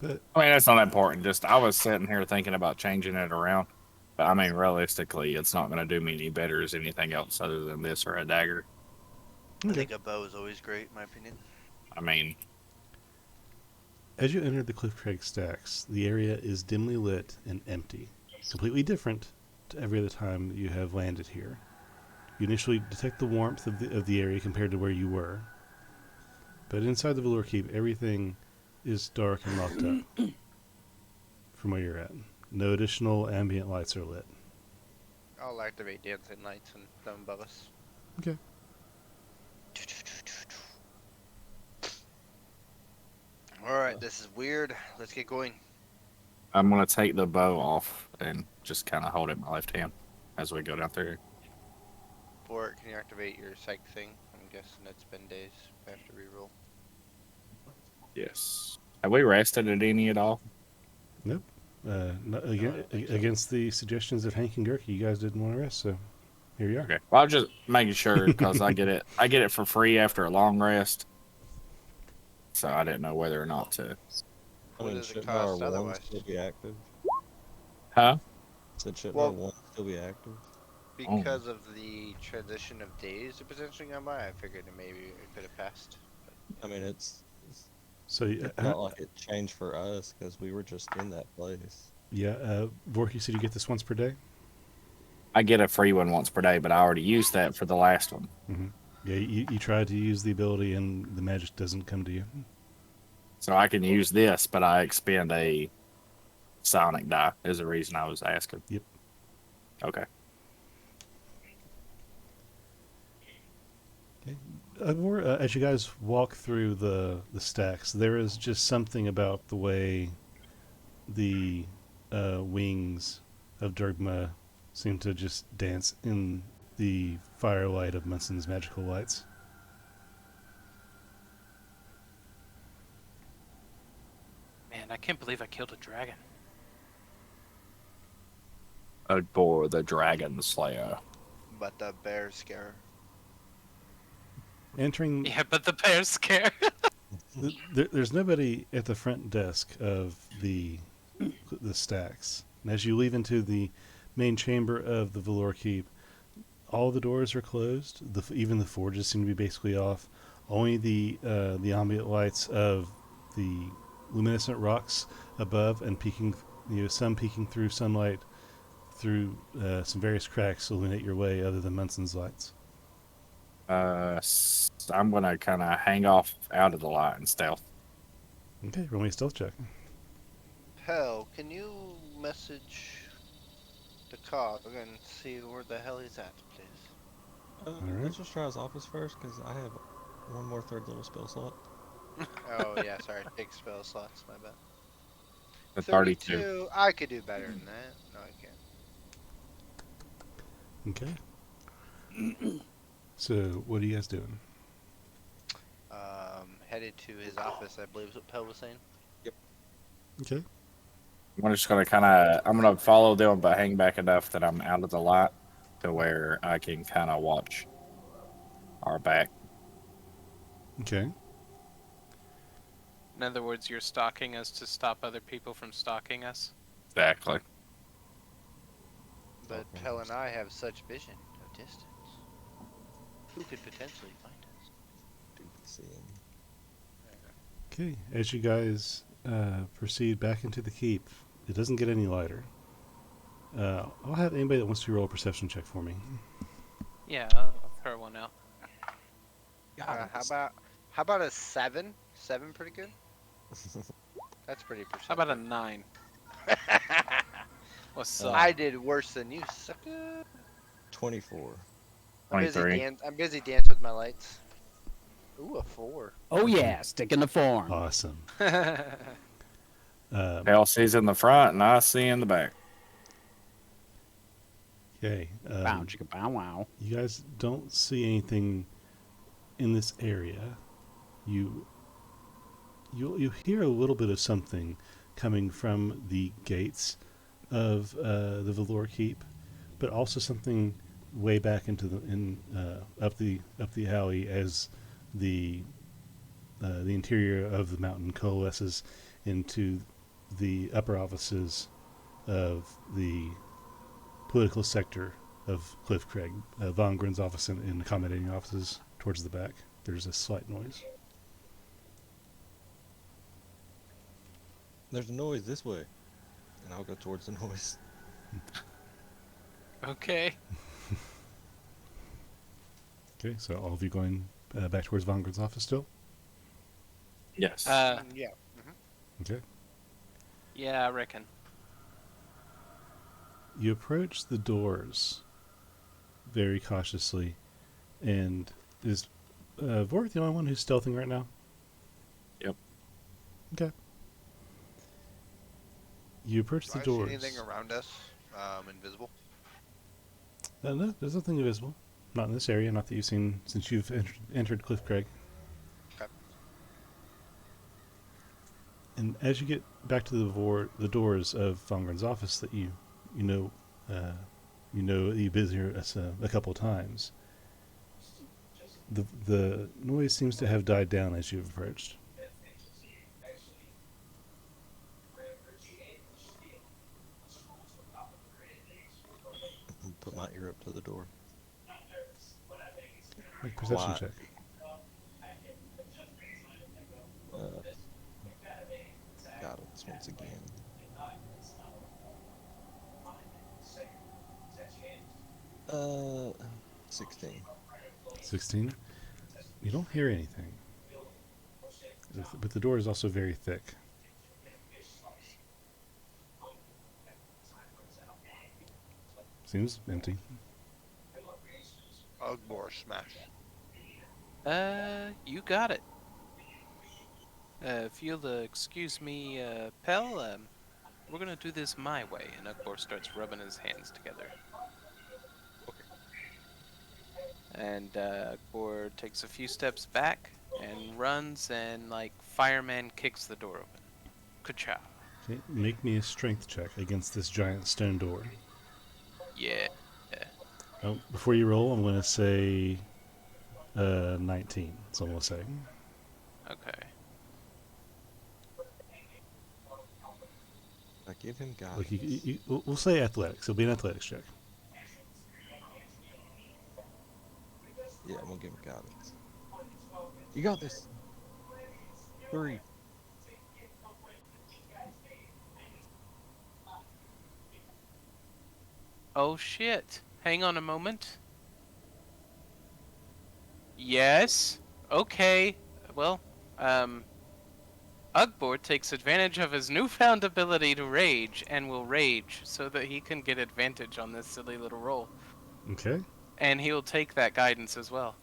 But I mean, that's not important. Just I was sitting here thinking about changing it around. But I mean, realistically, it's not going to do me any better as anything else other than this or a dagger. I think a bow is always great, in my opinion. I mean, as you enter the Cliffcrag stacks, the area is dimly lit and empty, completely different to every other time you have landed here. You initially detect the warmth of the area compared to where you were, but inside the Velour Keep, everything is dark and locked up from where you're at. No additional ambient lights are lit. I'll activate dancing lights and them above us. Okay. Alright, this is weird. Let's get going. I'm going to take the bow off and just kind of hold it in my left hand as we go down through. Bort, can you activate your psych thing? I'm guessing it's been days. I have to reroll. Yes. Have we rested at any at all? Against the suggestions of Hank and Gurky, you guys didn't want to rest, so here you are. Okay. Well, I'm just making sure because I get it for free after a long rest. So I didn't know whether or not to. I What mean, does it shouldn't cost our one otherwise? still be active? Huh? Said shouldn't Well- our one still be active? Because of the transition of days that potentially gone by, I figured that maybe it could have passed. I mean, it's So not like it changed for us because we were just in that place. Vork, you said you get this once per day? I get a free one once per day, but I already used that for the last one. Mm-hmm. Yeah, you tried to use the ability and the magic doesn't come to you. So I can use this, but I expend a sonic die is the reason I was asking. Yep. Okay. As you guys walk through the stacks, there is just something about the way the wings of Durgma seem to just dance in the firelight of Munson's magical lights. I can't believe I killed a dragon. For the Dragon Slayer. But the bear scare. Entering, Yeah, but the bear's scared. there's nobody at the front desk of the stacks. And as you leave into the main chamber of the Valor Keep, all the doors are closed. Even the forges seem to be basically off. Only the ambient lights of the luminescent rocks above and peeking, some peeking through sunlight through some various cracks illuminate your way, other than Munson's lights. I'm gonna kind of hang off out of the light and stealth. Okay, roll me a stealth check. Hell, can you message the cog and see where the hell he's at, please? Alright. Let's just try his office first, because I have one more third level spell slot. Oh yeah, sorry, big spell slots, my bad. The 32. 32. I could do better than that. No, I can't. Okay. So, what are you guys doing? Headed to his office, I believe is what Pell was saying. Okay. I'm just gonna I'm gonna follow them, but hang back enough that I'm out of the light to where I can kind of watch our back. Okay. In other words, you're stalking us to stop other people from stalking us? Exactly. But Okay. Pell and I have such vision of distance. Who could potentially find us? Stupid seeing. Okay. As you guys proceed back into the keep, it doesn't get any lighter. I'll have anybody that wants to roll a perception check for me. Yeah, I'll throw one out. How about a 7? 7 pretty good? That's pretty perceptive. How about a 9? What's up? I did worse than you, sucker. 24. I'm busy, 23. I'm busy dancing with my lights. Ooh, a 4. Oh yeah, stick in the form. Awesome. Hell sees in the front, and I see in the back. Okay. Bow chicka bow wow. You guys don't see anything in this area. You hear a little bit of something coming from the gates of the Valor Keep, but also something way back into up the alley as the interior of the mountain coalesces into the upper offices of the political sector of Cliff Craig. Von Grin's office and accommodating offices towards the back. There's a slight noise. There's a noise this way. And I'll go towards the noise. Okay. Okay, so all of you going back towards Von Grin's office still? Yes. Yeah. Okay. Yeah, I reckon. You approach the doors very cautiously, and is Vork the only one who's stealthing right now? Yep. Okay. You approach Do the I doors. see anything around us? Invisible? No, there's nothing invisible. Not in this area, not that you've seen since you've entered Cliff Craig. Okay. And as you get back to the doors of Von Grin's office that you know you've been here a couple of times, the noise seems to have died down as you've approached. Put my ear up to the door. Make a perception Quiet. check. Got it once again. 16. 16. You don't hear anything. But the door is also very thick. Seems empty. Ugborg smash. You got it. If you'll excuse me, Pell, we're gonna do this my way. And Ugborg starts rubbing his hands together. And Ugborg takes a few steps back and runs and, like, fireman kicks the door open. Ka-chow. Okay, make me a strength check against this giant stone door. Yeah. Oh, before you roll, I'm going to say 19. That's all I'm going to say. Okay. I give him guidance. Like we'll say athletics. It'll be an athletics check. Yeah, I'm gonna give him guidance. You got this. 3. Oh shit. Hang on a moment. Yes. Okay. Well, Ugbor takes advantage of his newfound ability to rage and will rage so that he can get advantage on this silly little roll. Okay. And he will take that guidance as well.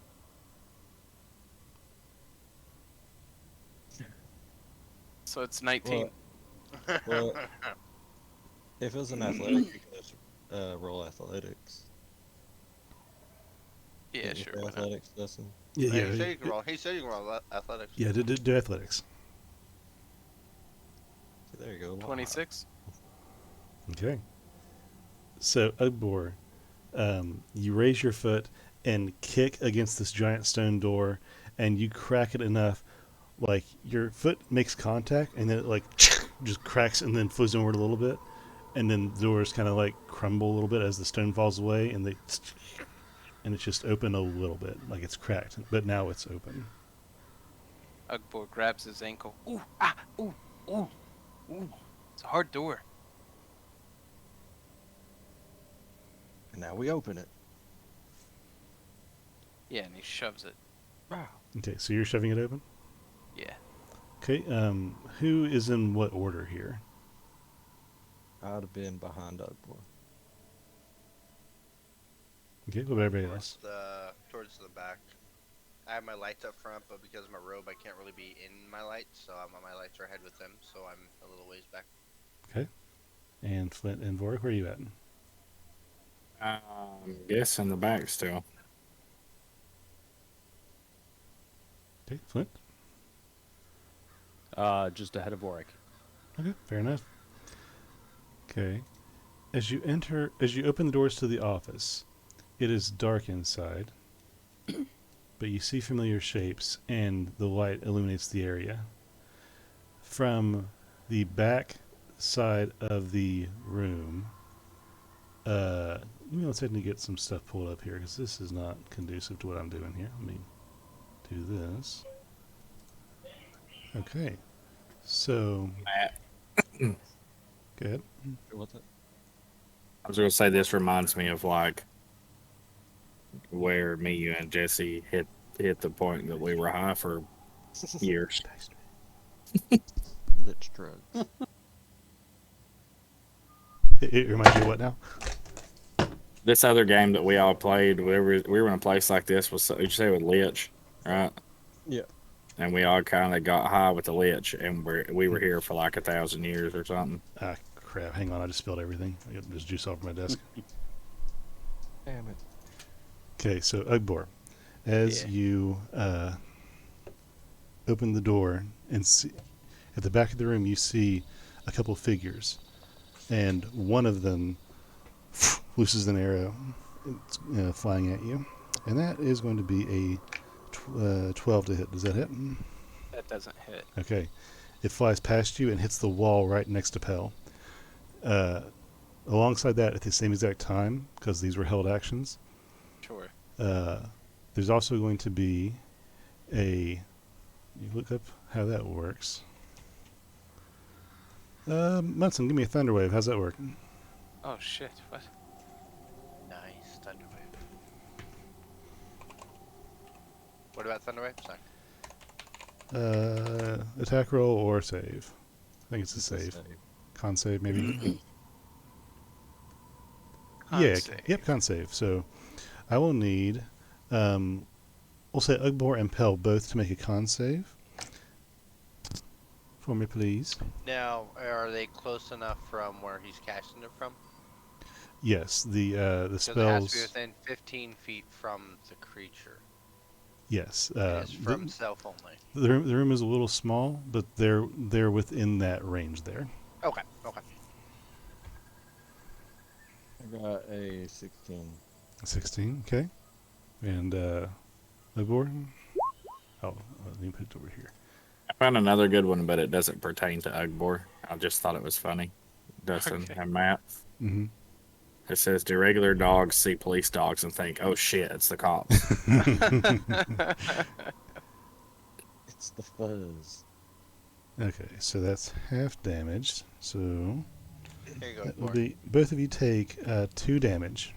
So it's 19. Well, if it was an athletic, you could just roll athletics. Yeah, With sure. the Why not? athletics lesson. Yeah, Hey, yeah. he said you can roll. He said you can roll athletics. Yeah, do athletics. So there you go. 26. Okay. So, Ugbor, you raise your foot and kick against this giant stone door, and you crack it enough, like your foot makes contact, and then it like just cracks and then flies inward a little bit, and then the doors kind of like crumble a little bit as the stone falls away, and it's just open a little bit, like it's cracked, but now it's open. Ugbor grabs his ankle. Ooh, ah, ooh, ooh, ooh. It's a hard door. And now we open it. Yeah, and he shoves it. Wow. Okay, so you're shoving it open. Yeah. Okay, who is in what order here? I'd have been behind Ugbor. Okay, what about everybody else? Towards the back. I have my lights up front, but because of my robe, I can't really be in my lights, so my lights are ahead with them, so I'm a little ways back. Okay. And Flint and Vorik, where are you at? I'm guessing the back still. Okay, Flint. Just ahead of Warwick. Okay, fair enough. Okay. As you open the doors to the office, it is dark inside, but you see familiar shapes and the light illuminates the area. From the back side of the room, let me let's head and get some stuff pulled up here because this is not conducive to what I'm doing here. Let me do this. Okay. So, go ahead. What's it? I was gonna say this reminds me of like where me, you, and Jesse hit the point that we were high for years. Lich drugs. It reminds you of what now? This other game that we all played, we were in a place like this. Was you say with Lich, right? Yeah. And we all kind of got high with the Lich, and we were here for like 1,000 years or something. Ah, crap. Hang on. I just spilled everything. I got this juice off my desk. Damn it. Okay, so Ugbor, as you open the door and see at the back of the room, you see a couple figures, and one of them looses an arrow, it's, flying at you, and that is going to be a 12 to hit. Does that hit? That doesn't hit. Okay, it flies past you and hits the wall right next to Pell. Alongside that, at the same exact time, because these were held actions, Sure. there's also going to be you look up how that works. Munson, give me a Thunderwave. How's that work? Oh shit, what? Nice, Thunderwave. What about Thunderwave? Sorry. Attack roll or save? I think it's a It's a save. save. Con save, maybe? Con Yeah, save. yep, con save. So I will need, we'll say Ugbor and Pell both to make a con save. For me, please. Now, are they close enough from where he's casting it from? Yes, the Because it has to be spells. within 15 feet from the creature. Yes. It's for himself only. The room is a little small, but they're within that range there. Okay. Okay. I got a 16. 16. Okay. And Libor. Oh, let me put it over here. I found another good one, but it doesn't pertain to Ugbor. I just thought it was funny. Dustin Okay. and Matt. Mm-hmm. It says, do regular dogs see police dogs and think, oh shit, it's the cops? It's the fuzz. Okay, so that's half damaged. So Here you go, that will Borg. be both of you take 2 damage,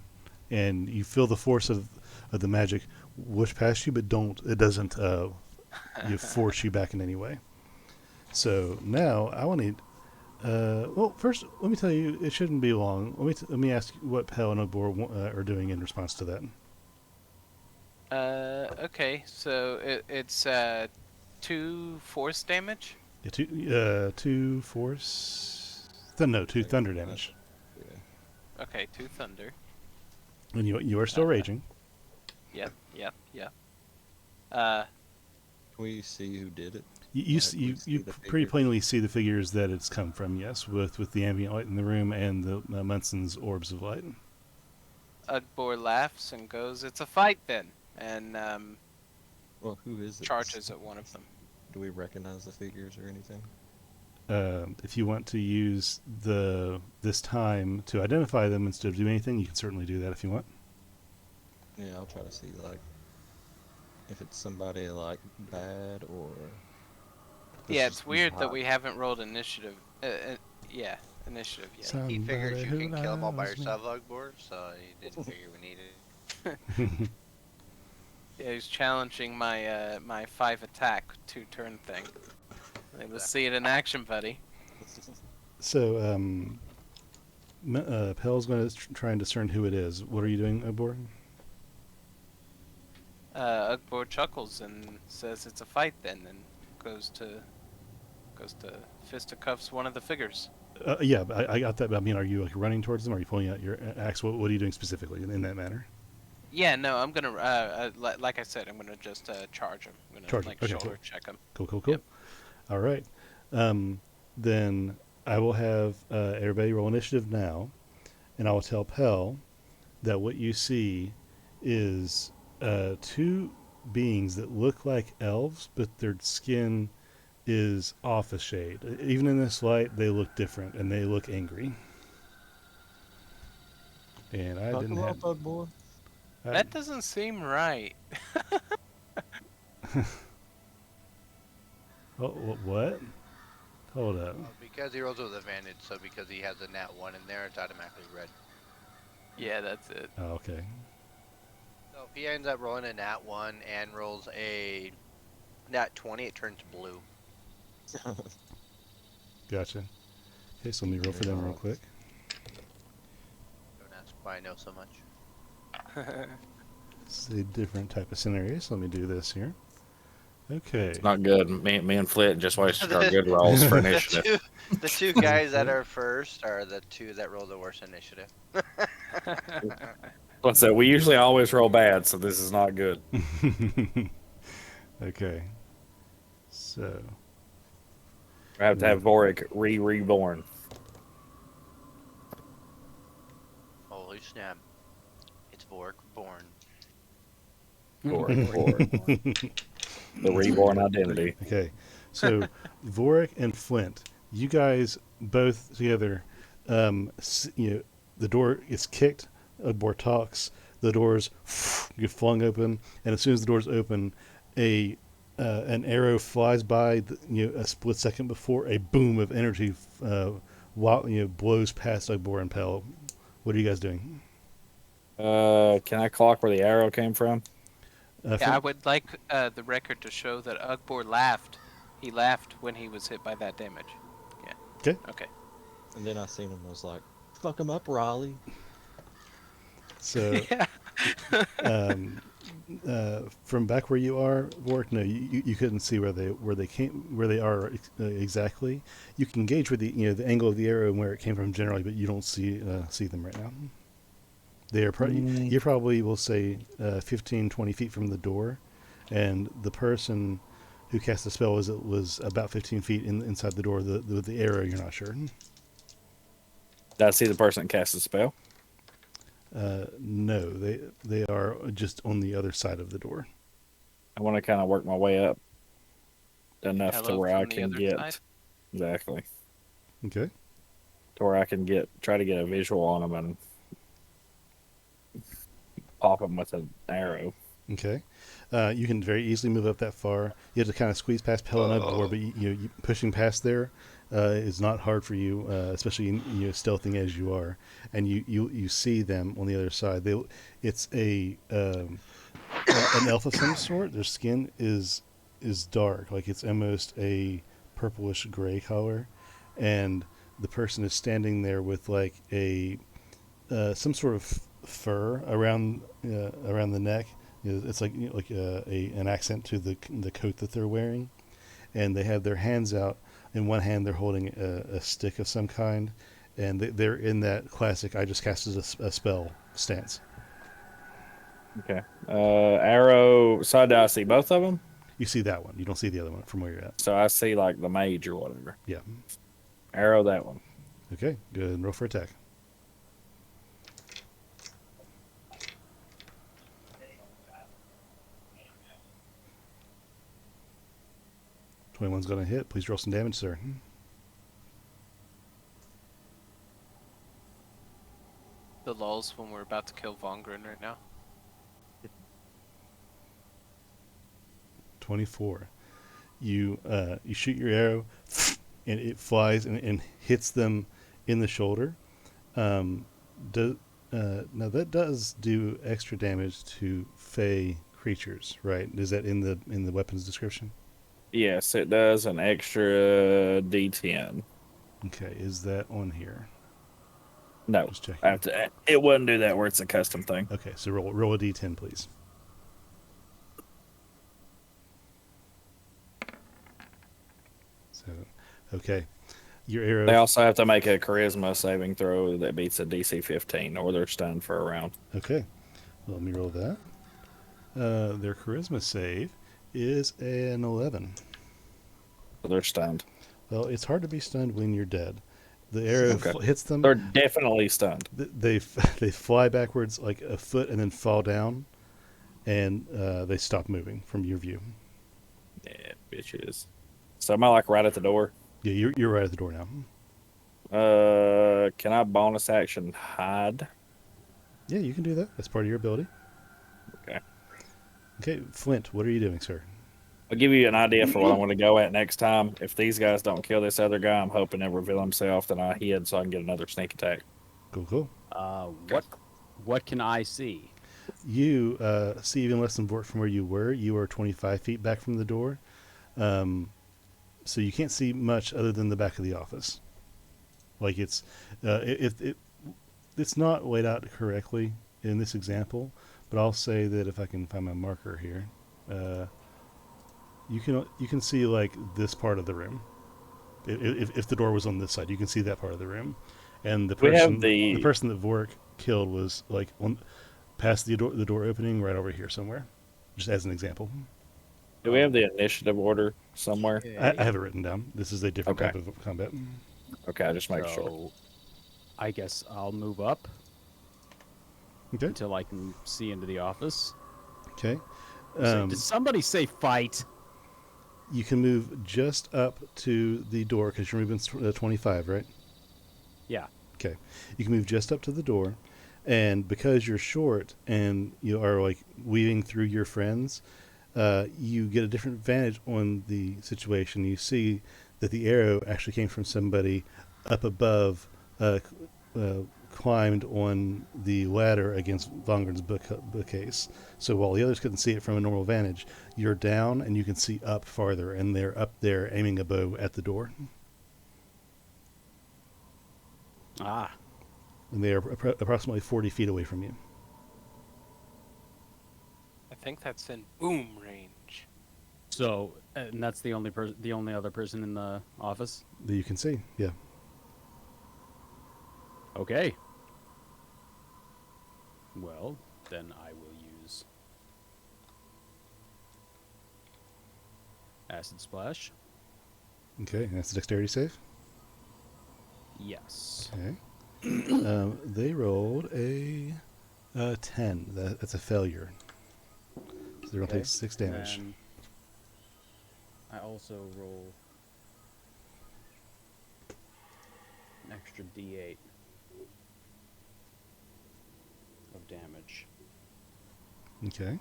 and you feel the force of the magic whoosh past you, but it doesn't force you back in any way. So now I want to. Well, first let me tell you, it shouldn't be long. Let me ask you what Pel and Obor are doing in response to that. Okay, so it's 2 force damage. Yeah, 2 force. No, 2 thunder damage, Yeah. Okay, 2 thunder. and you are still raging. Yep. Can we see who did it? You Like, you, we see you the pretty figures. plainly see the figures that it's come from. Yes, with the ambient light in the room and the Munson's orbs of light. Ugbor laughs and goes, "It's a fight then," and Well, who is it? charges at one of them. Do we recognize the figures or anything? If you want to use this time to identify them instead of doing anything, you can certainly do that if you want. Yeah, I'll try to see, like, if it's somebody, like, bad or... Yeah, This it's is weird that hot. we haven't rolled initiative. Yeah, initiative yet. He figures you Somebody can kill them all by loves me. yourself, Ugbor, so he didn't figure we needed. Yeah, he's challenging my my 5 attack 2 turn thing. Hey, let's see it in action, buddy. So, Pel's going to try and discern who it is. What are you doing, Obor? Ugbor chuckles and says, "It's a fight then," and goes to fisticuffs one of the figures. Yeah, I got that. But I mean, are you like running towards them? Are you pulling out your axe? What are you doing specifically in that manner? Yeah, no, I'm gonna like I said, I'm gonna just charge him. I'm gonna Charge him. like Okay, shoulder cool. check him. Cool. Yep. All right. Then I will have everybody roll initiative now, and I will tell Pel that what you see is 2 beings that look like elves, but their skin is off a shade. Even in this light, they look different, and they look angry. And I Fuck didn't him have... up, bug boy. That doesn't seem right. Oh, what? Hold up. Because he rolls with advantage, so because he has a nat 1 in there, it's automatically red. Yeah, that's it. Oh, okay. So if he ends up rolling a nat 1 and rolls a nat 20, it turns blue. Gotcha. Okay, so let me roll for them real quick. Don't ask why I know so much. It's a different type of scenario, so let me do this here. Okay. It's not good. Me and Flint just wasted our good rolls for initiative. The two guys that are first are the 2 that roll the worst initiative. What's that? We usually always roll bad, so this is not good. Okay. So, I have to have Vorik reborn. Holy snap. It's Vork born. Vorik. The reborn identity. okay. So, Vorik and Flint, you guys both together, the door is kicked, Udbor talks, the doors get flung open, and as soon as the doors open, an arrow flies by, a split second before a boom of energy blows past Udbor and Pel. What are you guys doing? Can I clock where the arrow came from? Yeah, I Flint? would like the record to show that Ugbor laughed. He laughed when he was hit by that damage. Yeah. 'Kay. Okay. And then I seen him was like, fuck him up, Raleigh. So, Yeah. from back where you are, Vork, no, you couldn't see where they are exactly. You can gauge where the angle of the arrow and where it came from generally, but you don't see them right now. They are you probably will say 15, 20 feet from the door, and the person who cast the spell was about 15 feet inside the door. The arrow, you're not sure. Did I see the person that cast the spell? No, they are just on the other side of the door. I want to kind of work my way up enough to Hello where I from the can other get side? exactly Okay. to where I can try to get a visual on them and pop them with an arrow. Okay. You can very easily move up that far. You have to kind of squeeze past Pelena before, but you pushing past there is not hard for you, especially stealthing as you are. And you see them on the other side. It's an elf of some sort. Their skin is dark, like it's almost a purplish gray color, and the person is standing there with like a some sort of fur around the neck. It's like an accent to the coat that they're wearing, and they have their hands out. In one hand, they're holding a stick of some kind, and they're in that classic "I just casted a spell" stance. Okay. Arrow. So do I see both of them? You see that one. You don't see the other one from where you're at. So I see like the mage or whatever. Yeah. Arrow that one. Okay. Go ahead and roll for attack. 21's going to hit. Please roll some damage, sir. The lulls when we're about to kill Vongren right now. 24. You shoot your arrow, and it flies and hits them in the shoulder. Now that does do extra damage to fey creatures, right? Is that in the weapons description? Yes, it does an extra D10. Okay, is that on here? No, Just checking. I have to, it wouldn't do that where it's a custom thing. Okay, so roll a d10, please. So, okay, your arrow. They also have to make a charisma saving throw that beats a DC 15, or they're stunned for a round. Okay, well, let me roll that. Their charisma save is an 11. So they're stunned. Well, it's hard to be stunned when you're dead. The arrow Okay. hits them. They're definitely stunned. They fly backwards like a foot and then fall down, and they stop moving from your view. Yeah, bitches. So am I like right at the door? Yeah, you're right at the door now. Can I bonus action hide? Yeah, you can do that. That's part of your ability. Okay. Okay, Flint, what are you doing, sir? I'll give you an idea for what I want to go at next time. If these guys don't kill this other guy, I'm hoping he'll reveal himself, then I hid so I can get another sneak attack. Cool. What can I see? You see even less than Vort from where you were. You are 25 feet back from the door. So you can't see much other than the back of the office. Like it's not laid out correctly in this example, but I'll say that if I can find my marker here, you can see like this part of the room. If the door was on this side, you can see that part of the room, and the person that Vork killed was like past the door opening right over here somewhere, just as an example. Do we have the initiative order somewhere? I have it written down. This is a different type of combat. Okay, I just make sure. So, I guess I'll move up Okay. until I can see into the office. Okay. Did somebody say fight? You can move just up to the door because you're moving 25, right? Yeah. Okay. You can move just up to the door, and because you're short and you are like weaving through your friends, you get a different vantage on the situation. You see that the arrow actually came from somebody up above, climbed on the ladder against Vongren's bookcase. So while the others couldn't see it from a normal vantage, you're down and you can see up farther, and they're up there aiming a bow at the door. Ah. And they are approximately 40 feet away from you. I think that's in boom range. So, and that's the only other person in the office? That you can see, yeah. Okay. Well, then I will use Acid splash. Okay, and that's a dexterity save. Yes. Okay. They rolled a 10. That's a failure. So they're going to Okay. take 6 damage. Then I also roll an extra D8 of damage. Okay.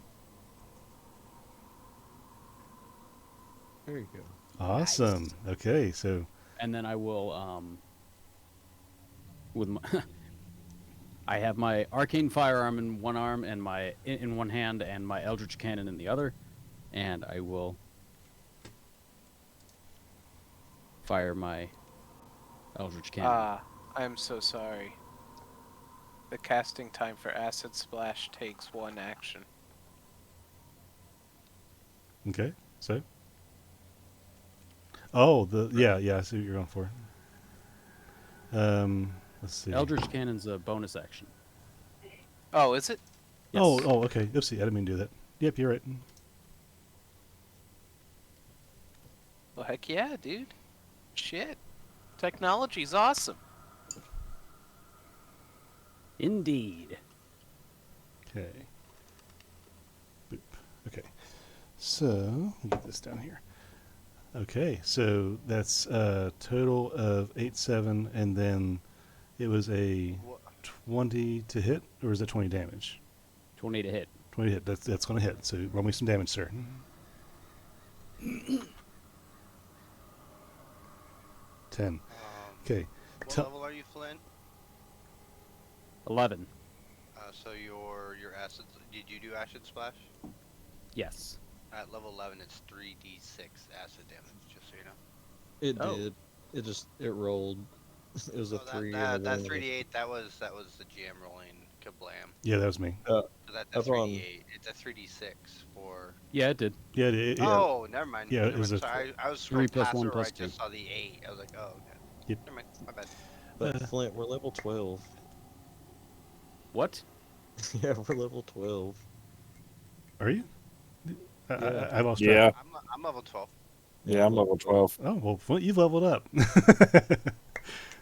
There you go. Awesome. Nice. Okay, so And then I will with my I have my arcane firearm in one arm and my in one hand and my eldritch cannon in the other, and I will fire my eldritch cannon. Ah, I'm so sorry. The casting time for Acid Splash takes 1 action. okay. So I see what you're going for. Let's see. Eldritch cannon's a bonus action. Oh, is it? Yes. Oh, okay. Oopsie, I didn't mean to do that. Yep, you're right. Well, heck yeah, dude. Shit. Technology's awesome. Indeed. Okay. Boop. Okay. So, let me get this down here. Okay, so that's a total of 8, 7, and then it was a What? 20 to hit, or is it 20 damage? 20 to hit. 20 to hit. That's going to hit. So roll me some damage, sir. 10. Okay. What Tell- level are you, Flynn? 11. So your acid. Did you do acid splash? Yes. At level 11, it's 3d6 acid damage. Just so you know. It Oh. did. It rolled. It was a Oh, 3 that and a 1. 3d8. That was the GM rolling kablam. Yeah, that was me. So that's Up on- 3d8. It's a 3d6 for. Yeah, it did. Yeah, Oh, never mind. Yeah, never it mind. was a Sorry, I was 3 scrolling plus past 1 it where I plus 2. just saw the 8. I was like, oh, okay. Yep. Never mind. My bad. But Flint, we're level 12. What? Yeah, we're level 12. Are you? Yeah. I lost Yeah. track. I'm level 12. Yeah, I'm level 12. Oh, well, you've leveled up.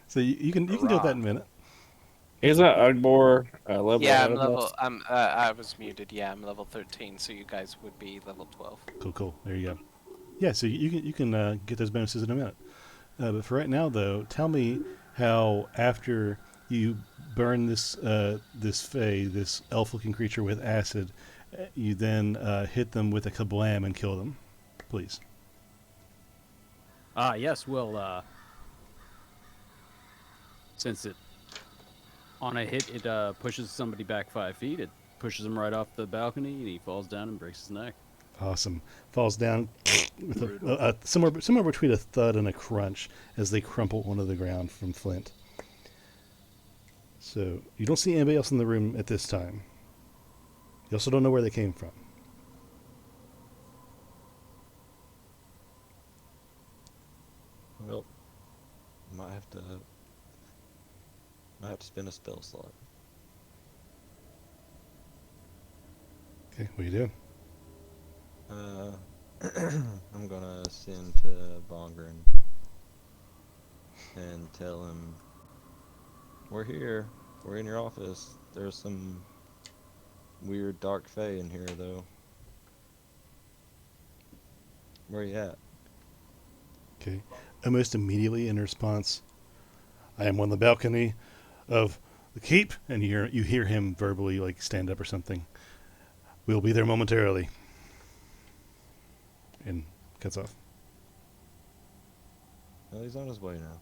So you can do that in a minute. Is that Ugbor level Yeah, ahead I'm of level. us? I was muted. Yeah, I'm level 13, so you guys would be level 12. Cool. There you go. Yeah, so you can get those bonuses in a minute. But for right now, though, tell me how after you burn this this elf-looking creature with acid, you then hit them with a kablam and kill them, please. Yes, well, since it on a hit it pushes somebody back 5 feet, it pushes him right off the balcony and he falls down and breaks his neck. Awesome. Falls down with somewhere between a thud and a crunch as they crumple onto the ground from Flint. So you don't see anybody else in the room at this time. You also don't know where they came from. Well, might have to spin a spell slot. Okay, what are you doing? I'm gonna send to Bongren and tell him we're here. We're in your office. There's some weird dark fae in here, though. Where you at? Okay. Almost immediately in response, I am on the balcony of the keep, and you hear him verbally like stand up or something. We'll be there momentarily. And cuts off. Well, he's on his way now.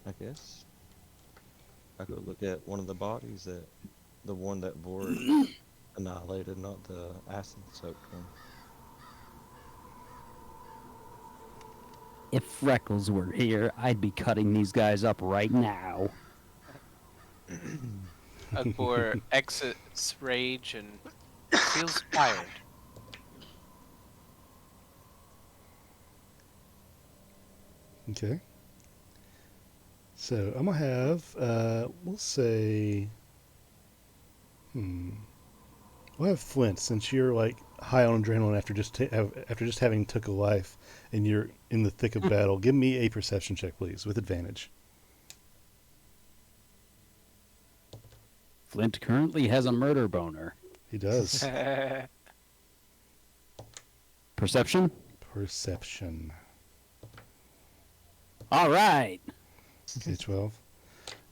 I guess I go look at one of the bodies, the one that Vork annihilated, not the acid-soaked one. If Freckles were here, I'd be cutting these guys up right now. Ugbor exits rage and feels tired. Okay. So I'm gonna have we'll say We'll have Flint, since you're like high on adrenaline after just having took a life, and you're in the thick of battle. Give me a perception check, please, with advantage. Flint currently has a murder boner. He does. Perception? Perception. All right. Okay, 12.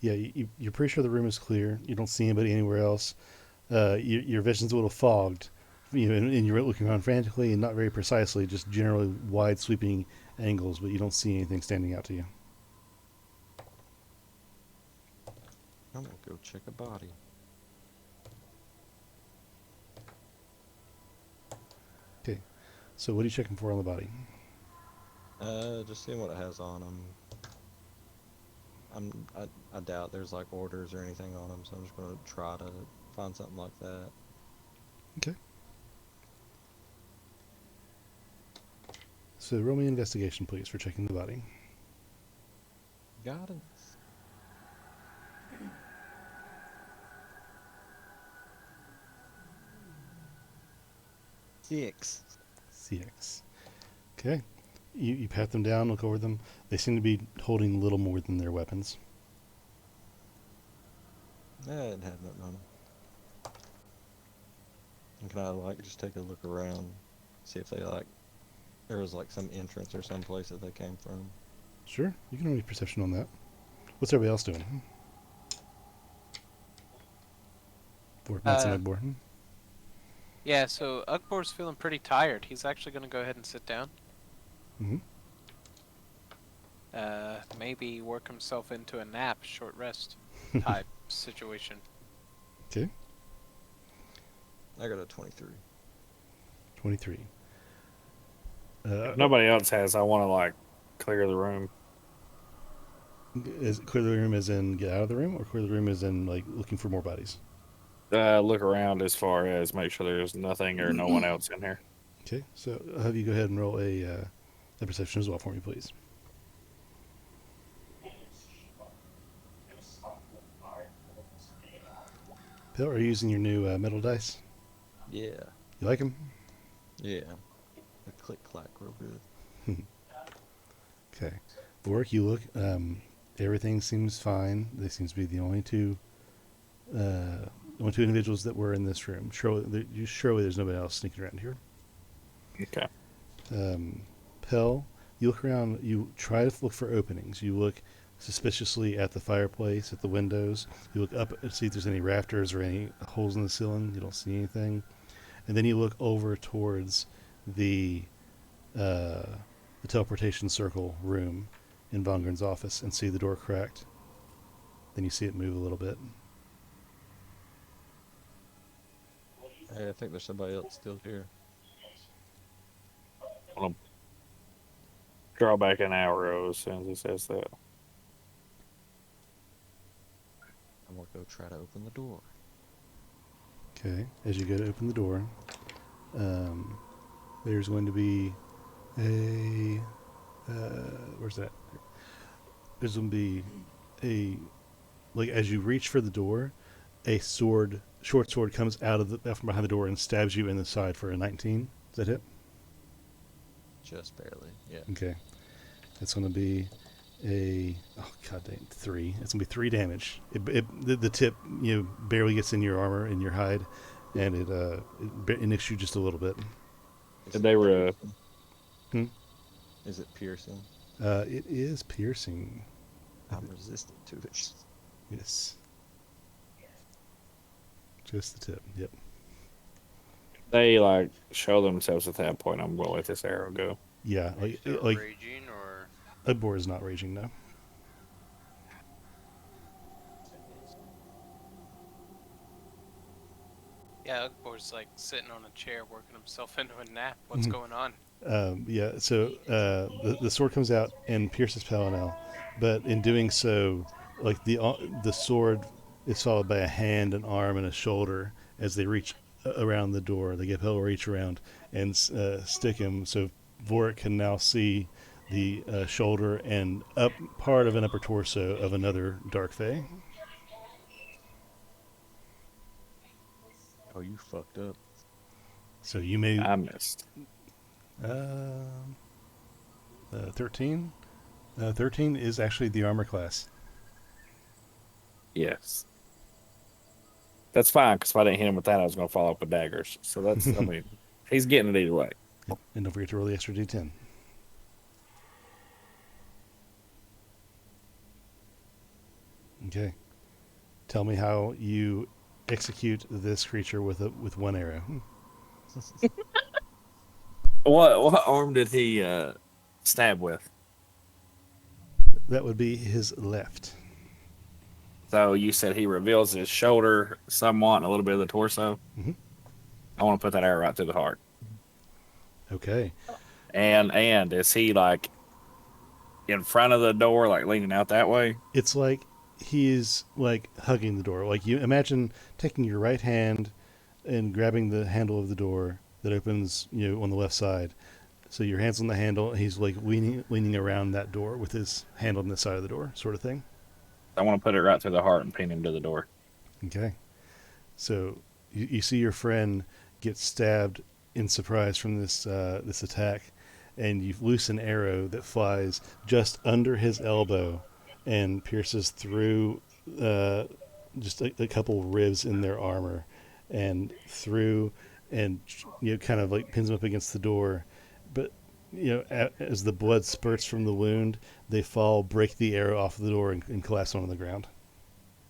Yeah, you're pretty sure the room is clear. You don't see anybody anywhere else. Your vision's a little fogged, and you're looking around frantically and not very precisely, just generally wide sweeping angles, but you don't see anything standing out to you. I'm gonna go check a body. Okay, so what are you checking for on the body? Just seeing what it has on them. I doubt there's like orders or anything on them, so I'm just gonna try to find something like that. Okay. So roll me an investigation, please, for checking the body. Got it. Six. CX. Okay. You pat them down, look over them. They seem to be holding little more than their weapons. I didn't have nothing on them. And can I like just take a look around, see if they like there was like some entrance or some place that they came from? Sure, you can roll me perception on that. What's everybody else doing? Matt's and Ugbor. Yeah, so Ugbor's feeling pretty tired. He's actually going to go ahead and sit down. Mm-hmm. Maybe work himself into a nap, short rest type situation. Okay. I got a 23. 23. If nobody else has, I want to like clear the room. Is clear the room as in get out of the room, or clear the room as in like looking for more bodies? Look around as far as make sure there's nothing or no one else in here. Okay, so I'll have you go ahead and roll a perception as well for me, please. Bill, are you using your new metal dice? Yeah. You like them? Yeah. They click clack real good. Okay. Bork, you look. Everything seems fine. They seem to be the only two individuals that were in this room. Surely there's nobody else sneaking around here. Okay. Pell, you look around. You try to look for openings. You look suspiciously at the fireplace, at the windows. You look up and see if there's any rafters or any holes in the ceiling. You don't see anything. And then you look over towards the teleportation circle room in Von office and see the door cracked. Then you see it move a little bit. Hey, I think there's somebody else still here. I'll draw back an arrow as soon as he says that. I'm gonna go try to open the door. Okay, as you go to open the door, there's going to be a where's that? There's going to be like as you reach for the door, a short sword comes out from behind the door and stabs you in the side for a 19. Is that hit? Just barely, yeah. Okay, that's going to be oh god dang, 3. It's going to be 3 damage. The tip barely gets in your armor and your hide, and it nicks you just a little bit. They were. Is it piercing? It is piercing. I'm resistant to it. Yes. Just the tip. Yep. They like show themselves at that point. I'm gonna let this arrow go. Yeah. Are you still Like raging or? Ugbor is not raging now. Yeah, Ugbor's like sitting on a chair working himself into a nap. What's going on? Yeah. So the sword comes out and pierces Palinel, but in doing so, like the sword is followed by a hand, an arm, and a shoulder as they reach around the door. They get Pel reach around and stick him. So Vorik can now see the shoulder and up part of an upper torso of another Dark Fae. Oh, you fucked up. So you may I missed. um 13. 13 is actually the armor class. Yes. That's fine, because if I didn't hit him with that, I was going to follow up with daggers. So that's, I mean, he's getting it either way. Yep. And don't forget to roll the extra d10. Okay. Tell me how you execute this creature with one arrow. What arm did he stab with? That would be his left. So you said he reveals his shoulder somewhat and a little bit of the torso. Mhm. I want to put that arrow right through the heart. Okay. And is he like in front of the door, like leaning out that way? It's like he's like hugging the door. Like you imagine taking your right hand and grabbing the handle of the door that opens, on the left side. So your hand's on the handle. He's like leaning around that door with his hand on the side of the door, sort of thing. I want to put it right through the heart and pin him to the door. Okay. So you see your friend get stabbed in surprise from this attack, and you loose an arrow that flies just under his elbow and pierces through just a couple ribs in their armor and through and kind of like pins them up against the door. But as the blood spurts from the wound, they fall, break the arrow off the door, and collapse onto the ground.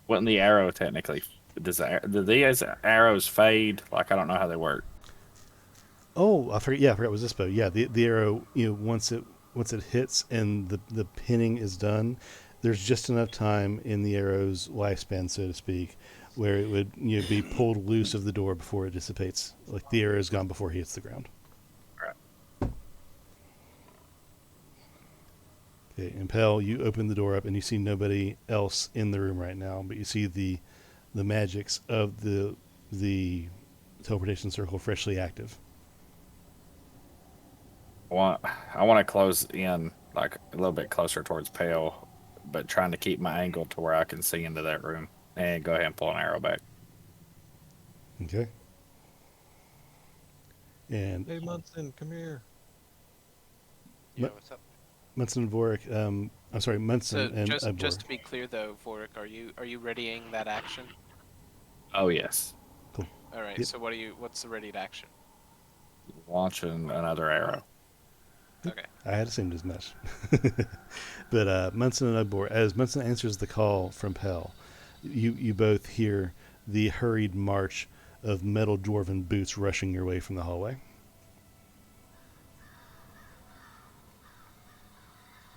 Wasn't the arrow technically? Do these arrows fade? Like, I don't know how they work. Oh, I forgot. Yeah, I forgot. It was this bow. Yeah, the arrow. Once it hits and the pinning is done, there's just enough time in the arrow's lifespan, so to speak, where it would be pulled loose of the door before it dissipates. Like the arrow is gone before he hits the ground. Right. Okay, and Pell, you open the door up and you see nobody else in the room right now, but you see the magics of the teleportation circle freshly active. I want to close in like a little bit closer towards Pale, but trying to keep my angle to where I can see into that room and go ahead and pull an arrow back. Okay. And Hey, Munson, come here. Yeah, what's up? Munson and Vorik, I'm sorry, Munson So and just Ibor. to be clear though, Vorik, are you readying that action? Oh yes, Cool. All right. Yep. So what's the readied action? launching another arrow. Okay. I had assumed as much. But Munson and Ibor, as Munson answers the call from Pell, you both hear the hurried march of metal dwarven boots rushing your way from the hallway.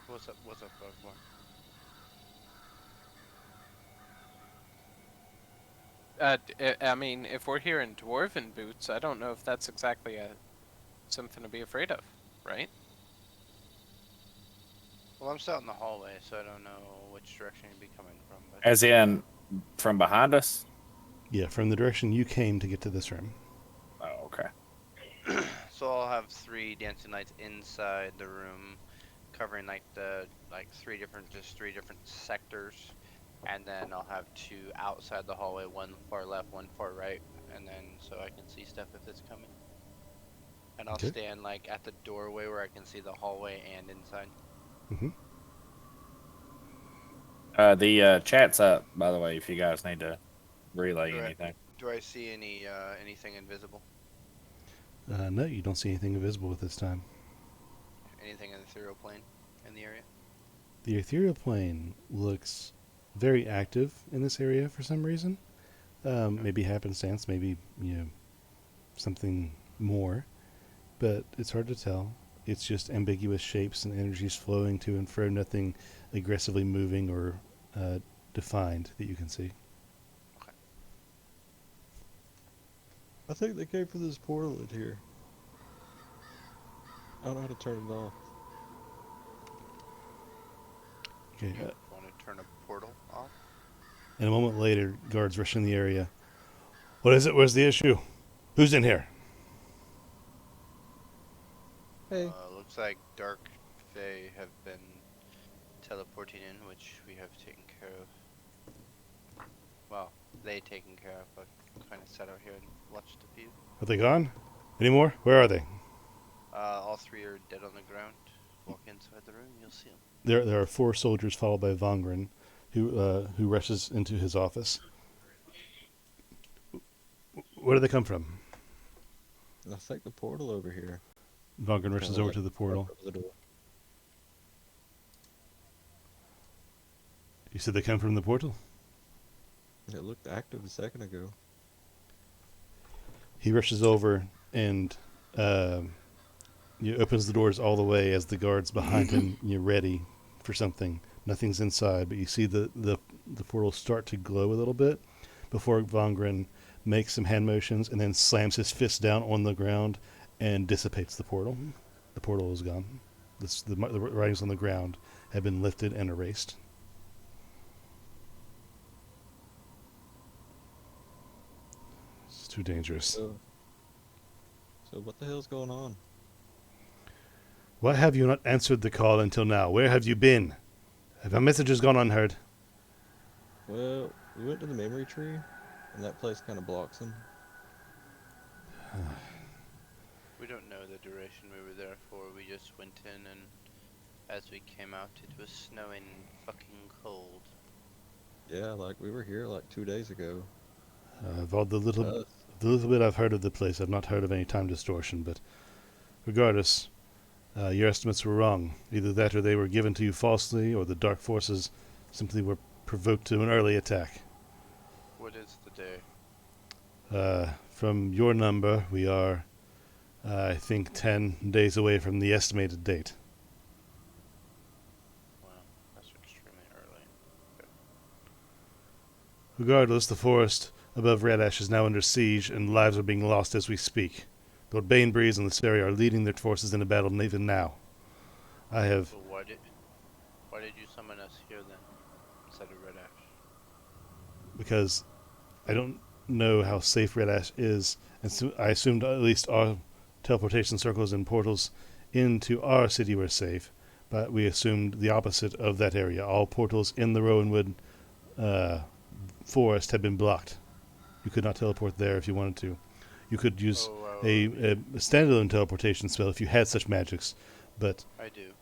What's up, Bugborn? I mean, if we're here in dwarven boots, I don't know if that's exactly something to be afraid of, right? Well, I'm still out in the hallway, so I don't know which direction you'd be coming from. But As in, from behind us. Yeah, from the direction you came to get to this room. Oh, okay. so I'll have 3 dancing lights inside the room, covering like three different sectors, and then I'll have 2 outside the hallway, one far left, one far right, and then so I can see stuff if it's coming. And I'll Okay. stand like at the doorway where I can see the hallway and inside. Mm-hmm. The chat's up, by the way, if you guys need to relay Right. anything. Do I see anything invisible? No, you don't see anything visible at this time. Anything in the ethereal plane in the area? The ethereal plane looks very active in this area for some reason. Maybe happenstance, maybe something more, but it's hard to tell. It's just ambiguous shapes and energies flowing to and fro. Nothing aggressively moving or defined that you can see. I think they came for this portal in here. I don't know how to turn it off. Okay. Want to turn a portal off? And a moment later, guards rush in the area. What is it? Where's the issue? Who's in here? Hey. Looks like Dark Fae have been teleporting in, which we have taken care of. Well, they taken care of, but kind of sat out here and watched a few. Are they gone? Any more? Where are they? All three are dead on the ground. Walk inside the room, you'll see them. There are 4 soldiers followed by Vongren, who rushes into his office. Where do they come from? I think the portal over here. Vongren rushes Kinda over like to the portal. up the door. You said they come from the portal? It looked active a second ago. He rushes over and opens the doors all the way as the guards behind him you're ready for something. Nothing's inside, but you see the portal start to glow a little bit before Vongren makes some hand motions and then slams his fist down on the ground and dissipates the portal. The portal is gone. The writings on the ground have been lifted and erased. It's too dangerous. So what the hell's going on? Why have you not answered the call until now? Where have you been? Have our messages gone unheard? Well, we went to the memory tree, and that place kind of blocks them. We don't know the duration we were there for. We just went in, and as we came out, it was snowing fucking cold. Yeah, like we were here like 2 days ago. Of all the little bit I've heard of the place, I've not heard of any time distortion, but regardless, your estimates were wrong. Either that or they were given to you falsely, or the dark forces simply were provoked to an early attack. What is the day? From your number, we are, I think, 10 days away from the estimated date. Wow, that's extremely early. Regardless, the forest above Red Ash is now under siege, and lives are being lost as we speak. Lord Bainbreeze and the are leading their forces into battle even now. I have... So why did you summon us here then, instead of Red Ash? Because I don't know how safe Red Ash is, and so I assumed at least our teleportation circles and portals into our city were safe, but we assumed the opposite of that area. All portals in the Rowanwood forest had been blocked. You could not teleport there if you wanted to. You could use a standalone teleportation spell if you had such magics, but I do.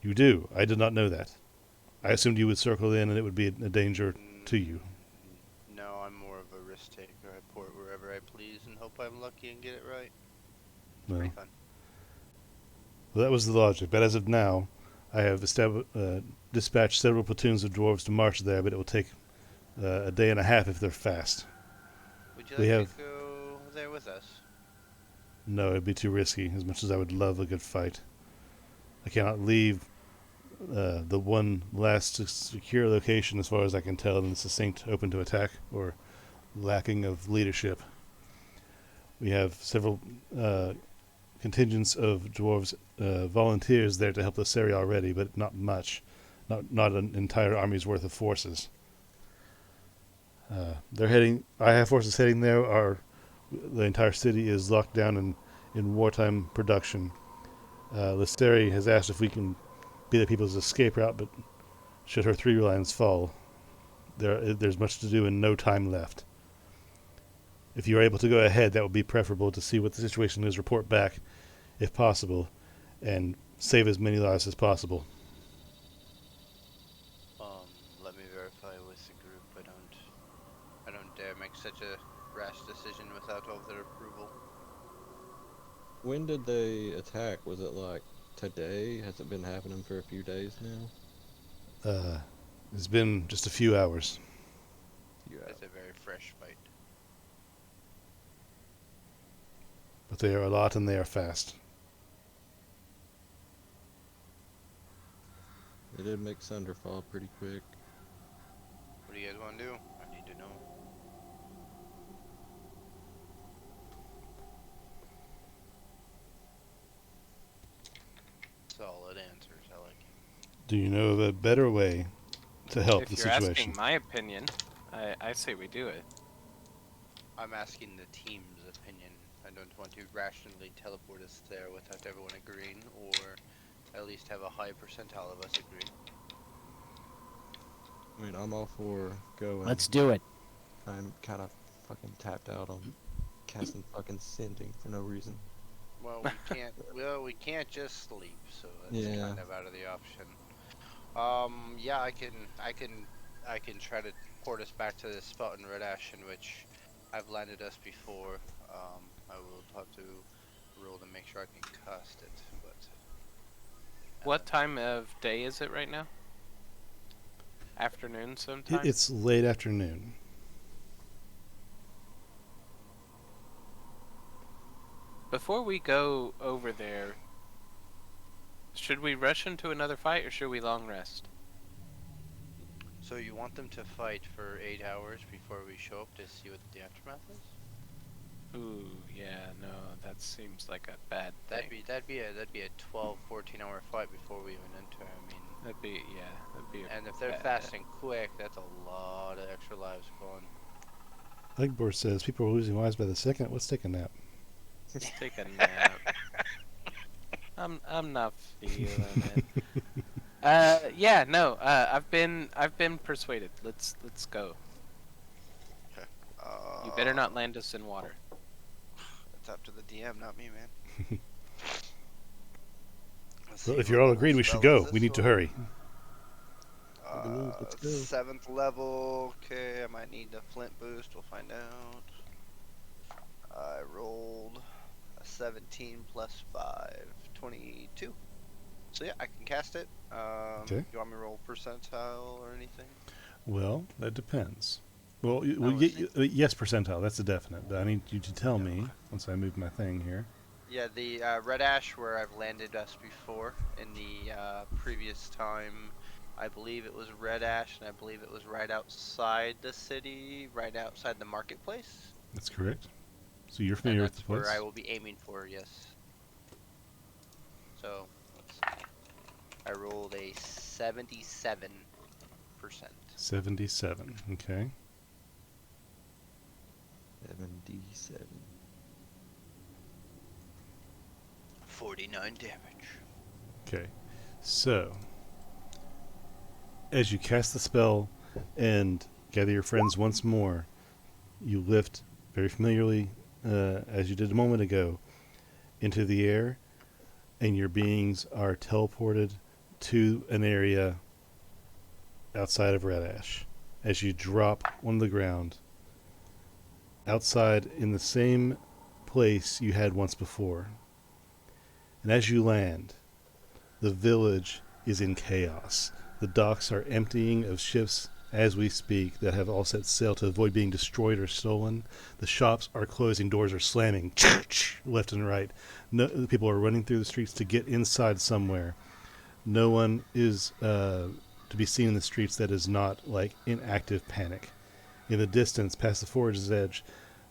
you do. I did not know that. I assumed you would circle in and it would be a danger to you. No, I'm more of a risk taker. I port wherever I please and hope I'm lucky and get it right. It's Well, pretty fun. well, that was the logic. But as of now, I have dispatched several platoons of dwarves to march there, but it will take a day and a half if they're fast. Would you we like have- to go there with us? No, it'd be too risky, as much as I would love a good fight. I cannot leave the one last secure location, as far as I can tell, in the succinct open to attack or lacking of leadership. We have several contingents of dwarves volunteers there to help the Seri already, but not much. Not an entire army's worth of forces. They're heading. I have forces heading there. The entire city is locked down in wartime production. Listeri has asked if we can be the people's escape route, but should her 3 lines fall, there's much to do and no time left. If you are able to go ahead, that would be preferable to see what the situation is, report back, if possible, and save as many lives as possible. Let me verify with the group. I don't dare make such a rash decision without all their approval. When did they attack? Was it like today? Has it been happening for a few days now? It's been just a few hours. It's a very fresh fight. But they are a lot and they are fast. They did make Sunder fall pretty quick. What do you guys want to do? I need to know. Solid answers. I like it. Do you know of a better way to help If the you're situation? asking my opinion, I say we do it. I'm asking the team's opinion. I don't want to rationally teleport us there without everyone agreeing, or at least have a high percentile of us agreeing. I mean, I'm all for going. Let's do it. I'm kind of fucking tapped out on casting fucking sending for no reason. Well, we can't. Well, we can't just sleep, so that's Yeah. kind of out of the option. Yeah, I can try to port us back to this spot in Red Ash in which I've landed us before. I will have to roll to make sure I can cast it, but. What time of day is it right now? Afternoon sometime? It's late afternoon. Before we go over there, should we rush into another fight or should we long rest? So you want them to fight for 8 hours before we show up to see what the aftermath is? Ooh, yeah, no, that seems like a bad thing. That'd be a 12, 14-hour fight before we even enter. I mean, That'd be. and if they're bad. fast and quick, that's a lot of extra lives gone. Legbor says people are losing lives by the second. Let's take a nap. Let's take a nap. I'm not feeling it. Yeah, no. I've been persuaded. Let's go. Okay. You better not land us in water. It's up to the DM, not me, man. Well, if you're all agreed, we should go. We need to hurry. Let's go. 7th level. Okay, I might need the flint boost. We'll find out. I rolled a 17 plus 5, 22. So yeah, I can cast it. Okay. You want me to roll percentile or anything? Well, that depends. Well, was yes, percentile. That's a definite. But I need you to tell me once I move my thing here. Yeah, the Red Ash where I've landed us before in the previous time. I believe it was Red Ash, and I believe it was right outside the city, right outside the marketplace. That's correct. So you're And familiar with that's the place? where I will be aiming for, yes. So, let's see. I rolled a 77%. 77. Okay. 77. 49 damage. Okay. So, as you cast the spell and gather your friends once more, you lift very familiarly, as you did a moment ago, into the air, and your beings are teleported to an area outside of Red Ash. As you drop on the ground, outside in the same place you had once before. And as you land, the village is in chaos. The docks are emptying of ships as we speak that have all set sail to avoid being destroyed or stolen. The shops are closing, doors are slamming left and right. No, people are running through the streets to get inside somewhere. No one is to be seen in the streets that is not like in active panic. In the distance, past the forage's edge,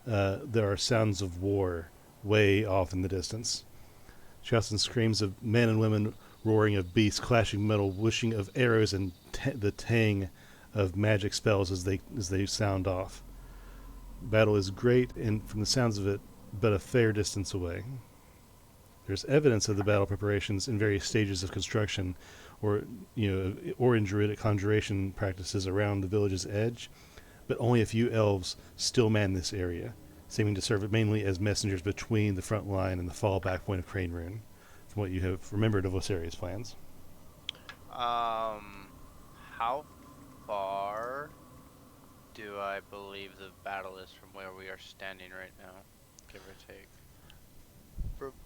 there are sounds of war way off in the distance. Shouts and screams of men and women, roaring of beasts, clashing metal, whooshing of arrows, and the tang of magic spells as they sound off. Battle is great, and from the sounds of it, but a fair distance away. There's evidence of the battle preparations in various stages of construction, or in druidic conjuration practices around the village's edge, but only a few elves still man this area, seeming to serve it mainly as messengers between the front line and the fallback point of Crane Rune, from what you have remembered of Osaria's plans. How far do I believe the battle is from where we are standing right now, give or take?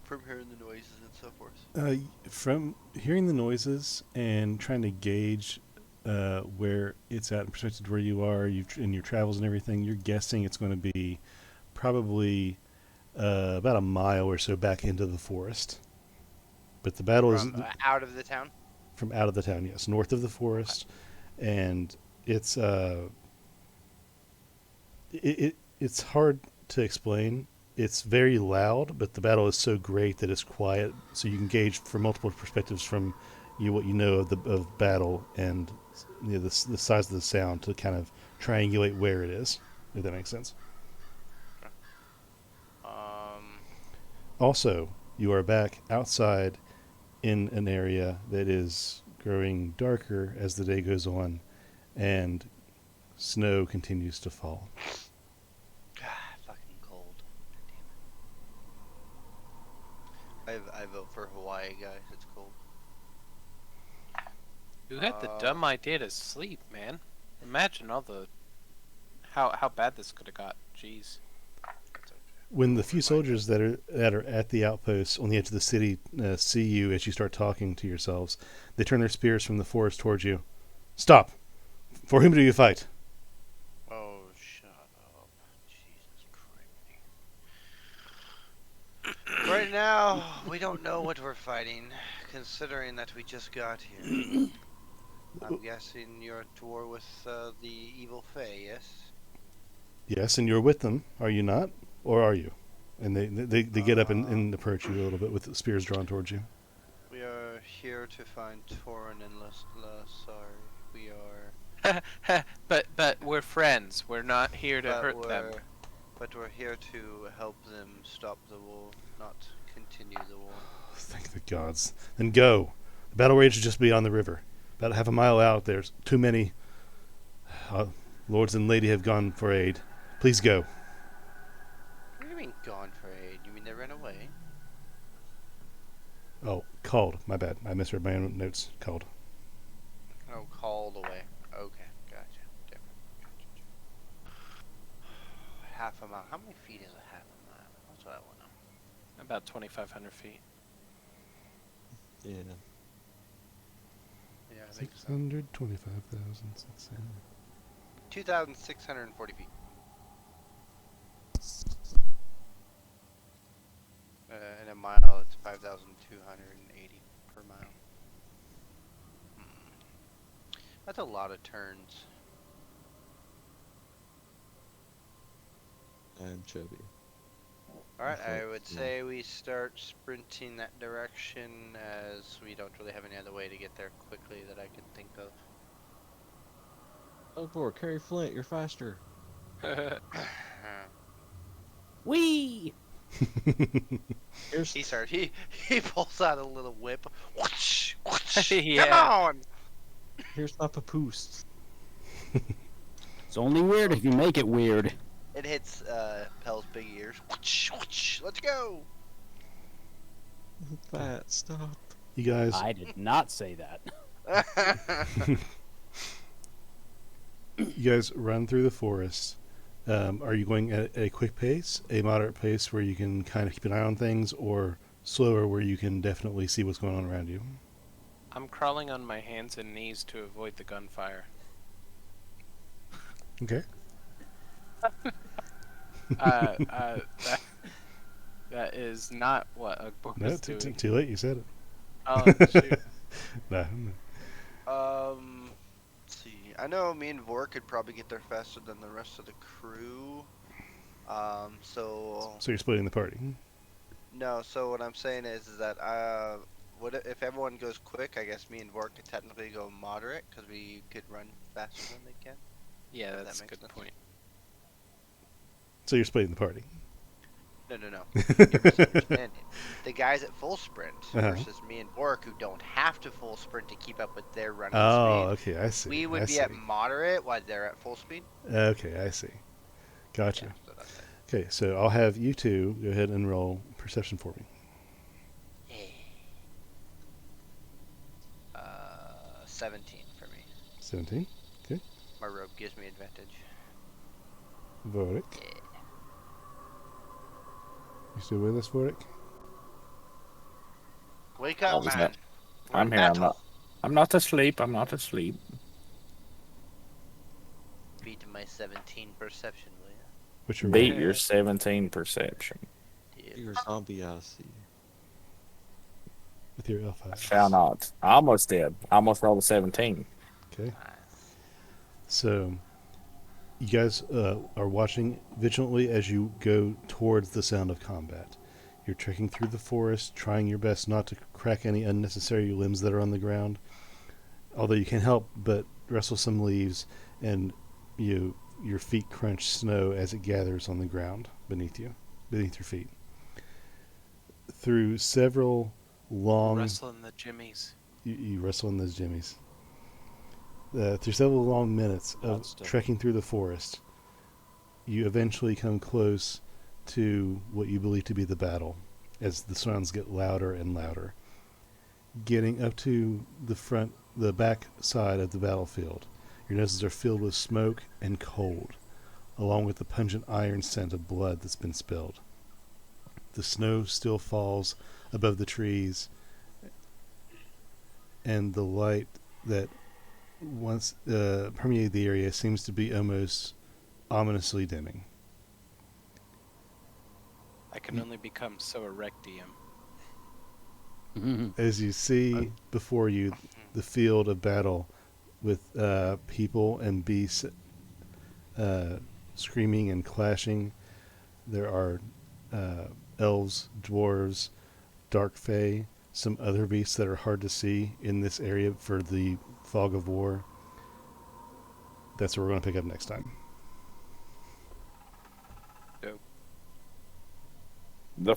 From hearing the noises and so forth. From hearing the noises and trying to gauge where it's at in perspective to where you are, in your travels and everything, you're guessing it's going to be probably about a mile or so back into the forest. But the battle is out of the town? From out of the town, yes, north of the forest, and it's it's hard to explain. It's very loud, but the battle is so great that it's quiet, so you can gauge from multiple perspectives from what you know of battle and the size of the sound to kind of triangulate where it is, if that makes sense. Also, you are back outside in an area that is growing darker as the day goes on, and snow continues to fall. God, I vote for Hawaii, guys. It's cold. Who had the dumb idea to sleep, man? Imagine all the how bad this could have got. Jeez. When the few soldiers that are at the outpost on the edge of the city see you as you start talking to yourselves, they turn their spears from the forest towards you. Stop! For whom do you fight? Oh, shut up. Jesus Christ. Right now, we don't know what we're fighting, considering that we just got here. I'm guessing you're at war with the evil Fae, yes? Yes, and you're with them, are you not? Or are you? And they get up and approach you a little bit with the spears drawn towards you. We are here to find Torin and Lasari. We are... but we're friends. We're not here to hurt them. But we're here to help them stop the war, not continue the war. Thank the gods. Then go. The battle rage is just beyond the river. About half a mile out, there's too many lords and lady have gone for aid. Please go. What do you mean gone for aid? You mean they ran away? Oh, called. My bad. I misread my own notes. Called. Oh, called away. Okay, gotcha. Different. Gotcha. Half a mile. How many feet is a half a mile? That's what I want to know. About 2,500 feet. Yeah. Yeah, I think so. 625,600. 2,640 feet. In a mile, it's 5,280 per mile. That's a lot of turns. I'm chubby. Alright, I Okay, would yeah. say we start sprinting that direction, as we don't really have any other way to get there quickly that I can think of. Oh, boy, carry Flint, you're faster. Whee! Here's He pulls out a little whip. Whoosh, whoosh, Yeah. Come on! here's my papoose. It's only weird if you make it weird. It hits Pell's big ears. Whoosh, whoosh, let's go! Fat, stop. You guys, I did not say that. you guys run through the forest. Are you going at a quick pace, a moderate pace where you can kind of keep an eye on things, or slower where you can definitely see what's going on around you? I'm crawling on my hands and knees to avoid the gunfire. Okay. That is not what a book No, is doing. too late. You said it. Oh, shoot. No. Let's see. I know me and Vor could probably get there faster than the rest of the crew. So So you're splitting the party. no. So what I'm saying is that what if everyone goes quick? I guess me and Vor could technically go moderate because we could run faster than they can. Yeah, That that's a makes good sense. point. So you're splitting the party. No. You're misunderstanding. The guys at full sprint Uh-huh. versus me and Bork who don't have to full sprint to keep up with their running Oh, speed. okay. I see. We would I be see. at moderate while they're at full speed. Okay, I see. Gotcha. Yeah, so that's it. Okay, so I'll have you two go ahead and roll perception for me. 17 for me. 17. My robe gives me advantage. Vorik. Yeah. You still with us, Vorik? Wake I up, was man. not- We're I'm in here. I'm battle. not. I'm not asleep. I'm not asleep. Beat my 17 perception, will ya? What's your Beat roll? your 17 perception. Yeah. You're a zombie, I see. With your elf eyes. Shall not. I almost did. I almost rolled a 17. Okay. Nice. So, you guys are watching vigilantly as you go towards the sound of combat. You're trekking through the forest, trying your best not to crack any unnecessary limbs that are on the ground. Although you can't help but rustle some leaves, and your feet crunch snow as it gathers on the ground beneath your feet. Through several long Wrestling the jimmies. you wrestle in those jimmies. Through several long minutes of Monster. trekking through the forest, you eventually come close to what you believe to be the battle, as the sounds get louder and louder. Getting up to the back side of the battlefield, your noses are filled with smoke and cold, along with the pungent iron scent of blood that's been spilled. The snow still falls above the trees, and the light that once permeated the area seems to be almost ominously dimming. I can only become so erectium. As you see before you the field of battle with people and beasts screaming and clashing, there are elves, dwarves, dark fae, some other beasts that are hard to see in this area for the fog of war. That's what we're going to pick up next time. Dope. The